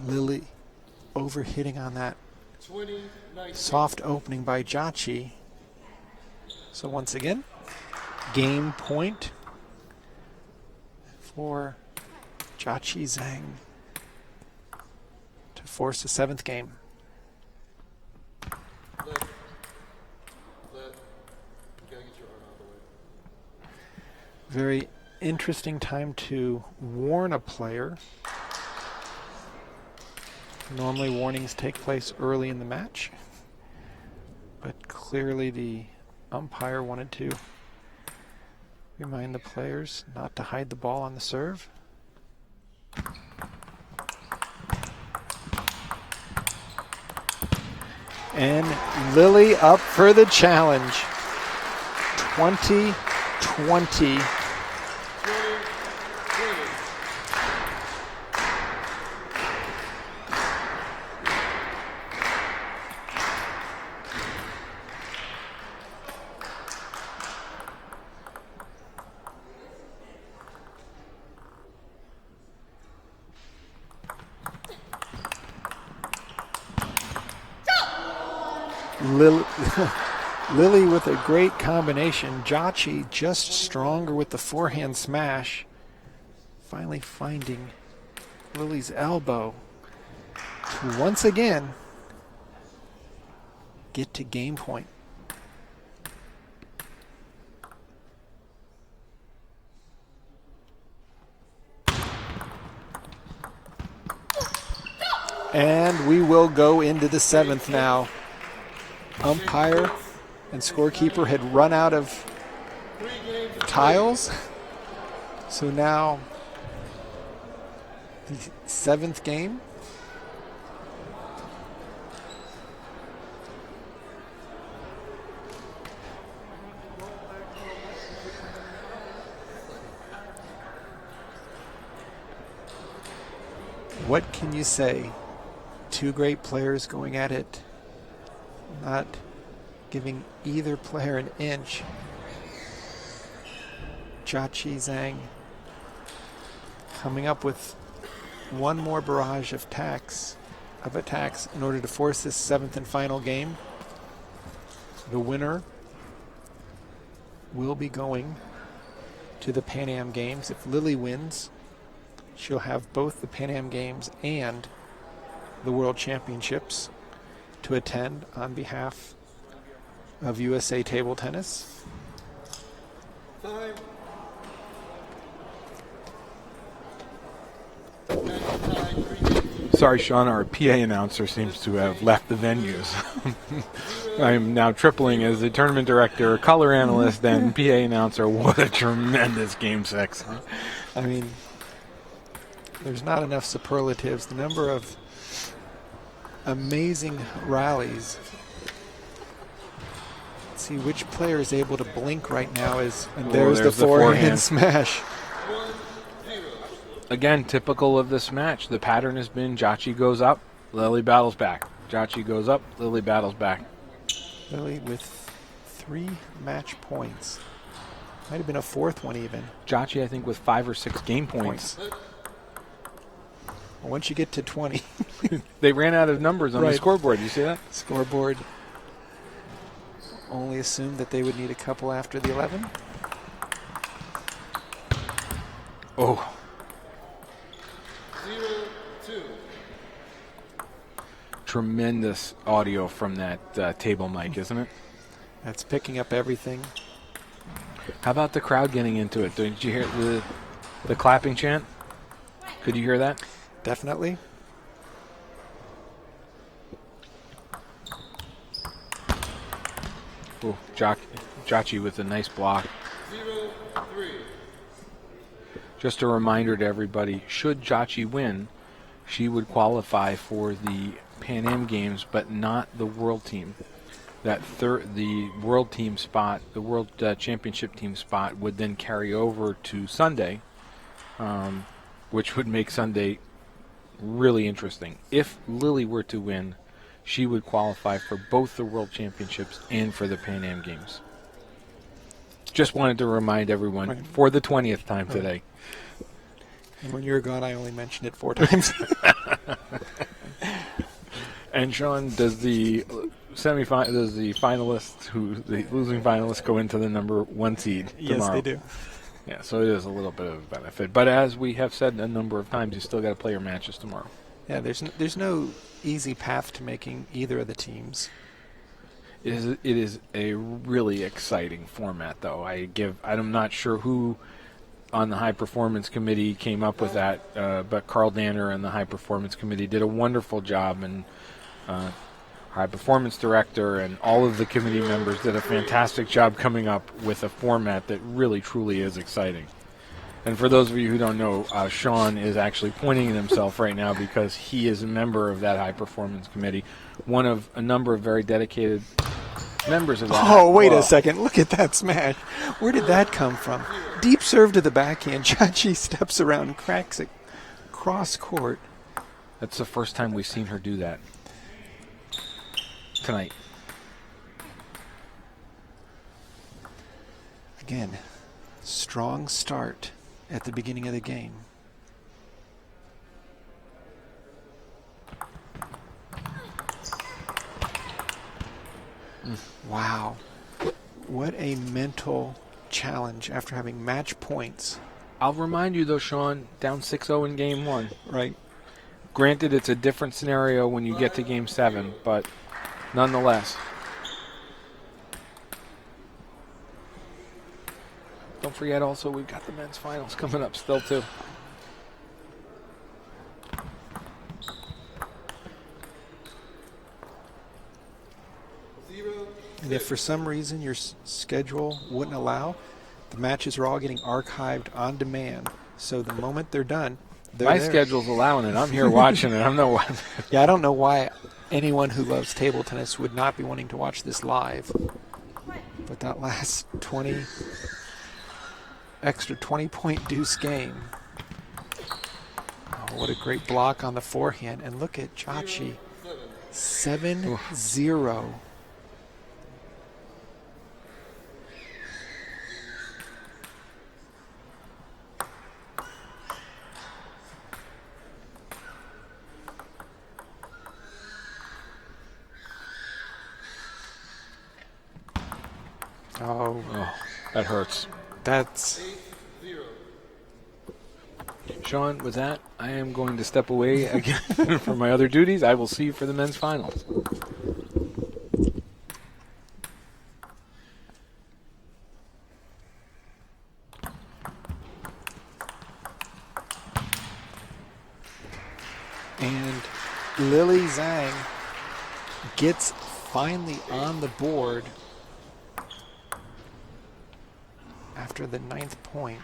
Lily overhitting on that soft opening by Jachi. So once again, game point for Jachi Zhang to force the 7th game. Very interesting time to warn a player. Normally warnings take place early in the match, but clearly the umpire wanted to remind the players not to hide the ball on the serve. And Lily up for the challenge. 20-20. Lily with a great combination. Jachi just stronger with the forehand smash. Finally finding Lily's elbow to once again get to game point. And we will go into the 7th now. Umpire and scorekeeper had run out of tiles. So now the 7th game. What can you say? Two great players going at it, not giving either player an inch. Jachi Zhang coming up with one more barrage of attacks in order to force this 7th and final game. The winner will be going to the Pan Am Games. If Lily wins, she'll have both the Pan Am Games and the World Championships to attend on behalf of USA Table Tennis. Sorry, Sean, our PA announcer seems to have left the venues. I'm now tripling as the tournament director, color analyst, and PA announcer. What a tremendous Game 6. I mean, there's not enough superlatives. The number of amazing rallies. Let's see which player is able to blink right now. And there's the forehand smash. again, typical of this match. The pattern has been Jachi goes up, Lily battles back. Jachi goes up, Lily battles back. Lily with 3 match points. Might have been a 4th one even. Jachi, I think, with 5 or 6 game points. Once you get to 20, They ran out of numbers on the Right. scoreboard. You see that? scoreboard only assumed that they would need a couple after the 11. Oh, 0-2. tremendous audio from that table mic, isn't it? That's picking up everything. How about the crowd getting into it? Did you hear the clapping chant? Could you hear that? Definitely. Oh, Jachi with a nice block. 0-3. Just a reminder to everybody, should Jachi win, she would qualify for the Pan Am Games, but not the World Team. The World Team spot, the World Championship Team spot, would then carry over to Sunday, which would make Sunday really interesting. If Lily were to win, she would qualify for both the World Championships and for the Pan Am Games. Just wanted to remind everyone Right. for the 20th time today. And when you were gone, I only mentioned it 4 times. And Sean, does the finalists, the losing finalists, go into the number 1 seed tomorrow? Yes, they do. Yeah, so it is a little bit of a benefit. But as we have said a number of times, you still got to play your matches tomorrow. Yeah, there's no easy path to making either of the teams. It is a really exciting format, though. I'm not sure who on the high performance committee came up with that, but Carl Danner and the high performance committee did a wonderful job, and high performance director and all of the committee members did a fantastic job coming up with a format that really truly is exciting. And for those of you who don't know, Sean is actually pointing at himself right now because he is a member of that high performance committee, one of a number of very dedicated members of that. Oh, wait Whoa. a second. Look at that smash. Where did that come from? Deep serve to the backhand. Chachi steps around and cracks it cross court. That's the first time we've seen her do that tonight. Again, strong start at the beginning of the game. Wow. What a mental challenge after having match points. I'll remind you, though, Sean, down 6-0 in Game 1. Right. Granted, it's a different scenario when you get to Game 7, but nonetheless. Don't forget also we've got the men's finals coming up still, too. And if for some reason your schedule wouldn't allow, the matches are all getting archived on demand. So the moment they're done, they're My there. schedule's allowing it. I'm here watching it. I'm no. Yeah, I don't know why anyone who loves table tennis would not be wanting to watch this live. But that last extra 20-point deuce game. Oh, what a great block on the forehand. And look at Chachi. 7-0. Oh, That hurts. that's... Sean, with that, I am going to step away again from my other duties. I will see you for the men's finals. And Lily Zhang gets finally on the board after the 9th point.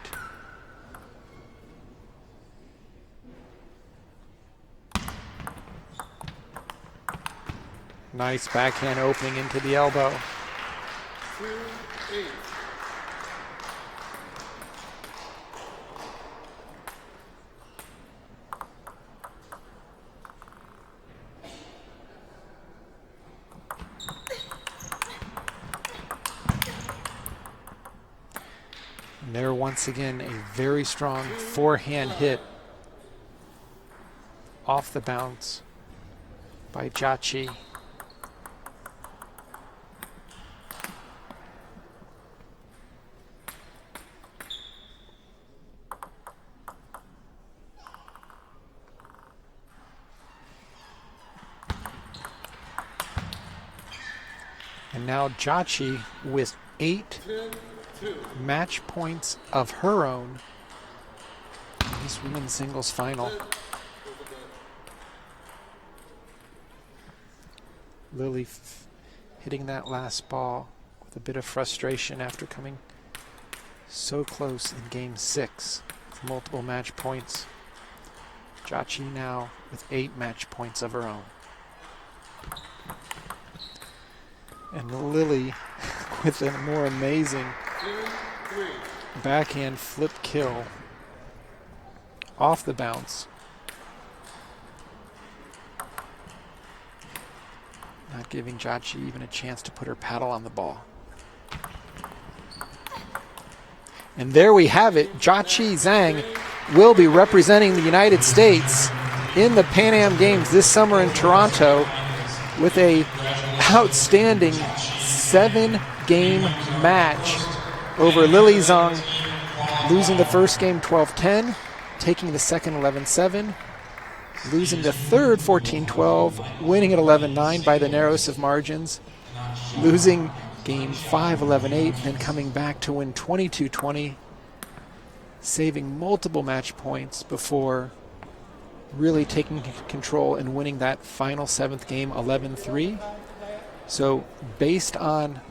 Nice backhand opening into the elbow. 2-8. there once again a very strong forehand hit off the bounce by Jachi. And now Jachi with 8 match points of her own in this women's singles final. Lily hitting that last ball with a bit of frustration after coming so close in game 6 with multiple match points. Jachi now with 8 match points of her own. And Lily with a more amazing backhand flip kill off the bounce. Not giving Jachi even a chance to put her paddle on the ball. And there we have it. Jachi Zhang will be representing the United States in the Pan Am Games this summer in Toronto with a outstanding 7-game match over Lily Zhang, losing the first game 12-10, taking the second 11-7, losing the third 14-12, winning at 11-9 by the narrowest of margins, losing game 5 11-8, then coming back to win 22-20, saving multiple match points before really taking control and winning that final 7th game 11-3. So based on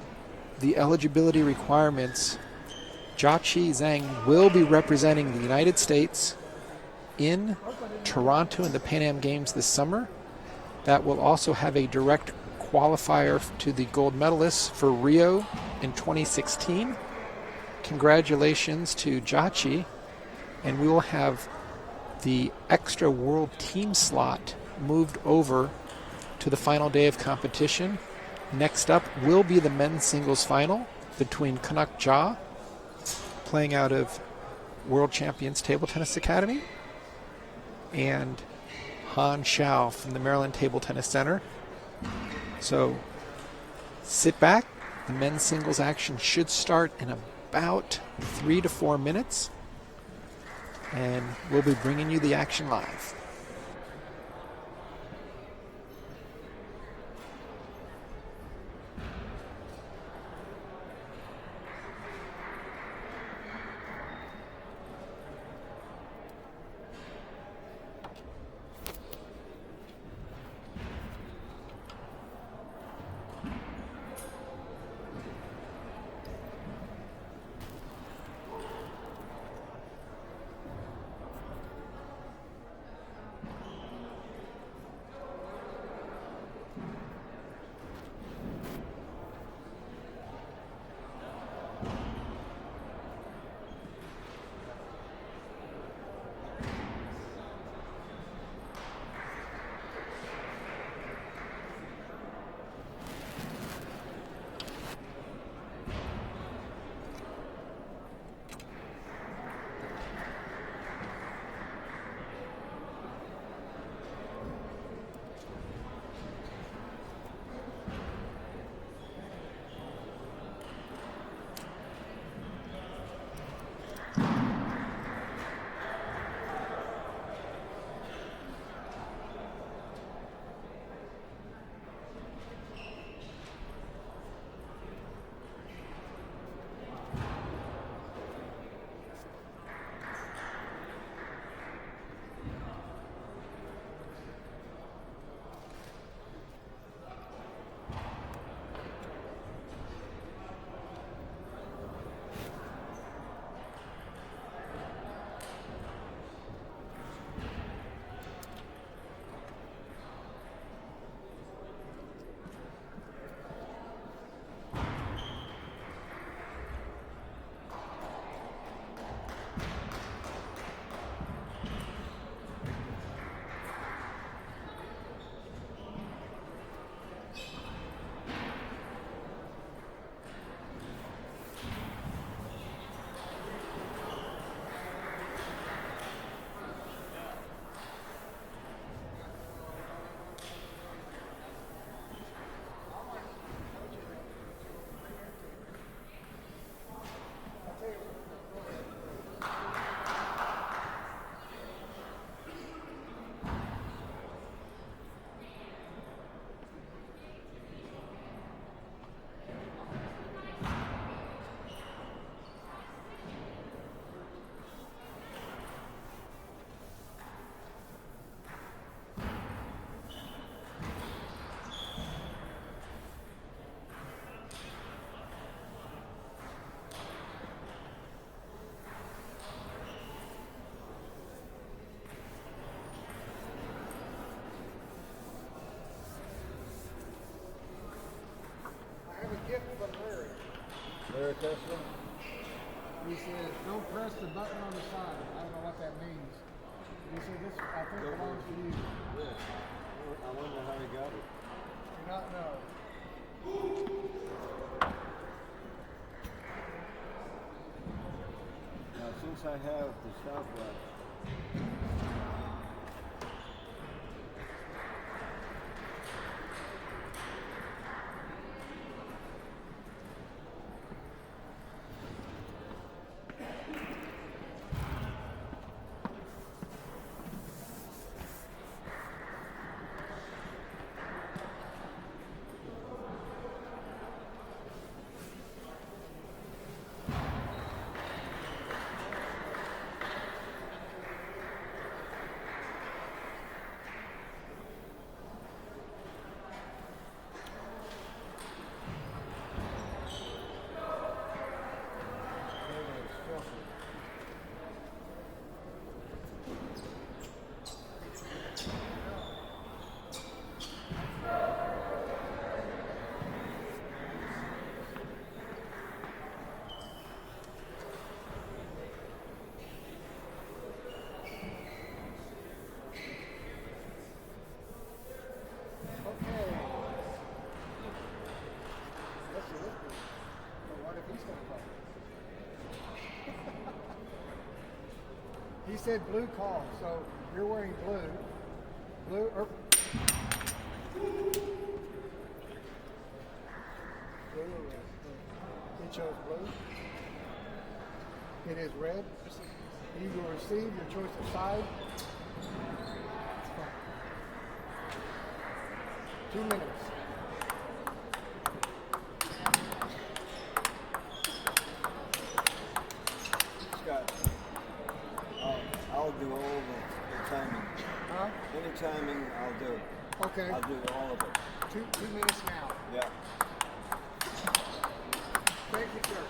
the eligibility requirements, Jachi Zhang will be representing the United States in Toronto in the Pan Am Games this summer. That will also have a direct qualifier to the gold medalists for Rio in 2016. Congratulations to Jachi, and we will have the extra world team slot moved over to the final day of competition. Next up will be the men's singles final between Kanak Ja, playing out of World Champions Table Tennis Academy, and Han Xiao from the Maryland Table Tennis Center. So sit back. The men's singles action should start in about 3 to 4 minutes, and we'll be bringing you the action live. there, Tesla? He says, don't press the button on the side. I don't know what that means. He said, this, I think, belongs to you. I wonder how he got it. Do not know. Now, since I have the stopwatch, He said blue call, so you're wearing blue. Blue or blue or red? He chose blue. It is red. You will receive your choice of side. 2 minutes. Scott, I'll do all the timing. Huh? Any timing, I'll do. Okay. I'll do all of it. 2 minutes now. Yeah. Thank you, sir.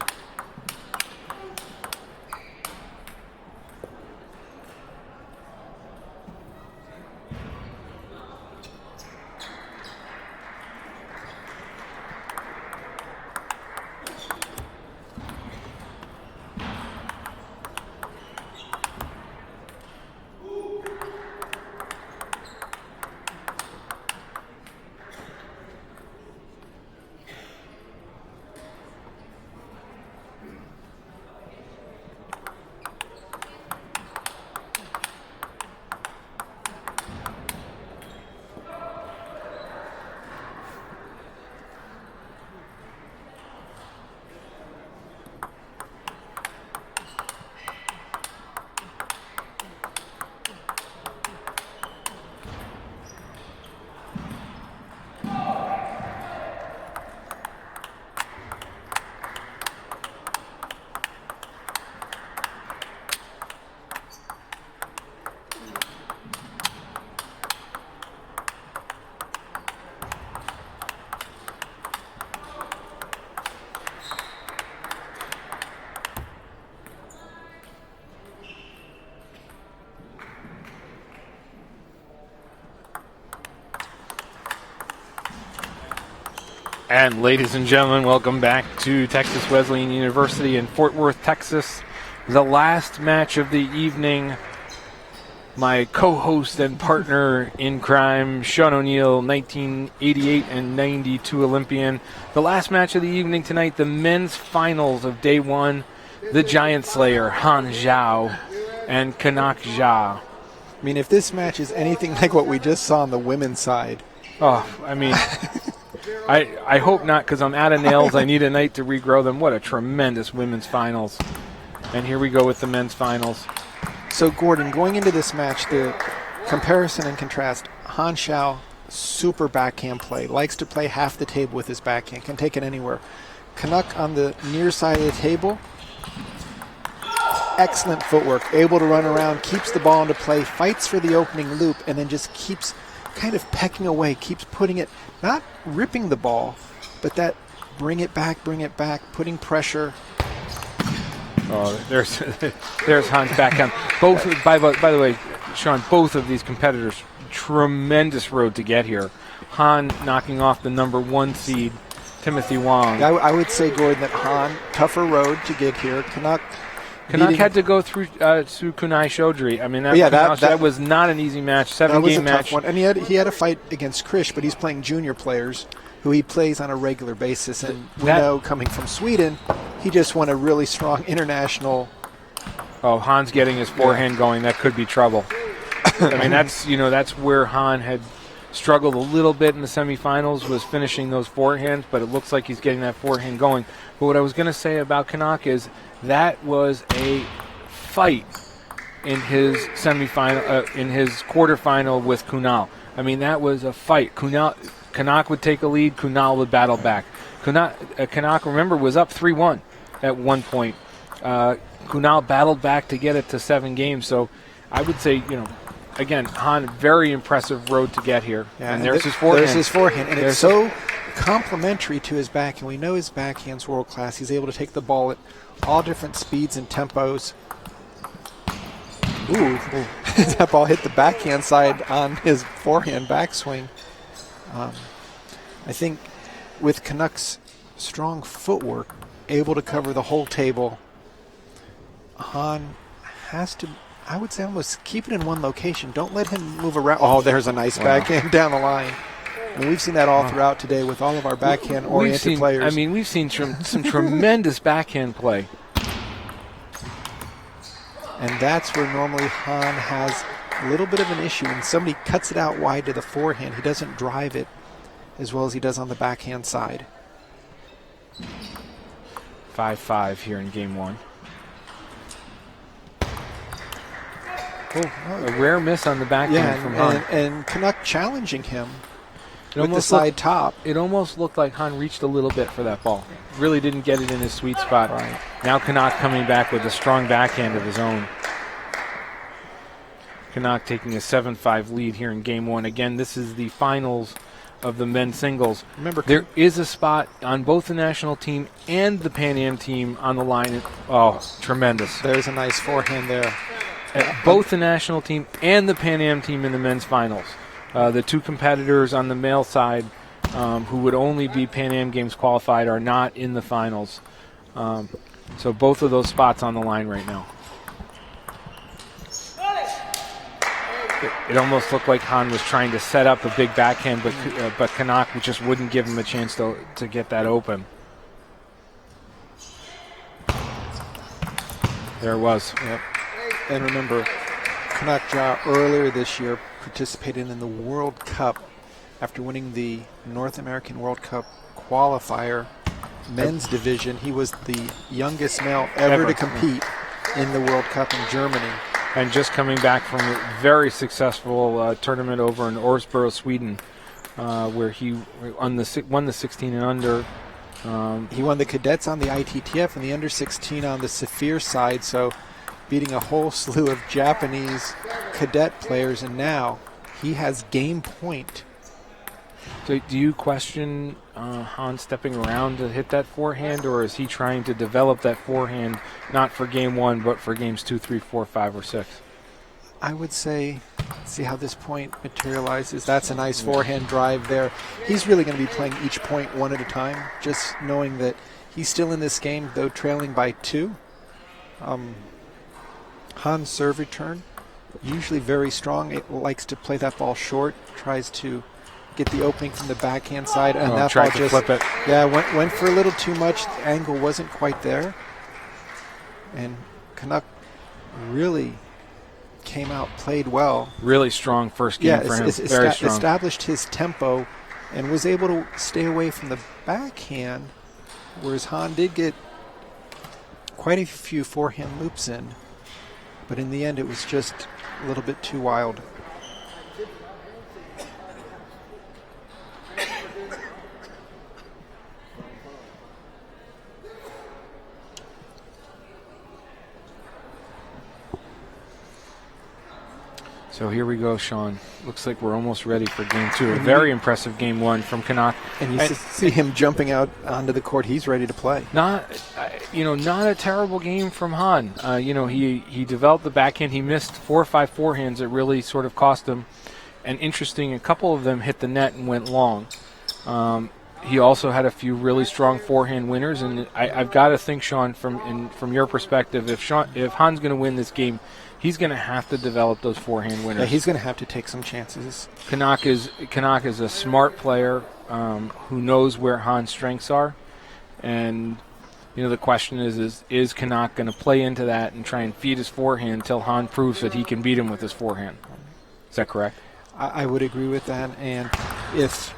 And ladies and gentlemen, welcome back to Texas Wesleyan University in Fort Worth, Texas. The last match of the evening. My co-host and partner in crime, Sean O'Neill, 1988 and 92 Olympian. The last match of the evening tonight, the men's finals of day one. The Giant Slayer, Han Zhao and Kanak Jia. I mean, if this match is anything like what we just saw on the women's side. Oh, I mean, I hope not, because I'm out of nails. I need a night to regrow them. What a tremendous women's finals. And here we go with the men's finals. So, Gordon, going into this match, the comparison and contrast, Han Xiao, super backhand play, likes to play half the table with his backhand, can take it anywhere. Canuck on the near side of the table, excellent footwork, able to run around, keeps the ball into play, fights for the opening loop, and then just keeps kind of pecking away, keeps putting it, not ripping the ball, but that bring it back, putting pressure. Oh, there's Han's backhand. Both, by the way, Sean, both of these competitors, tremendous road to get here. Han knocking off the number 1 seed Timothy Wong. I would say, Gordon, that Han, tougher road to get here. Canuck had to go through Kunai Chaudhry. I mean, that was not an easy match. That was a Seven-game match. tough one. And he had a fight against Krish, but he's playing junior players who he plays on a regular basis. And we know, coming from Sweden, he just won a really strong international. Oh, Han's getting his forehand going. That could be trouble. I mean, that's where Han had struggled a little bit in the semifinals, was finishing those forehands, but it looks like he's getting that forehand going. But what I was going to say about Canuck is that was a fight in his semifinal, in his quarterfinal with Kunal. I mean, that was a fight. Canuck would take a lead, Kunal would battle back. Canuck, remember, was up 3-1 at one point. Kunal battled back to get it to 7 games. So I would say, again, Han, very impressive road to get here. Yeah, and there's his forehand. There's his forehand. And it's so complementary to his backhand. We know his backhand's world class. He's able to take the ball at all different speeds and tempos. Ooh. That ball hit the backhand side on his forehand backswing. I think with Canuck's strong footwork, able to cover the whole table, Han has to, I would say, almost keep it in one location. Don't let him move around. Oh, there's a nice backhand down the line. And we've seen that all throughout today with all of our backhand-oriented players. I mean, we've seen some tremendous backhand play. And that's where normally Han has a little bit of an issue. When somebody cuts it out wide to the forehand, he doesn't drive it as well as he does on the backhand side. 5-5 here in game 1. A rare miss on the backhand from Han. And Canuck challenging him with the side top. It almost looked like Han reached a little bit for that ball. Really didn't get it in his sweet spot. Right. Now Canuck coming back with a strong backhand of his own. Canuck taking a 7-5 lead here in game 1. Again, this is the finals of the men's singles. Remember, there is a spot on both the national team and the Pan Am team on the line. Oh, tremendous. There's a nice forehand there. At both the national team and the Pan Am team in the men's finals. The two competitors on the male side who would only be Pan Am Games qualified are not in the finals. So both of those spots on the line right now. It almost looked like Han was trying to set up a big backhand, but Canuck just wouldn't give him a chance to get that open. There it was. Yep. And remember, Canuck Ja earlier this year participated in the World Cup after winning the North American World Cup qualifier men's division. He was the youngest male ever to compete in the World Cup in Germany. And just coming back from a very successful tournament over in Orsborough, Sweden, where he won the 16 and under. He won the cadets on the ITTF and the under 16 on the Saphir side, so beating a whole slew of Japanese cadet players, and now he has game point. So do you question Han stepping around to hit that forehand, or is he trying to develop that forehand not for game 1 but for games 2, 3, 4, 5, or 6? I would say, see how this point materializes. That's a nice forehand drive there. He's really going to be playing each point one at a time, just knowing that he's still in this game, though trailing by 2. Han's serve return, usually very strong. It likes to play that ball short, tries to get the opening from the backhand side, and that ball just flip it. Yeah, went for a little too much. The angle wasn't quite there, and Canuck really came out, played well. Really strong first game for him. Very strong. Established his tempo and was able to stay away from the backhand, whereas Han did get quite a few forehand loops in, but in the end it was just a little bit too wild. So here we go, Sean. Looks like we're almost ready for game 2. A very impressive game 1 from Canuck. And you see him jumping out onto the court. He's ready to play. Not a terrible game from Han. He developed the backhand. He missed 4 or 5 forehands that really sort of cost him. And interesting, a couple of them hit the net and went long. he also had a few really strong forehand winners, and I've got to think, Sean, from your perspective, if Han's going to win this game, he's going to have to develop those forehand winners. Yeah, he's going to have to take some chances. Canuck is a smart player who knows where Han's strengths are, and the question is Canuck going to play into that and try and feed his forehand until Han proves that he can beat him with his forehand? Is that correct? I would agree with that, and if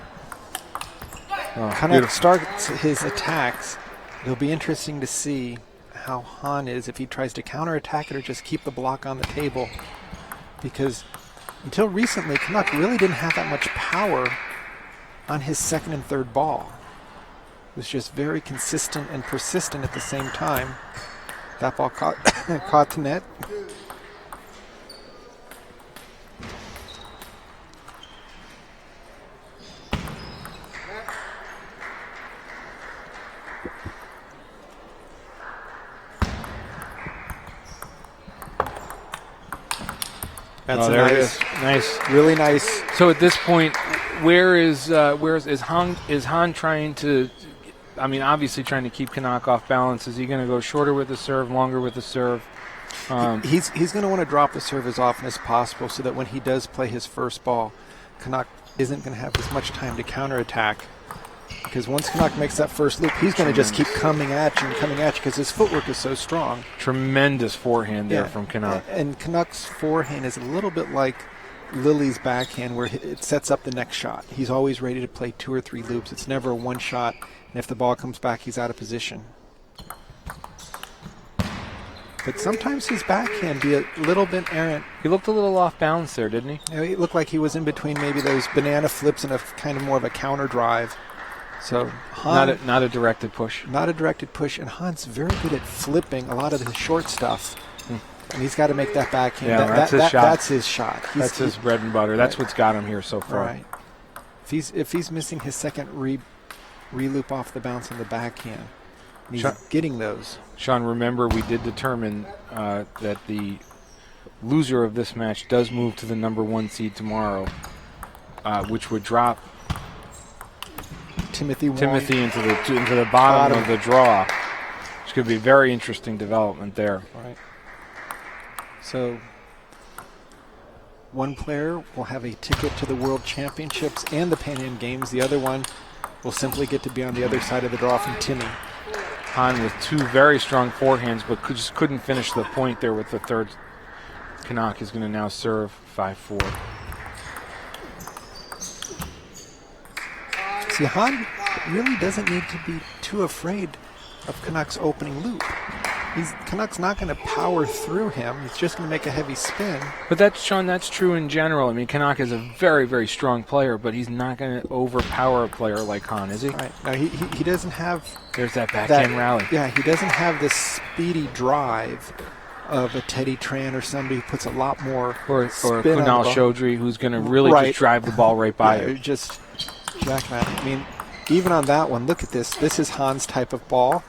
Canuck starts his attacks, it'll be interesting to see how Han is, if he tries to counterattack it or just keep the block on the table, because until recently, Canuck really didn't have that much power on his second and third ball. It was just very consistent and persistent at the same time. That ball caught the net. That's there it is. Nice. Really nice. So at this point, where is Han? Is Han trying to? I mean, obviously trying to keep Canuck off balance. Is he going to go shorter with the serve, longer with the serve? He's going to want to drop the serve as often as possible, so that when he does play his first ball, Canuck isn't going to have as much time to counterattack. Because once Canuck makes that first loop, he's going to just keep coming at you because his footwork is so strong. Tremendous forehand there from Canuck. And Canuck's forehand is a little bit like Lily's backhand, where it sets up the next shot. He's always ready to play 2 or 3 loops. It's never a one shot, and if the ball comes back, he's out of position. But sometimes his backhand be a little bit errant. He looked a little off balance there, didn't he? It looked like he was in between maybe those banana flips and a kind of more of a counter drive. So Han, not a directed push. Not a directed push, and Han's very good at flipping a lot of the short stuff. And he's got to make that backhand. Yeah, that's his shot. That's his shot. That's his bread and butter. That's what's got him here so far. Right. If he's missing his second re-loop off the bounce on the backhand, and he's getting those. Sean, remember we did determine that the loser of this match does move to the number 1 seed tomorrow, which would drop Timothy into the bottom of the draw. It's going to be a very interesting development there. Right. So one player will have a ticket to the World Championships and the Pan Am Games. The other one will simply get to be on the other side of the draw from Timmy. Han with 2 very strong forehands, but just couldn't finish the point there with the third. Canuck is going to now serve 5-4. See, Han really doesn't need to be too afraid of Canuck's opening loop. Canuck's not going to power through him. He's just going to make a heavy spin. But that's true in general. I mean, Canuck is a very, very strong player, but he's not going to overpower a player like Han, is he? Right. No, he doesn't have... There's that backhand rally. Yeah, he doesn't have this speedy drive of a Teddy Tran or somebody who puts a lot more or spin Kunal on the Chaudhry, who's going to really just drive the ball right by you. Just jacking at it. I mean, even on that one, look at this. This is Han's type of ball.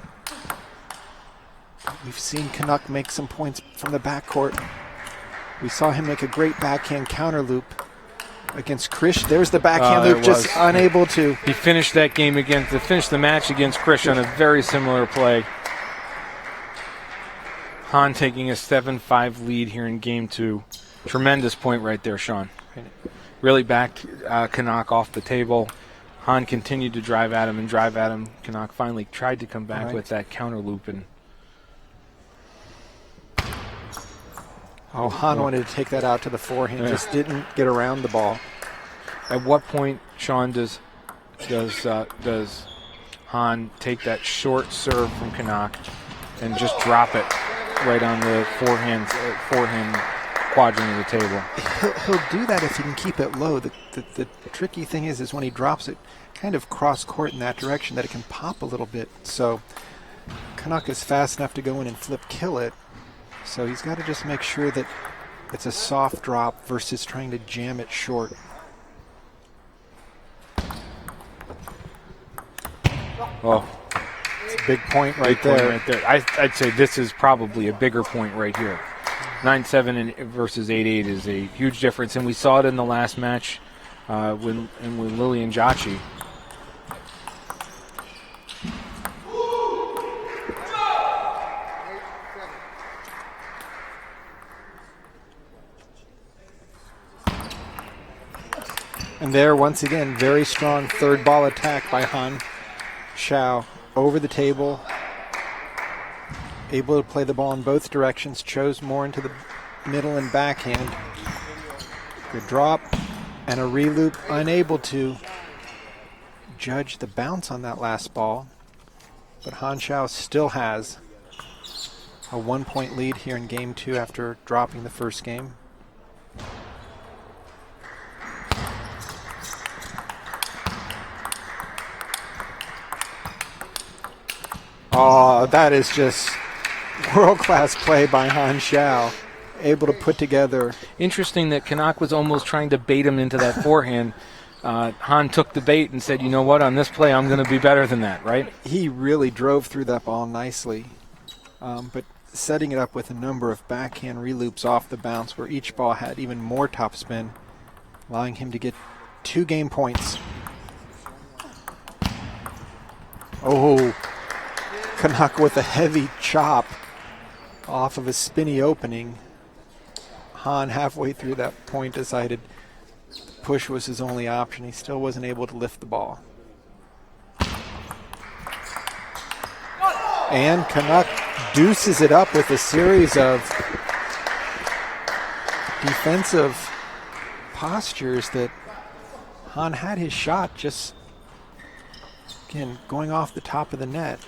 We've seen Canuck make some points from the backcourt. We saw him make a great backhand counter loop against Krish. There's the backhand loop, just unable to. He finished that game finished the match against Krish on a very similar play. Han taking a 7-5 lead here in Game 2. Tremendous point right there, Sean. Really backed Canuck off the table. Han continued to drive at him. Canuck finally tried to come back with that counter loop. Han wanted to take that out to the forehand, just didn't get around the ball. At what point, Sean, does Han take that short serve from Canuck and just drop it right on the forehand quadrant of the table? He'll do that if he can keep it low. The tricky thing is when he drops it kind of cross court in that direction that it can pop a little bit. So Canuck is fast enough to go in and flip kill it. So he's got to just make sure that it's a soft drop versus trying to jam it short. Oh, it's a big point right there. I'd say this is probably a bigger point right here. 9-7 versus 8-8 is a huge difference, and we saw it in the last match with Lily and Jachi. And there, once again, very strong third ball attack by Han Xiao. Over the table, able to play the ball in both directions, chose more into the middle and backhand. Good drop and a reloop, unable to judge the bounce on that last ball. But Han Xiao still has a 1-point lead here in game 2 after dropping the first game. Oh, that is just world-class play by Han Xiao. Able to put together. Interesting that Kanak was almost trying to bait him into that forehand. Han took the bait and said, you know what, on this play I'm going to be better than that, right? He really drove through that ball nicely. But setting it up with a number of backhand reloops off the bounce where each ball had even more topspin, allowing him to get 2 game points. Oh, Kanak with a heavy chop off of a spinny opening. Han, halfway through that point, decided push was his only option. He still wasn't able to lift the ball. And Kanak deuces it up with a series of defensive postures that Han had his shot, just, again, going off the top of the net.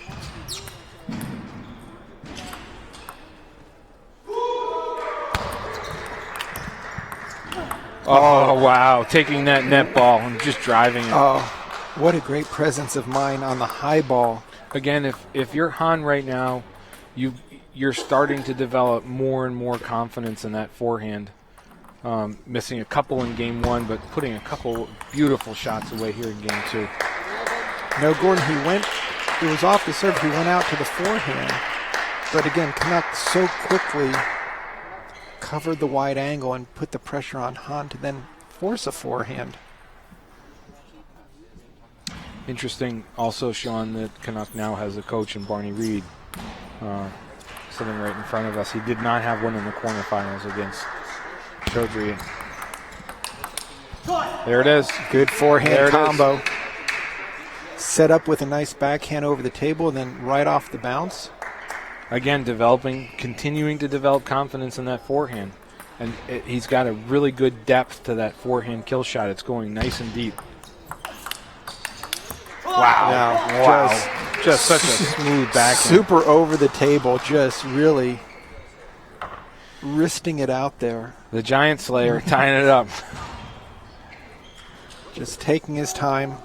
Oh, wow. Taking that net ball and just driving it. Oh, what a great presence of mind on the high ball. Again, if you're Han right now, you're starting to develop more and more confidence in that forehand. Missing a couple in game 1, but putting a couple beautiful shots away here in game 2. No, Gordon, it was off the serve. He went out to the forehand. But again, Kanak so quickly covered the wide angle and put the pressure on Han to then force a forehand. Interesting also, Sean, that Canuck now has a coach in Barney Reed sitting right in front of us. He did not have one in the quarterfinals against Chaudhry. There it is. Good forehand There it combo. Set up with a nice backhand over the table and then right off the bounce. Again, continuing to develop confidence in that forehand. And he's got a really good depth to that forehand kill shot. It's going nice and deep. Wow. Just such a smooth backhand. Super over the table, just really wristing it out there. The Giant Slayer tying it up. Just taking his time.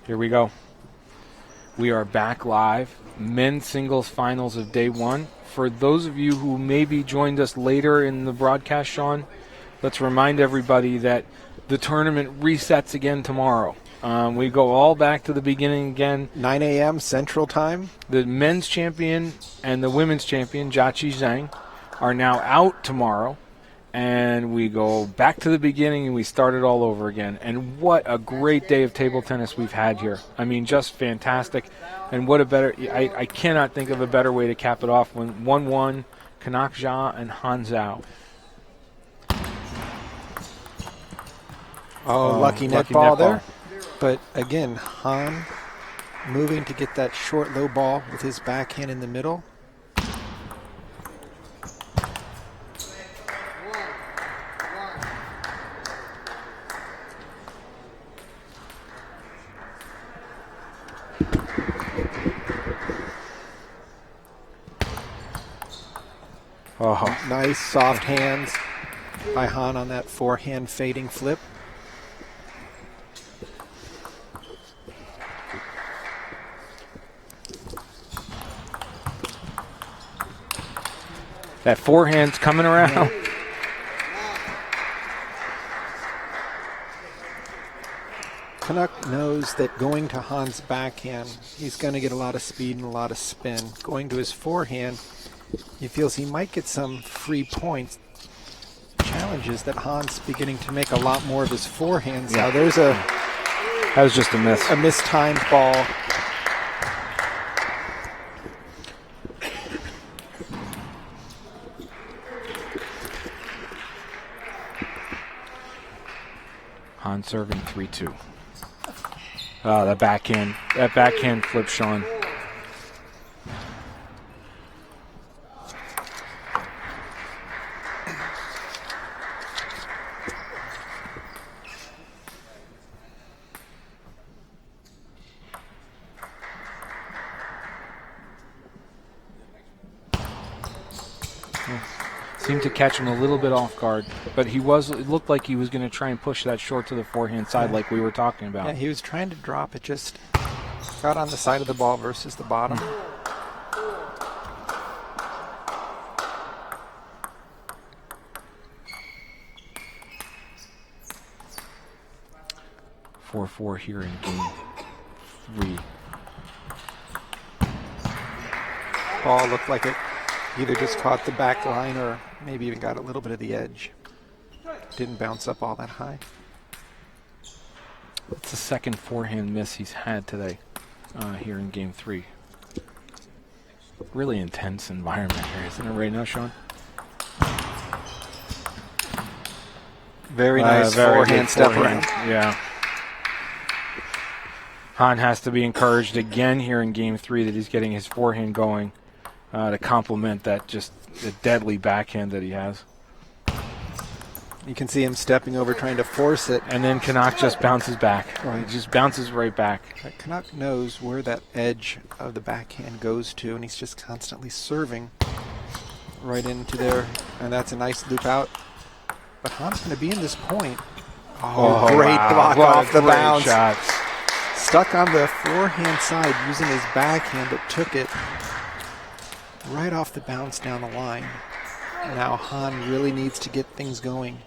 Here we go. We are back live. Men's singles finals of day 1. For those of you who maybe joined us later in the broadcast, Sean, let's remind everybody that the tournament resets again tomorrow. We go all back to the beginning again. 9 a.m. Central Time. The men's champion and the women's champion, Jiaqi Zhang, are now out tomorrow. And we go back to the beginning and we start it all over again. And what a great day of table tennis we've had here. I mean, just fantastic. And what a better, I cannot think of a better way to cap it off when 1-1, Kanak Jia and Han Zhao. Lucky net ball there. But again, Han moving to get that short low ball with his backhand in the middle. Oh, Nice soft hands by Han on that forehand fading flip. That forehand's coming around. Canuck knows that going to Han's backhand, he's going to get a lot of speed and a lot of spin. Going to his forehand, he feels he might get some free points. Challenge is that Han's beginning to make a lot more of his forehands now. There's That was just a miss. a mistimed ball. Han serving 3-2. That backhand flip, Sean. Seemed to catch him a little bit off guard, but it looked like he was going to try and push that short to the forehand side like we were talking about. Yeah, he was trying to drop it, just got on the side of the ball versus the bottom. 4-4 here in game 3. Ball looked like it either just caught the back line or maybe even got a little bit of the edge. Didn't bounce up all that high. It's the second forehand miss he's had today here in game 3. Really intense environment here, isn't it right now, Sean? Very nice very forehand good step forehand. around. Yeah. Han has to be encouraged again here in game 3 that he's getting his forehand going to complement that just the deadly backhand that he has. You can see him stepping over, trying to force it. And then Canuck just bounces back. Right. He just bounces right back. But Canuck knows where that edge of the backhand goes to, and he's just constantly serving right into there. And that's a nice loop out. But Han's going to be in this point. Oh, great block What off a the great bounce. shot. Stuck on the forehand side using his backhand, but took it right off the bounce down the line. Now Han really needs to get things going.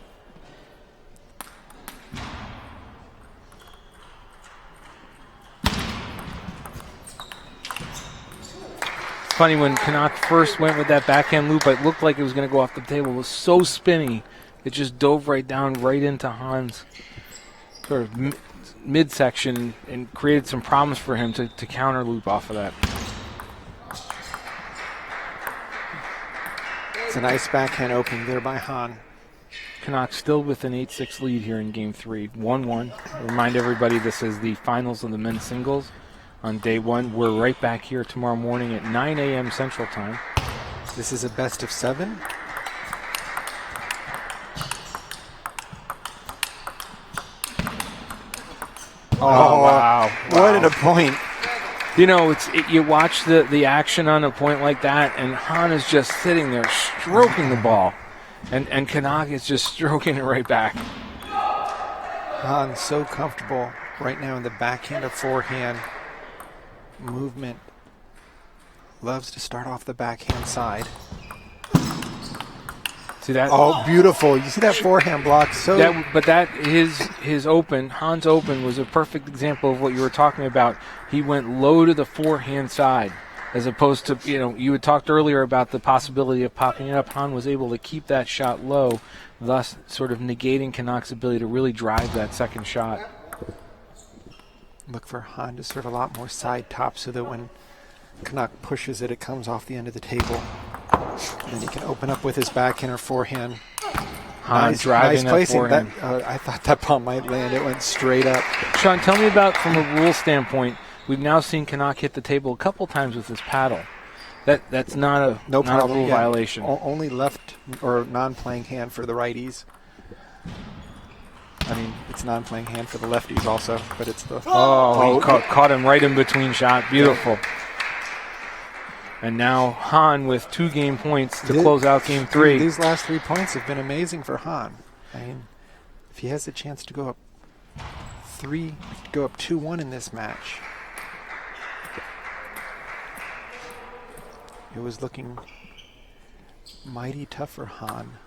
Funny, when Canuck first went with that backhand loop, it looked like it was going to go off the table. It was so spinny, it just dove right down, right into Han's sort of midsection and created some problems for him to counter loop off of that. It's a nice backhand opening there by Han. Canuck still with an 8-6 lead here in game 3, 1-1. Remind everybody this is the finals of the men's singles on day 1. We're right back here tomorrow morning at 9 a.m. Central Time. This is a best of 7. Oh, wow. What a point. You know, you watch the action on a point like that, and Han is just sitting there stroking the ball, and Canuck is just stroking it right back. Han so comfortable right now in the backhand or forehand movement. Loves to start off the backhand side. See that? Oh, beautiful. You see that forehand block? So His open, Han's open, was a perfect example of what you were talking about. He went low to the forehand side, as opposed to, you had talked earlier about the possibility of popping it up. Han was able to keep that shot low, thus sort of negating Canuck's ability to really drive that second shot. look for Han to serve a lot more side top so that when Canuck pushes it, it comes off the end of the table. And then he can open up with his backhand or forehand. Han driving nice placing. that That, I thought that ball might land. It went straight up. Sean, tell me about, from a rule standpoint, we've now seen Canuck hit the table a couple times with his paddle. That's not a No not problem. a rule Yeah, violation. Only left or non-playing hand for the righties. I mean, it's non-playing hand for the lefties also, but it's the... He caught him right in between shot. Beautiful. Yeah. And now Han with 2 game points to close out game 3. These last 3 points have been amazing for Han. I mean, if he has a chance to go up 2-1 in this match, it was looking mighty tough for Han.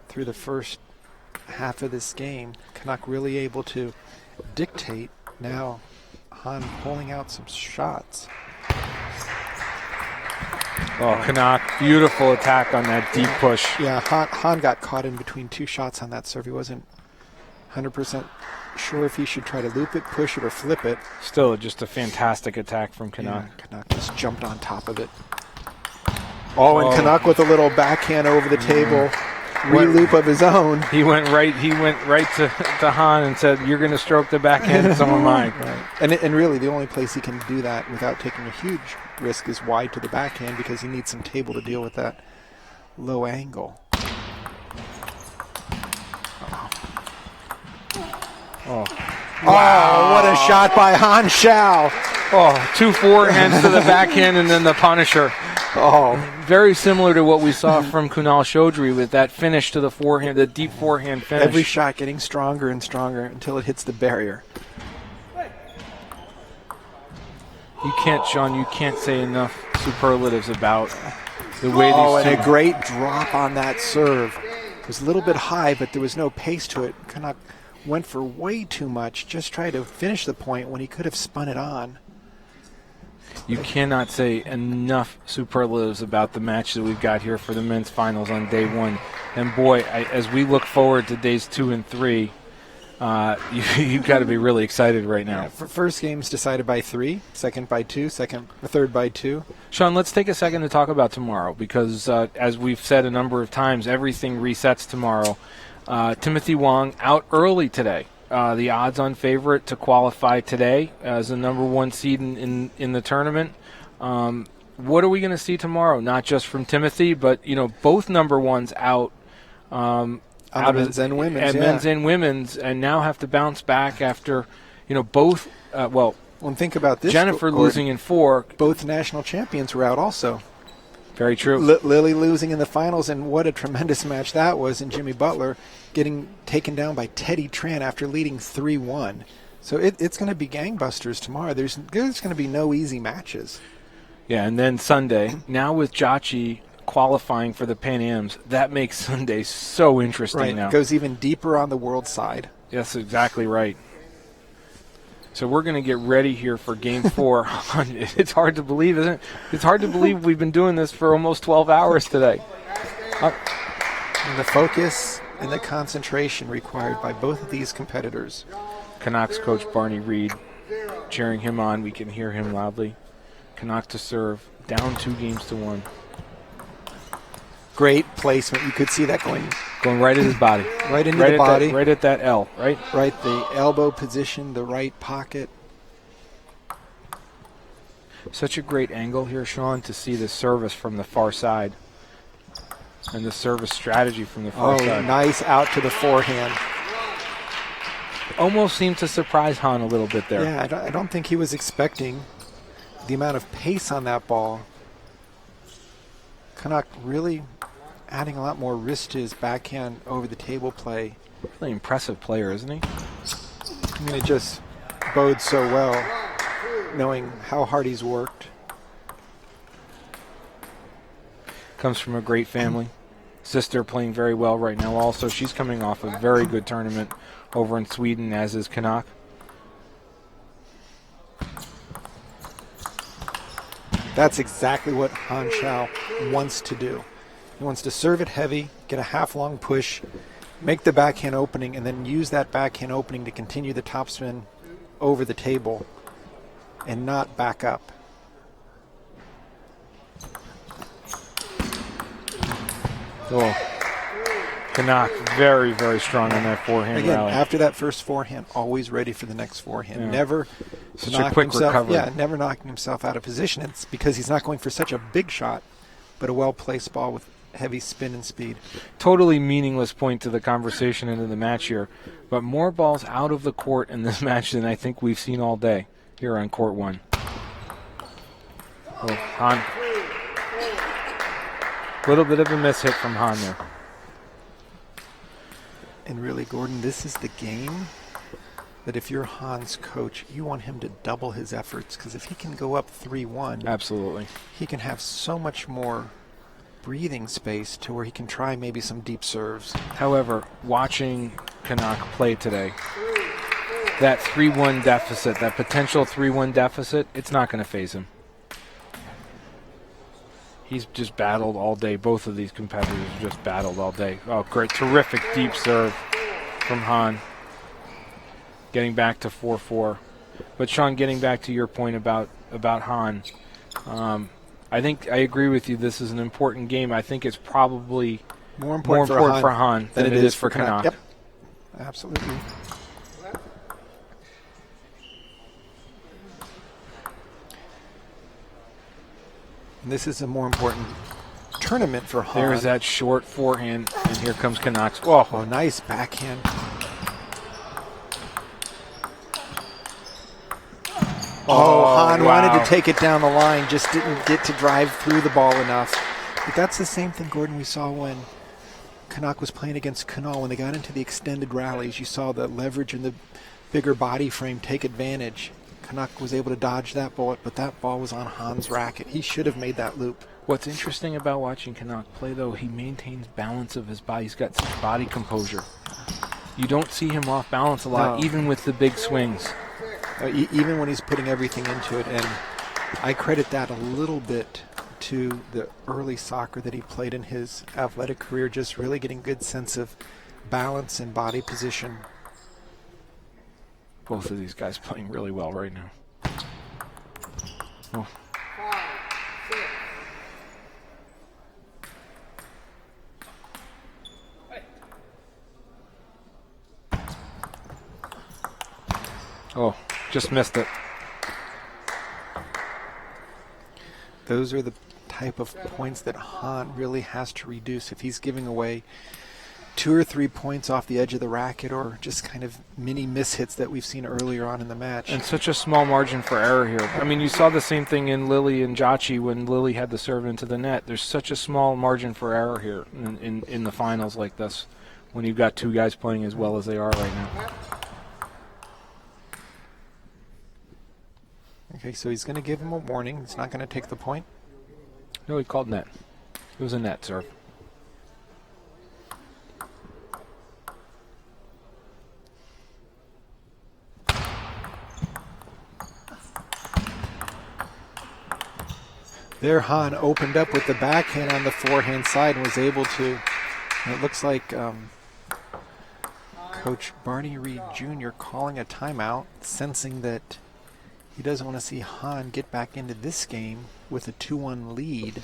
Through the first half of this game, Canuck really able to dictate. Now Han pulling out some shots. Oh, Canuck, beautiful attack on that deep push. Yeah, Han got caught in between two shots on that serve. He wasn't 100% sure if he should try to loop it, push it, or flip it. Still just a fantastic attack from Canuck. Yeah, Canuck just jumped on top of it. Oh, and Canuck with a little backhand over the table, re-loop of his own. He went right to Han and said, "You're going to stroke the backhand, and some of mine." Right. And really, the only place he can do that without taking a huge risk is wide to the backhand, because he needs some table to deal with that low angle. Oh, wow. What a shot by Han Xiao. Oh, 2 forehands to the backhand and then the Punisher. Oh, very similar to what we saw from Kunal Chaudhry with that finish to the forehand, the deep forehand finish. Every shot getting stronger and stronger until it hits the barrier. You can't say enough superlatives about the way Oh, these and two. a great drop on that serve. It was a little bit high, but there was no pace to it. Canuck went for way too much, just tried to finish the point when he could have spun it on. You cannot say enough superlatives about the match that we've got here for the men's finals on day one. And boy, as we look forward to days 2 and 3, you've got to be really excited right now. Yeah, first game's decided by 3, second by 2, third by 2. Sean, let's take a second to talk about tomorrow, because as we've said a number of times, everything resets tomorrow. Timothy Wong out early today. The odds-on favorite to qualify today as the number 1 seed in the tournament. What are we going to see tomorrow? Not just from Timothy, but both number 1s out. Out of men's and women's, men's and women's, and now have to bounce back after both. Well, think about this. Jennifer losing in 4. Both national champions were out also. Very true. Lily losing in the finals, and what a tremendous match that was, and Jimmy Butler getting taken down by Teddy Tran after leading 3-1. So it's going to be gangbusters tomorrow. There's going to be no easy matches. Yeah, and then Sunday, now with Jachi qualifying for the Pan Ams, that makes Sunday so interesting now. It goes even deeper on the world side. Yes, exactly right. So we're going to get ready here for Game 4. It's hard to believe, isn't it? It's hard to believe we've been doing this for almost 12 hours today. And the focus and the concentration required by both of these competitors. Canucks coach Barney Reed cheering him on. We can hear him loudly. Canucks to serve, down 2-1. Great placement. You could see that going right at his body. Right into the body. Right at that L, right? Right, the elbow position, the right pocket. Such a great angle here, Sean, to see the service from the far side. And the service strategy from the far side. Nice out to the forehand. Almost seemed to surprise Han a little bit there. Yeah, I don't think he was expecting the amount of pace on that ball. Canuck really adding a lot more risk to his backhand over the table play. Really impressive player, isn't he? I mean, it just bodes so well, knowing how hard he's worked. Comes from a great family. Sister playing very well right now also. She's coming off a very good tournament over in Sweden, as is Canuck. That's exactly what Han Xiao wants to do. He wants to serve it heavy, get a half-long push, make the backhand opening, and then use that backhand opening to continue the topspin over the table and not back up. Oh, Canuck very, very strong on that forehand Again, rally. after that first forehand, always ready for the next forehand. Yeah. Never Such a quick recovery. Yeah, never knocking himself out of position. It's because he's not going for such a big shot, but a well-placed ball with heavy spin and speed. Totally meaningless point to the conversation into the match here, but more balls out of the court in this match than I think we've seen all day here on court 1. Oh, Han. Little bit of a miss hit from Han there. And really, Gordon, this is the game that if you're Han's coach, you want him to double his efforts, because if he can go up 3-1, Absolutely. he can have so much more breathing space to where he can try maybe some deep serves. However, watching Canuck play today, that 3-1 deficit, that potential 3-1 deficit, it's not going to faze him. He's just battled all day. Both of these competitors just battled all day. Oh, great. Terrific deep serve from Han. Getting back to 4-4. But, Sean, getting back to your point about Han, I think I agree with you. This is an important game. I think it's probably more important for Han than it is for Canuck. Yep, absolutely. And this is a more important tournament for Han. There's that short forehand, and here comes Canucks. Oh, nice backhand. Han wanted to take it down the line, just didn't get to drive through the ball enough. But that's the same thing, Gordon, we saw when Canuck was playing against Kunal. When they got into the extended rallies, you saw the leverage and the bigger body frame take advantage. Canuck was able to dodge that bullet, but that ball was on Han's racket. He should have made that loop. What's interesting about watching Canuck play, though, he maintains balance of his body. He's got such body composure. You don't see him off balance a lot, even with the big swings. Even when he's putting everything into it. And I credit that a little bit to the early soccer that he played in his athletic career, just really getting good sense of balance and body position. Both of these guys playing really well right now. Oh. Oh, just missed it. Those are the type of points that Han really has to reduce. If he's giving away 2 or 3 points off the edge of the racket, or just kind of mini mishits that we've seen earlier on in the match. And such a small margin for error here. I mean, you saw the same thing in Lily and Jachi when Lily had the serve into the net. There's such a small margin for error here in the finals like this, when you've got two guys playing as well as they are right now. Okay, so he's going to give him a warning. He's not going to take the point. No, he called net. It was a net serve. There, Han opened up with the backhand on the forehand side and was able to, and it looks like Coach Barney Reed Jr. calling a timeout, sensing that he doesn't want to see Han get back into this game with a 2-1 lead.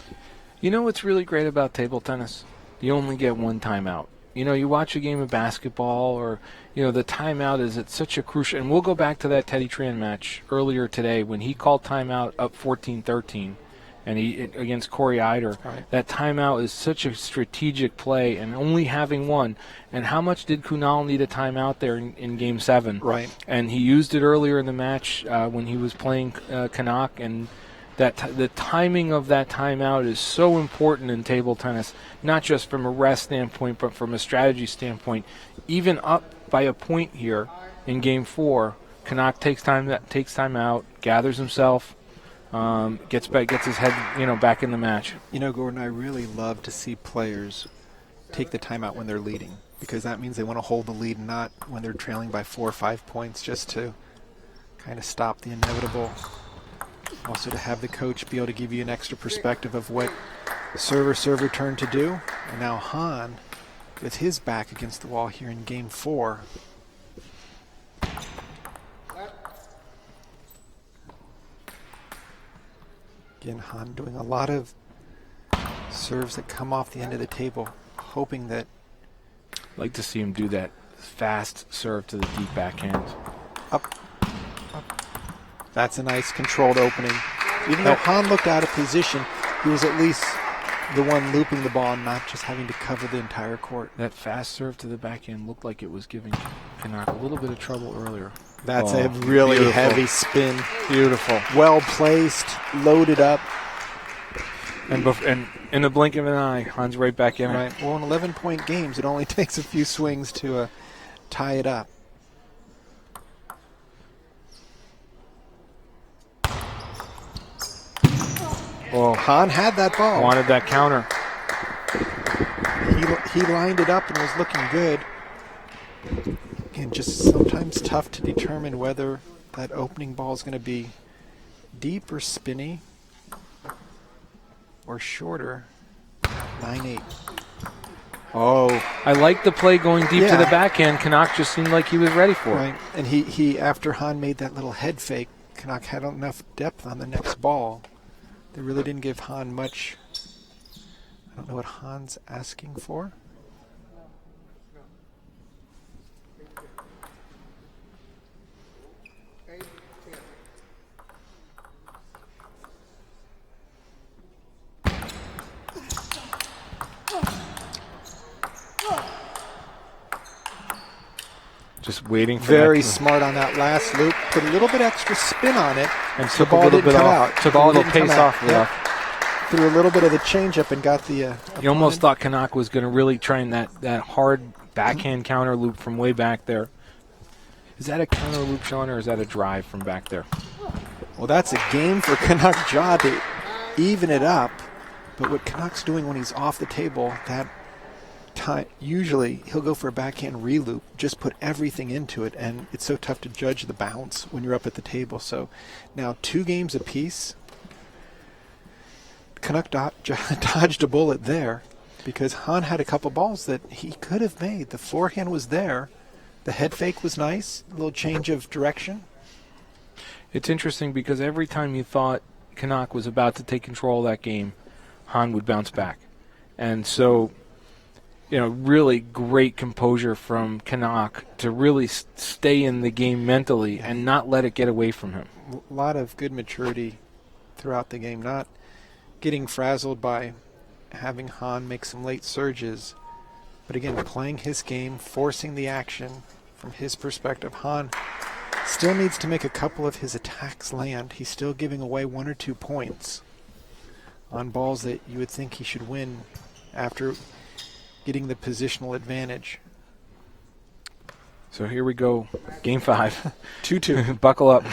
You know what's really great about table tennis? You only get one timeout. You know, you watch a game of basketball, or, you know, the timeout is at such a crucial, and we'll go back to that Teddy Tran match earlier today when he called timeout up 14-13. And he against Corey Eider, right. That timeout is such a strategic play, and only having one. And how much did Kunal need a timeout there in Game 7? Right. And he used it earlier in the match when he was playing Canuck, and the timing of that timeout is so important in table tennis, not just from a rest standpoint, but from a strategy standpoint. Even up by a point here in Game 4, Canuck takes time out, gathers himself. Gets his head, back in the match. You know, Gordon, I really love to see players take the timeout when they're leading, because that means they want to hold the lead, not when they're trailing by 4 or 5 points, just to kind of stop the inevitable. Also to have the coach be able to give you an extra perspective of what server turn to do. And now Han, with his back against the wall here in Game 4. Again, Han doing a lot of serves that come off the end of the table, hoping that... I'd like to see him do that fast serve to the deep backhand. Up. That's a nice controlled opening. Even though Han looked out of position, he was at least the one looping the ball and not just having to cover the entire court. That fast serve to the backhand looked like it was giving Canuck a little bit of trouble earlier. That's a really beautiful. Heavy spin. Beautiful. Well placed, loaded up. And in the blink of an eye, Han's right back in it. Right. Well, in 11-point games, it only takes a few swings to tie it up. Oh, Han had that ball. Wanted that counter. he lined it up and was looking good. Again, just sometimes tough to determine whether that opening ball is going to be deep or spinny or shorter. 9-8. Oh, I like the play going deep to the backhand. Canuck just seemed like he was ready for it. right. And he after Hahn made that little head fake, Canuck had enough depth on the next ball. They really didn't give Hahn much. I don't know what Hahn's asking for. Just waiting for Very that. smart on that last loop. Put a little bit extra spin on it. And The took a ball little didn't bit come off. out. Took The a ball little didn't come pace out. off. Yep. Threw a little bit of the changeup and got the. You almost opponent. thought Canuck was going to really try and that hard backhand counter loop from way back there. Is that a counter loop, Sean, or is that a drive from back there? Well, that's a game for Canuck Jaw to even it up. But what Canuck's doing when he's off the table, that time usually he'll go for a backhand reloop, just put everything into it, and it's so tough to judge the bounce when you're up at the table. So now 2 games apiece. Canuck dodged a bullet there because Hahn had a couple balls that he could have made. The forehand was there. The head fake was nice. A little change of direction. It's interesting because every time you thought Canuck was about to take control of that game, Hahn would bounce back. And so, really great composure from Canuck to really stay in the game mentally and not let it get away from him. A lot of good maturity throughout the game, not getting frazzled by having Hahn make some late surges, but again, playing his game, forcing the action from his perspective. Hahn still needs to make a couple of his attacks land. He's still giving away 1 or 2 points on balls that you would think he should win after getting the positional advantage. So here we go, Game 5. 2-2. Buckle up.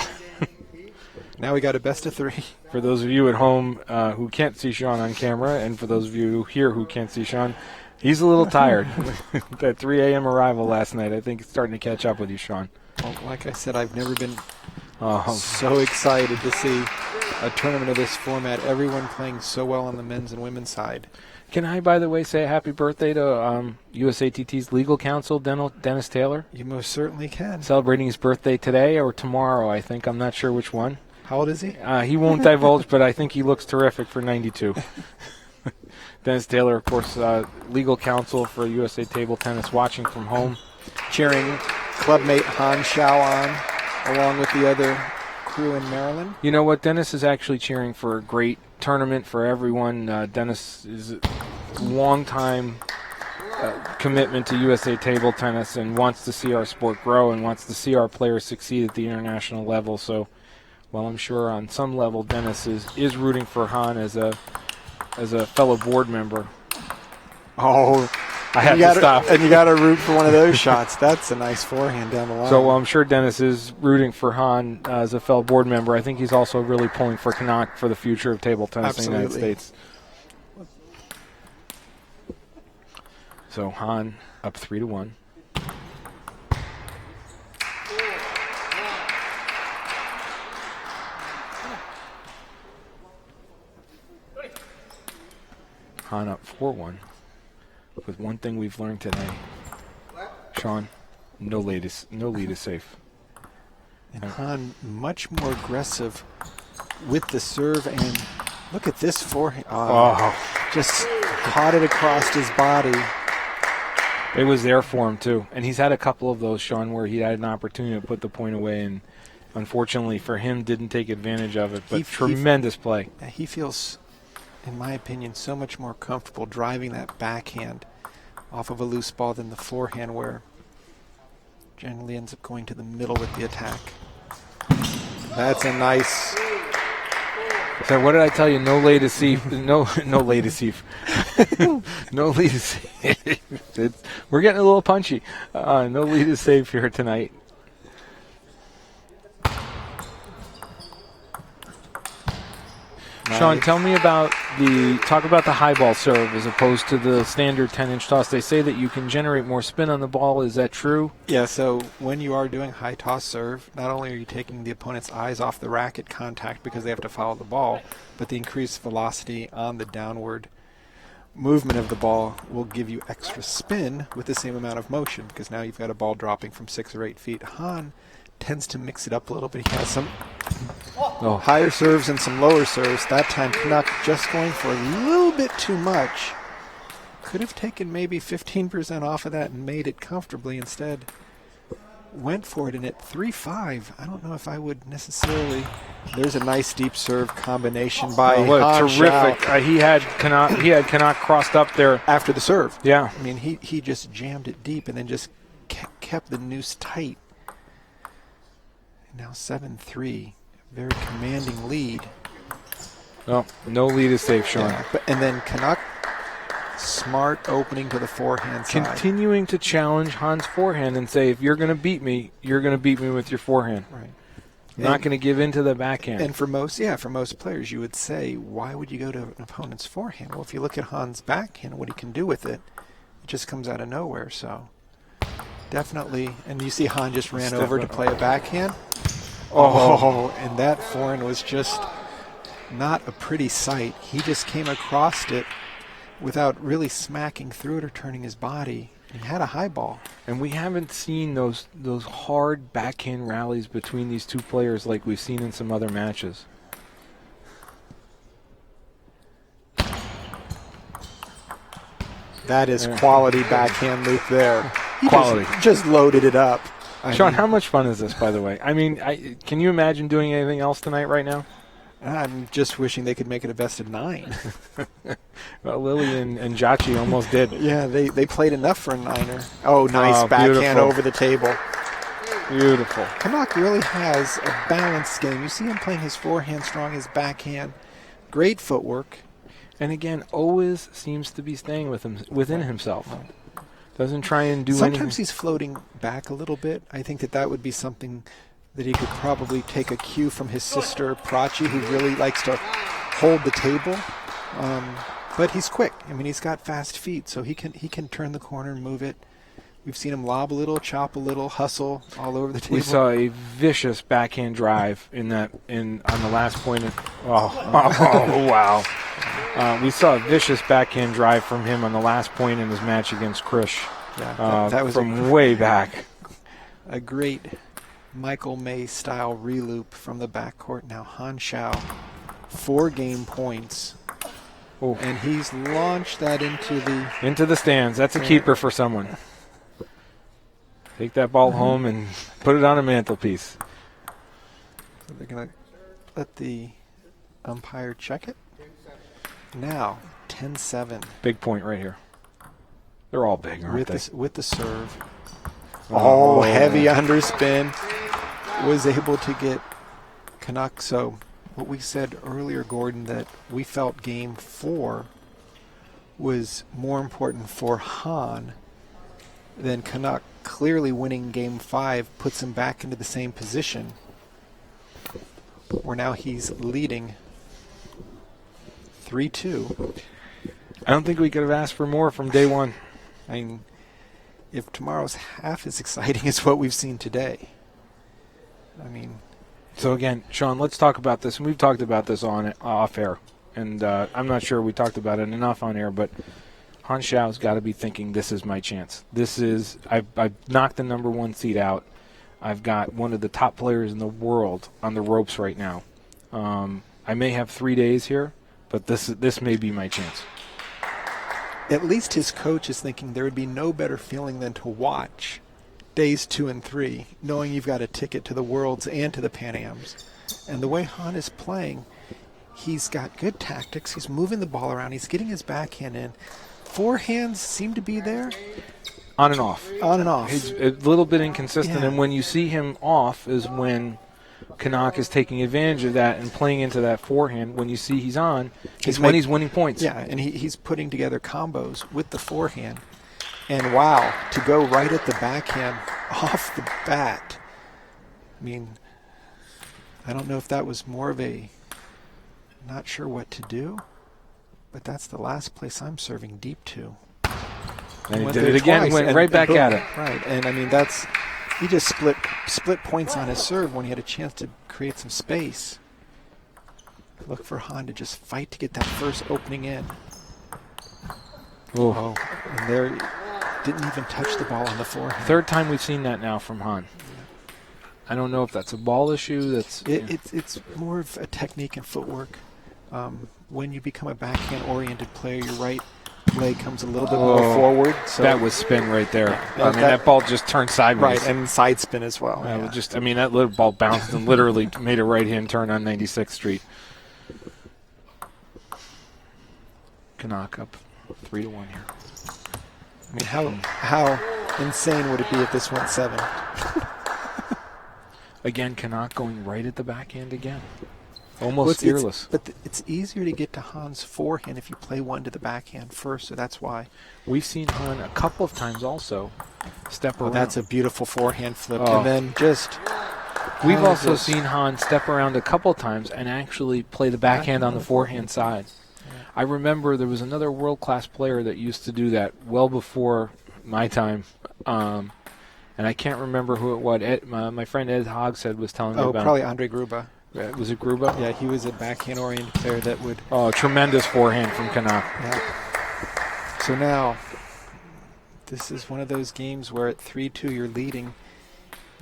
Now we got a best of 3. For those of you at home who can't see Sean on camera, and for those of you here who can't see Sean, he's a little tired. That 3 a.m. arrival last night, I think it's starting to catch up with you, Sean. Well, like I said, I've never been so excited to see a tournament of this format. Everyone playing so well on the men's and women's side. Can I, by the way, say a happy birthday to USATT's legal counsel, Dennis Taylor? You most certainly can. Celebrating his birthday today or tomorrow, I think. I'm not sure which one. How old is he? He won't divulge, but I think he looks terrific for 92. Dennis Taylor, of course, legal counsel for USA Table Tennis, watching from home. Cheering clubmate Han Xiao on, along with the other crew in Maryland. You know what? Dennis is actually cheering for a great tournament for everyone. Dennis is a long-time commitment to USA Table Tennis and wants to see our sport grow and wants to see our players succeed at the international level. So, well, I'm sure on some level Dennis is rooting for Han as a fellow board member. Oh, I had to stop. And you got to root for one of those shots. That's a nice forehand down the line. So I'm sure Dennis is rooting for Han as a fellow board member. I think he's also really pulling for Canuck for the future of table tennis in the United States. So Han up 3-1. Han up 4-1. With one thing we've learned today, Sean, no lead is safe. And Han much more aggressive with the serve, and look at this forehand. Just caught it across his body. It was there for him too, and he's had a couple of those, Sean, where he had an opportunity to put the point away, and unfortunately for him, didn't take advantage of it. But tremendous play. He feels, in my opinion, so much more comfortable driving that backhand off of a loose ball than the forehand, where generally ends up going to the middle with the attack. That's a nice. So what did I tell you? No lay to see. No lay to see. No lead is safe. We're getting a little punchy. No lead is safe here tonight. Sean, tell me about talk about the high ball serve as opposed to the standard 10-inch toss. They say that you can generate more spin on the ball. Is that true? Yeah, so when you are doing high toss serve, not only are you taking the opponent's eyes off the racket contact because they have to follow the ball, but the increased velocity on the downward movement of the ball will give you extra spin with the same amount of motion, because now you've got a ball dropping from 6 or 8 feet. Han tends to mix it up a little bit. He has some higher serves and some lower serves. That time Canuck just going for a little bit too much. Could have taken maybe 15% off of that and made it comfortably. Instead went for it, and at 3-5, I don't know if I would necessarily. There's a nice deep serve combination by Han terrific. Xiao. He had Canuck crossed up there After the serve. Yeah. I mean, he just jammed it deep and then just kept the noose tight. Now 7-3, very commanding lead. Well, no lead is safe, Sean. Yeah, and then Canuck, smart opening to the forehand side. Continuing to challenge Han's forehand and say, if you're going to beat me, you're going to beat me with your forehand. Right. Not going to give in to the backhand. And for most players, you would say, why would you go to an opponent's forehand? Well, if you look at Han's backhand, what he can do with it, it just comes out of nowhere. So definitely, and you see Han just ran over to play a backhand. Oh, and that forehand was just not a pretty sight. He just came across it without really smacking through it or turning his body. He had a high ball. And we haven't seen those hard backhand rallies between these two players like we've seen in some other matches. That is quality backhand loop there. He Quality. Just loaded it up. Sean, how much fun is this, by the way? I mean, can you imagine doing anything else tonight right now? I'm just wishing they could make it a best of 9. Well, Lily and Jachi almost did. Yeah, they played enough for a 9er. Oh, nice backhand beautiful. over the table. Beautiful. Canuck really has a balanced game. You see him playing his forehand strong, his backhand. Great footwork. And again, always seems to be staying within himself. Doesn't try and do Sometimes anything. he's floating back a little bit. I think that would be something that he could probably take a cue from his sister Prachi, who really likes to hold the table. But he's quick. I mean, he's got fast feet, so he can turn the corner and move it. We've seen him lob a little, chop a little, hustle all over the table. We saw a vicious backhand drive on the last point. Wow. We saw a vicious backhand drive from him on the last point in his match against Krish. Yeah, that was from way back. A great Michael May-style reloop from the backcourt. Now Han Xiao, 4 game points. Ooh. And he's launched that into the stands. That's a keeper for someone. Take that ball home and put it on a mantelpiece. So they're going to let the umpire check it. Now, 10-7. Big point right here. They're all big, aren't they? With the serve. Oh, heavy underspin. Was able to get Canuck. So what we said earlier, Gordon, that we felt game 4 was more important for Han than Canuck. Clearly winning game 5 puts him back into the same position where now he's leading 3-2. I don't think we could have asked for more from day one. I mean, if tomorrow's half as exciting as what we've seen today. I mean, so again, Sean, let's talk about this. And we've talked about this off air, and I'm not sure we talked about it enough on air, but Han Xiao's got to be thinking, this is my chance. I've knocked the number 1 seed out. I've got one of the top players in the world on the ropes right now. I may have 3 days here, but this may be my chance. At least his coach is thinking there would be no better feeling than to watch days 2 and 3, knowing you've got a ticket to the Worlds and to the Pan Ams. And the way Han is playing, he's got good tactics. He's moving the ball around. He's getting his backhand in. Forehands seem to be there. On and off. On and off. He's a little bit inconsistent, Yeah. and when you see him off is when Canuck is taking advantage of that and playing into that forehand. When you see he's on, he's winning points. Yeah, and he's putting together combos with the forehand. And wow, to go right at the backhand off the bat. I mean, I don't know if that was more of a Not sure what to do, but that's the last place I'm serving deep to. And he Went did there it again, twice, went and- right and back boom. at it. Right, and I mean he just split points on his serve when he had a chance to create some space. Look for Han to just fight to get that first opening in. Ooh. Oh, and there didn't even touch the ball on the forehand. Third time we've seen that now from Han. I don't know if that's a ball issue. It's more of a technique and footwork. When you become a backhand-oriented player, your right leg comes a little bit more forward. So that was spin right there. Yeah, I mean, that ball just turned sideways. right, and side spin as well. That yeah. was just, I mean, that little ball bounced and literally made a right-hand turn on 96th Street. Canuck up 3-1 here. I mean, how insane would it be if this went 7? Again, Canuck going right at the backhand again. Almost Well, fearless. But it's easier to get to Han's forehand if you play one to the backhand first, so that's why. We've seen Han a couple of times also step around. That's a beautiful forehand flip. Oh. And then just... We've kind of also just- seen Han step around a couple times and actually play the backhand on the forehand side. I remember there was another world-class player that used to do that well before my time, and I can't remember who it was. My friend Ed Hogshead was telling me about. probably Andre Gruba. Was it Gruba? Yeah, he was a backhand-oriented player that would... Oh, tremendous forehand from Canuck. Yeah. So now, this is one of those games where at 3-2 you're leading.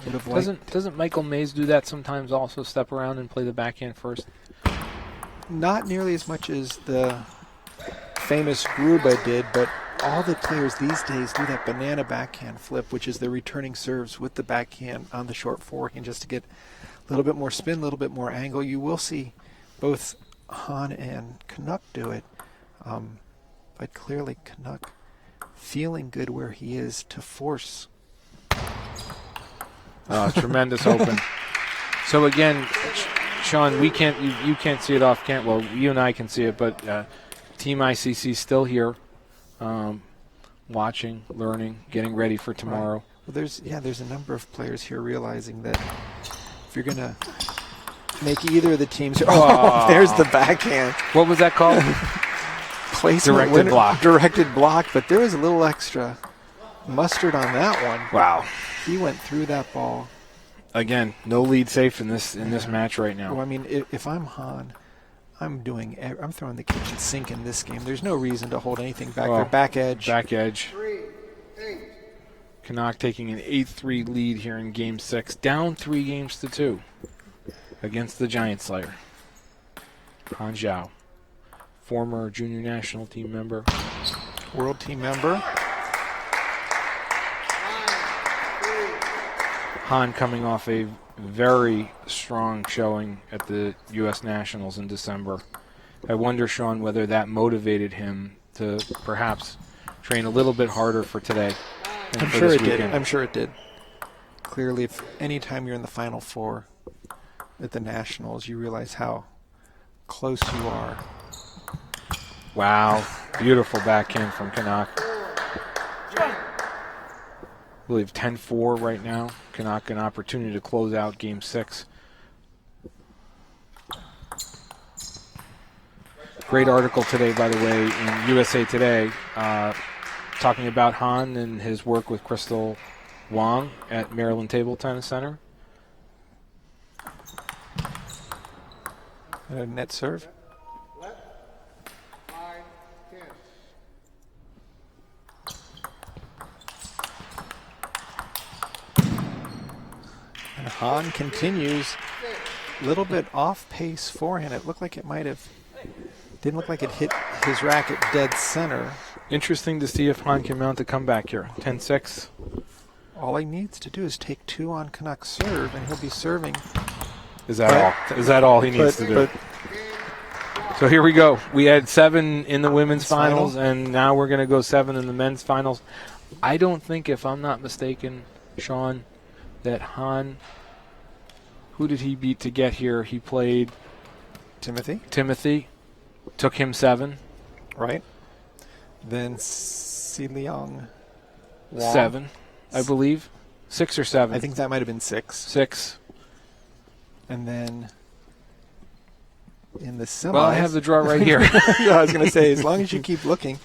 Would have liked- Doesn't Michael Mays do that sometimes? Also step around and play the backhand first. Not nearly as much as the famous Gruba did, but all the players these days do that banana backhand flip, which is the returning serves with the backhand on the short forehand just to get a little bit more spin, a little bit more angle. You will see both Han and Canuck do it, but clearly Canuck feeling good where he is to force. Tremendous open. So again, Sean, we can't. You can't see it off. Well, you and I can see it, but Team ICC still here, watching, learning, getting ready for tomorrow. Well, there's a number of players here realizing that if you're gonna make either of the teams, there's the backhand What was that called? placement, Directed block. directed block. But there was a little extra mustard on that one. Wow. He went through that ball. Again, no lead safe in this match right now. Well, I mean, if I'm Han, I'm throwing the kitchen sink in this game. There's no reason to hold anything back there. Back edge. Back edge. Canuck taking an 8-3 lead here in Game 6, down 3-2 against the Giant Slayer. Han Zhao, former junior national team member. World team member. Han coming off a very strong showing at the U.S. Nationals in December. I wonder, Sean, whether that motivated him to perhaps train a little bit harder for today. And I'm for sure this it did. weekend. I'm sure it did. Clearly, if any time you're in the Final Four at the Nationals, you realize how close you are. Wow. Beautiful backhand from Canuck. I believe 10-4 right now. Canuck an opportunity to close out Game 6. Great article today, by the way, in USA Today, talking about Han and his work with Crystal Wong at Maryland Table Tennis Center. Net serve. And Han continues. A little bit off pace forehand. It looked like it didn't look like it hit his racket dead center. Interesting to see if Han can mount a comeback here. 10-6. All he needs to do is take 2 on Canuck's serve, and he'll be serving. Is that all he needs to do? So here we go. We had 7 in the women's finals, and now we're going to go 7 in the men's finals. I don't think, if I'm not mistaken, Sean, that Han, who did he beat to get here? He played Timothy, took him 7. Right. Then Si Leong Wong. 7, I believe. 6 or 7. I think that might have been 6. 6. And then in the semis. Well, I have the draw right here. Yeah, I was going to say, as long as you keep looking.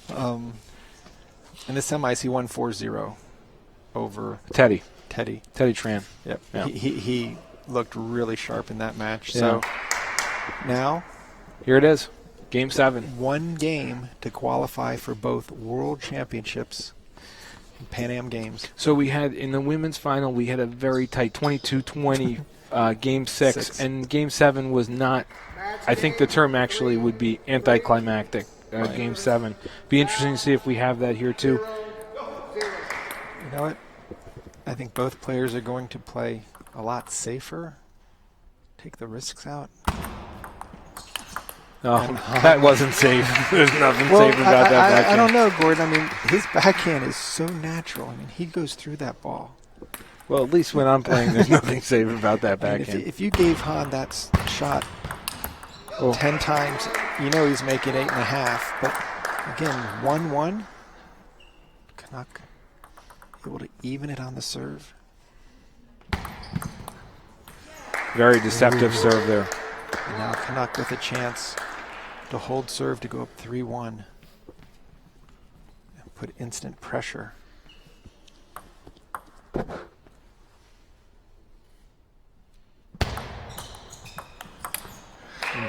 In the semis, he won 4-0 over Teddy Tran. Yep. Yeah. He looked really sharp in that match. Yeah. So now, Here it is. Game 7. one game to qualify for both World Championships and Pan Am Games. So we had, in the women's final, we had a very tight 22-20 Game 6. And Game 7 was not, I think the term actually would be anticlimactic. Game 7. Be interesting to see if we have that here too. You know what? I think both players are going to play a lot safer. Take the risks out. Oh, that wasn't safe. There's nothing safe about that backhand. I don't know, Gordon. I mean, his backhand is so natural. I mean, he goes through that ball. Well, at least when I'm playing, there's nothing safe about that I mean, backhand. if you gave Han that shot 10 times, you know he's making 8.5. But again, 1-1. Canuck able to even it on the serve. Very deceptive serve there. And now Canuck with a chance to hold serve to go up 3-1 and put instant pressure. And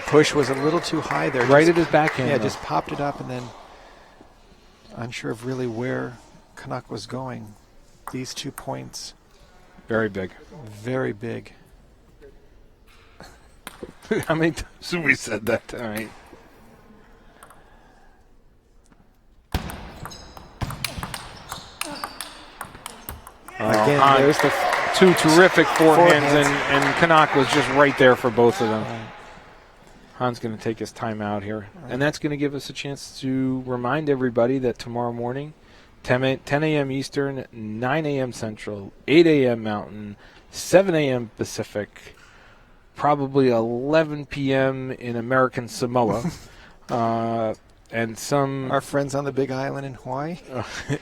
push was a little too high there. Right at his backhand. Yeah, though. just popped it up and then unsure of really where Canuck was going. These 2 points, Very big. very big. How many times have we said that tonight? Again, Han, there's the two terrific forehands, Forehands. and Canuck was just right there for both of them. Han's going to take his time out here. And that's going to give us a chance to remind everybody that tomorrow morning, 10 a.m. Eastern, 9 a.m. Central, 8 a.m. Mountain, 7 a.m. Pacific, probably 11 p.m. in American Samoa, and some. our friends on the Big Island in Hawaii.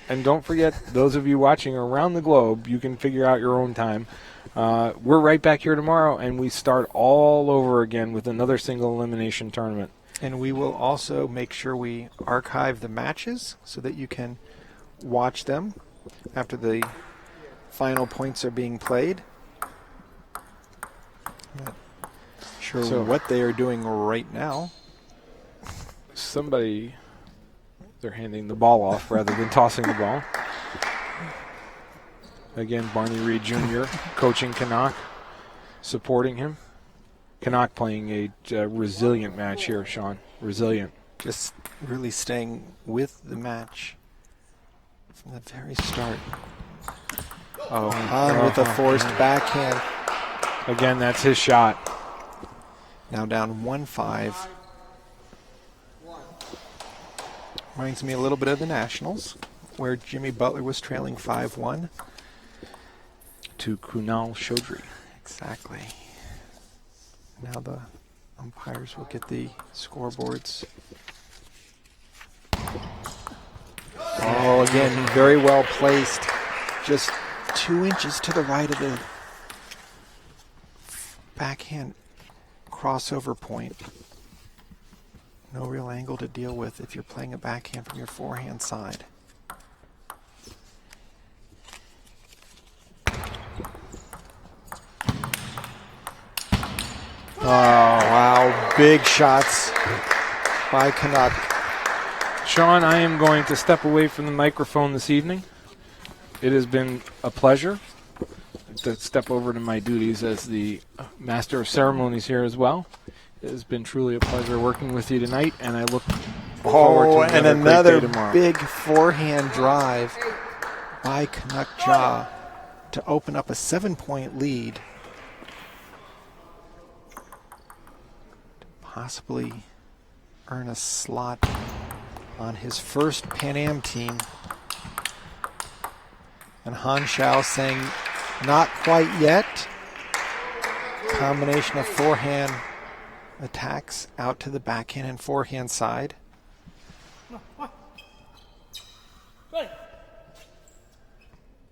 And don't forget, those of you watching around the globe, you can figure out your own time. We're right back here tomorrow, and we start all over again with another single elimination tournament. And we will also make sure we archive the matches so that you can watch them after the final points are being played. Not sure what they are doing right now. Somebody, they're handing the ball off rather than tossing the ball. Again, Barney Reed Jr. coaching Canuck, supporting him. Canuck playing a resilient match here, Sean. Resilient. Just really staying with the match from the very start. Oh, Han with a forced backhand. Again, that's his shot. Now down 1-5. Reminds me a little bit of the Nationals, where Jimmy Butler was trailing 5-1. To Kunal Chaudhry. Exactly. Now the umpires will get the scoreboards. Oh, again, very well placed. Just 2 inches to the right of the backhand crossover point. No real angle to deal with if you're playing a backhand from your forehand side. Oh, wow. Big shots by Canuck. Sean, I am going to step away from the microphone this evening. It has been a pleasure to step over to my duties as the master of ceremonies here as well. It has been truly a pleasure working with you tonight, and I look forward to and another another great day tomorrow. big forehand drive by Canuck Jaw to open up a 7-point lead. To possibly earn a slot on his first Pan Am team. And Han Xiao saying, not quite yet. Combination of forehand attacks out to the backhand and forehand side.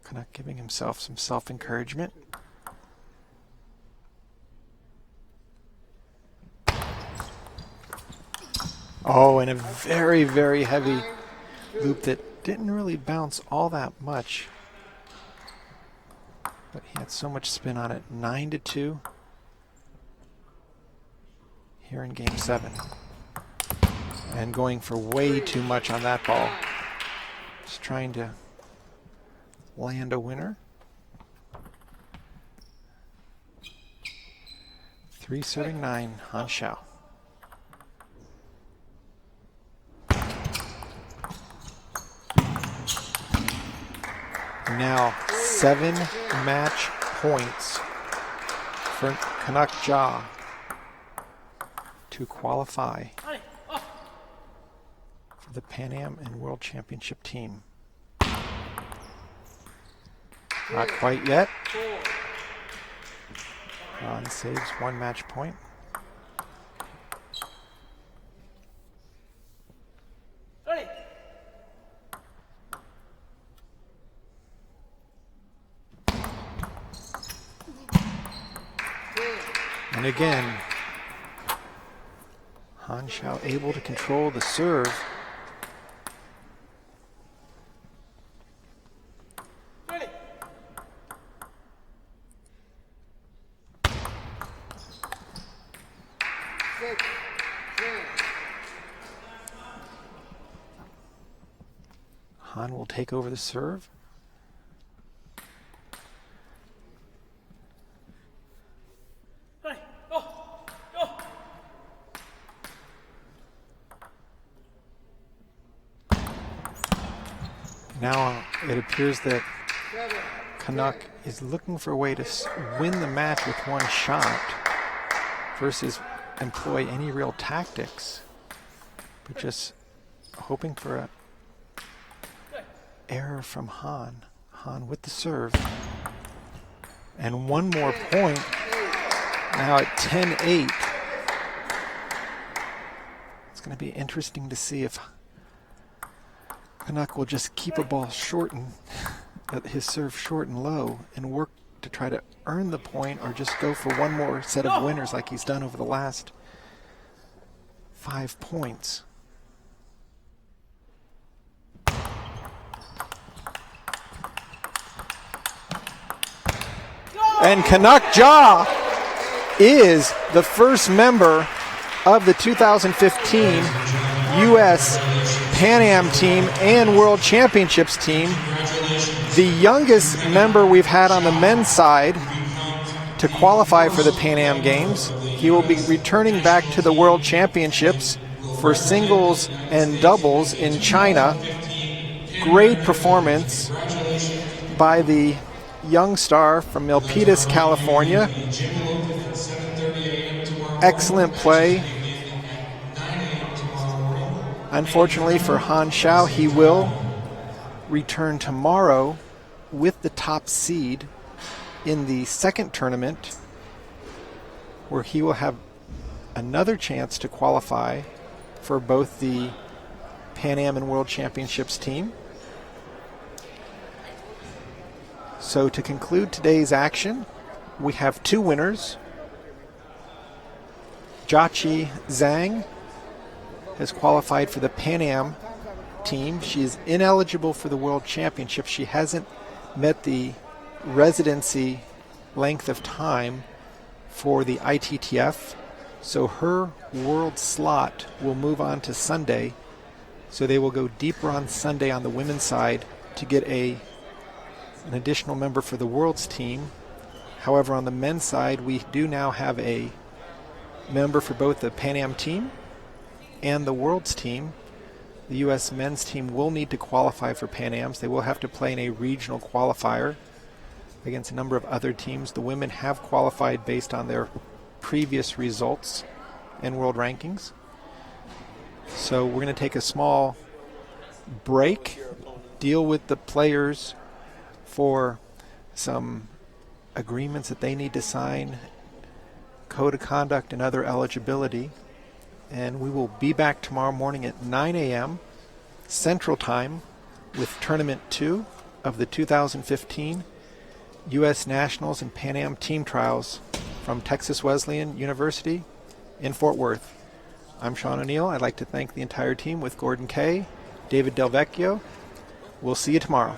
Canuck giving himself some self-encouragement. Oh, and a very, very heavy loop that didn't really bounce all that much. But he had so much spin on it. 9-2 here in Game 7. And going for way too much on that ball. Just trying to land a winner. 3-9, Han Xiao. Now 7 match points for Canuck Jia to qualify for the Pan Am and World Championship team. Not quite yet. Han saves 1 match point. And again, Han Xiao able to control the serve. Han will take over the serve. Now it appears that Canuck is looking for a way to win the match with 1 shot versus employ any real tactics, but just hoping for a error from Han. Han with the serve. And 1 more point. Now at 10-8. It's going to be interesting to see if Canuck will just keep a ball short and his serve short and low and work to try to earn the point, or just go for 1 more set of winners like he's done over the last 5 points. And Canuck Jia is the first member of the 2015 U.S. Pan Am team and World Championships team. The youngest member we've had on the men's side to qualify for the Pan Am Games. He will be returning back to the World Championships for singles and doubles in China. Great performance by the young star from Milpitas, California. Excellent play. Unfortunately for Han Xiao, he will return tomorrow with the top seed in the second tournament, where he will have another chance to qualify for both the Pan Am and World Championships team. So to conclude today's action, we have 2 winners. Jiaqi Zhang has qualified for the Pan Am team. She is ineligible for the World Championship. She hasn't met the residency length of time for the ITTF, so her world slot will move on to Sunday. So they will go deeper on Sunday on the women's side to get an additional member for the world's team. However, on the men's side, we do now have a member for both the Pan Am team and the world's team. The U.S. men's team will need to qualify for Pan Ams. They will have to play in a regional qualifier against a number of other teams. The women have qualified based on their previous results and world rankings. So we're going to take a small break, deal with the players for some agreements that they need to sign, code of conduct and other eligibility. And we will be back tomorrow morning at 9 a.m. Central Time with Tournament 2 of the 2015 U.S. Nationals and Pan Am team trials from Texas Wesleyan University in Fort Worth. I'm Sean O'Neill. I'd like to thank the entire team with Gordon Kay, David Del Vecchio. We'll see you tomorrow.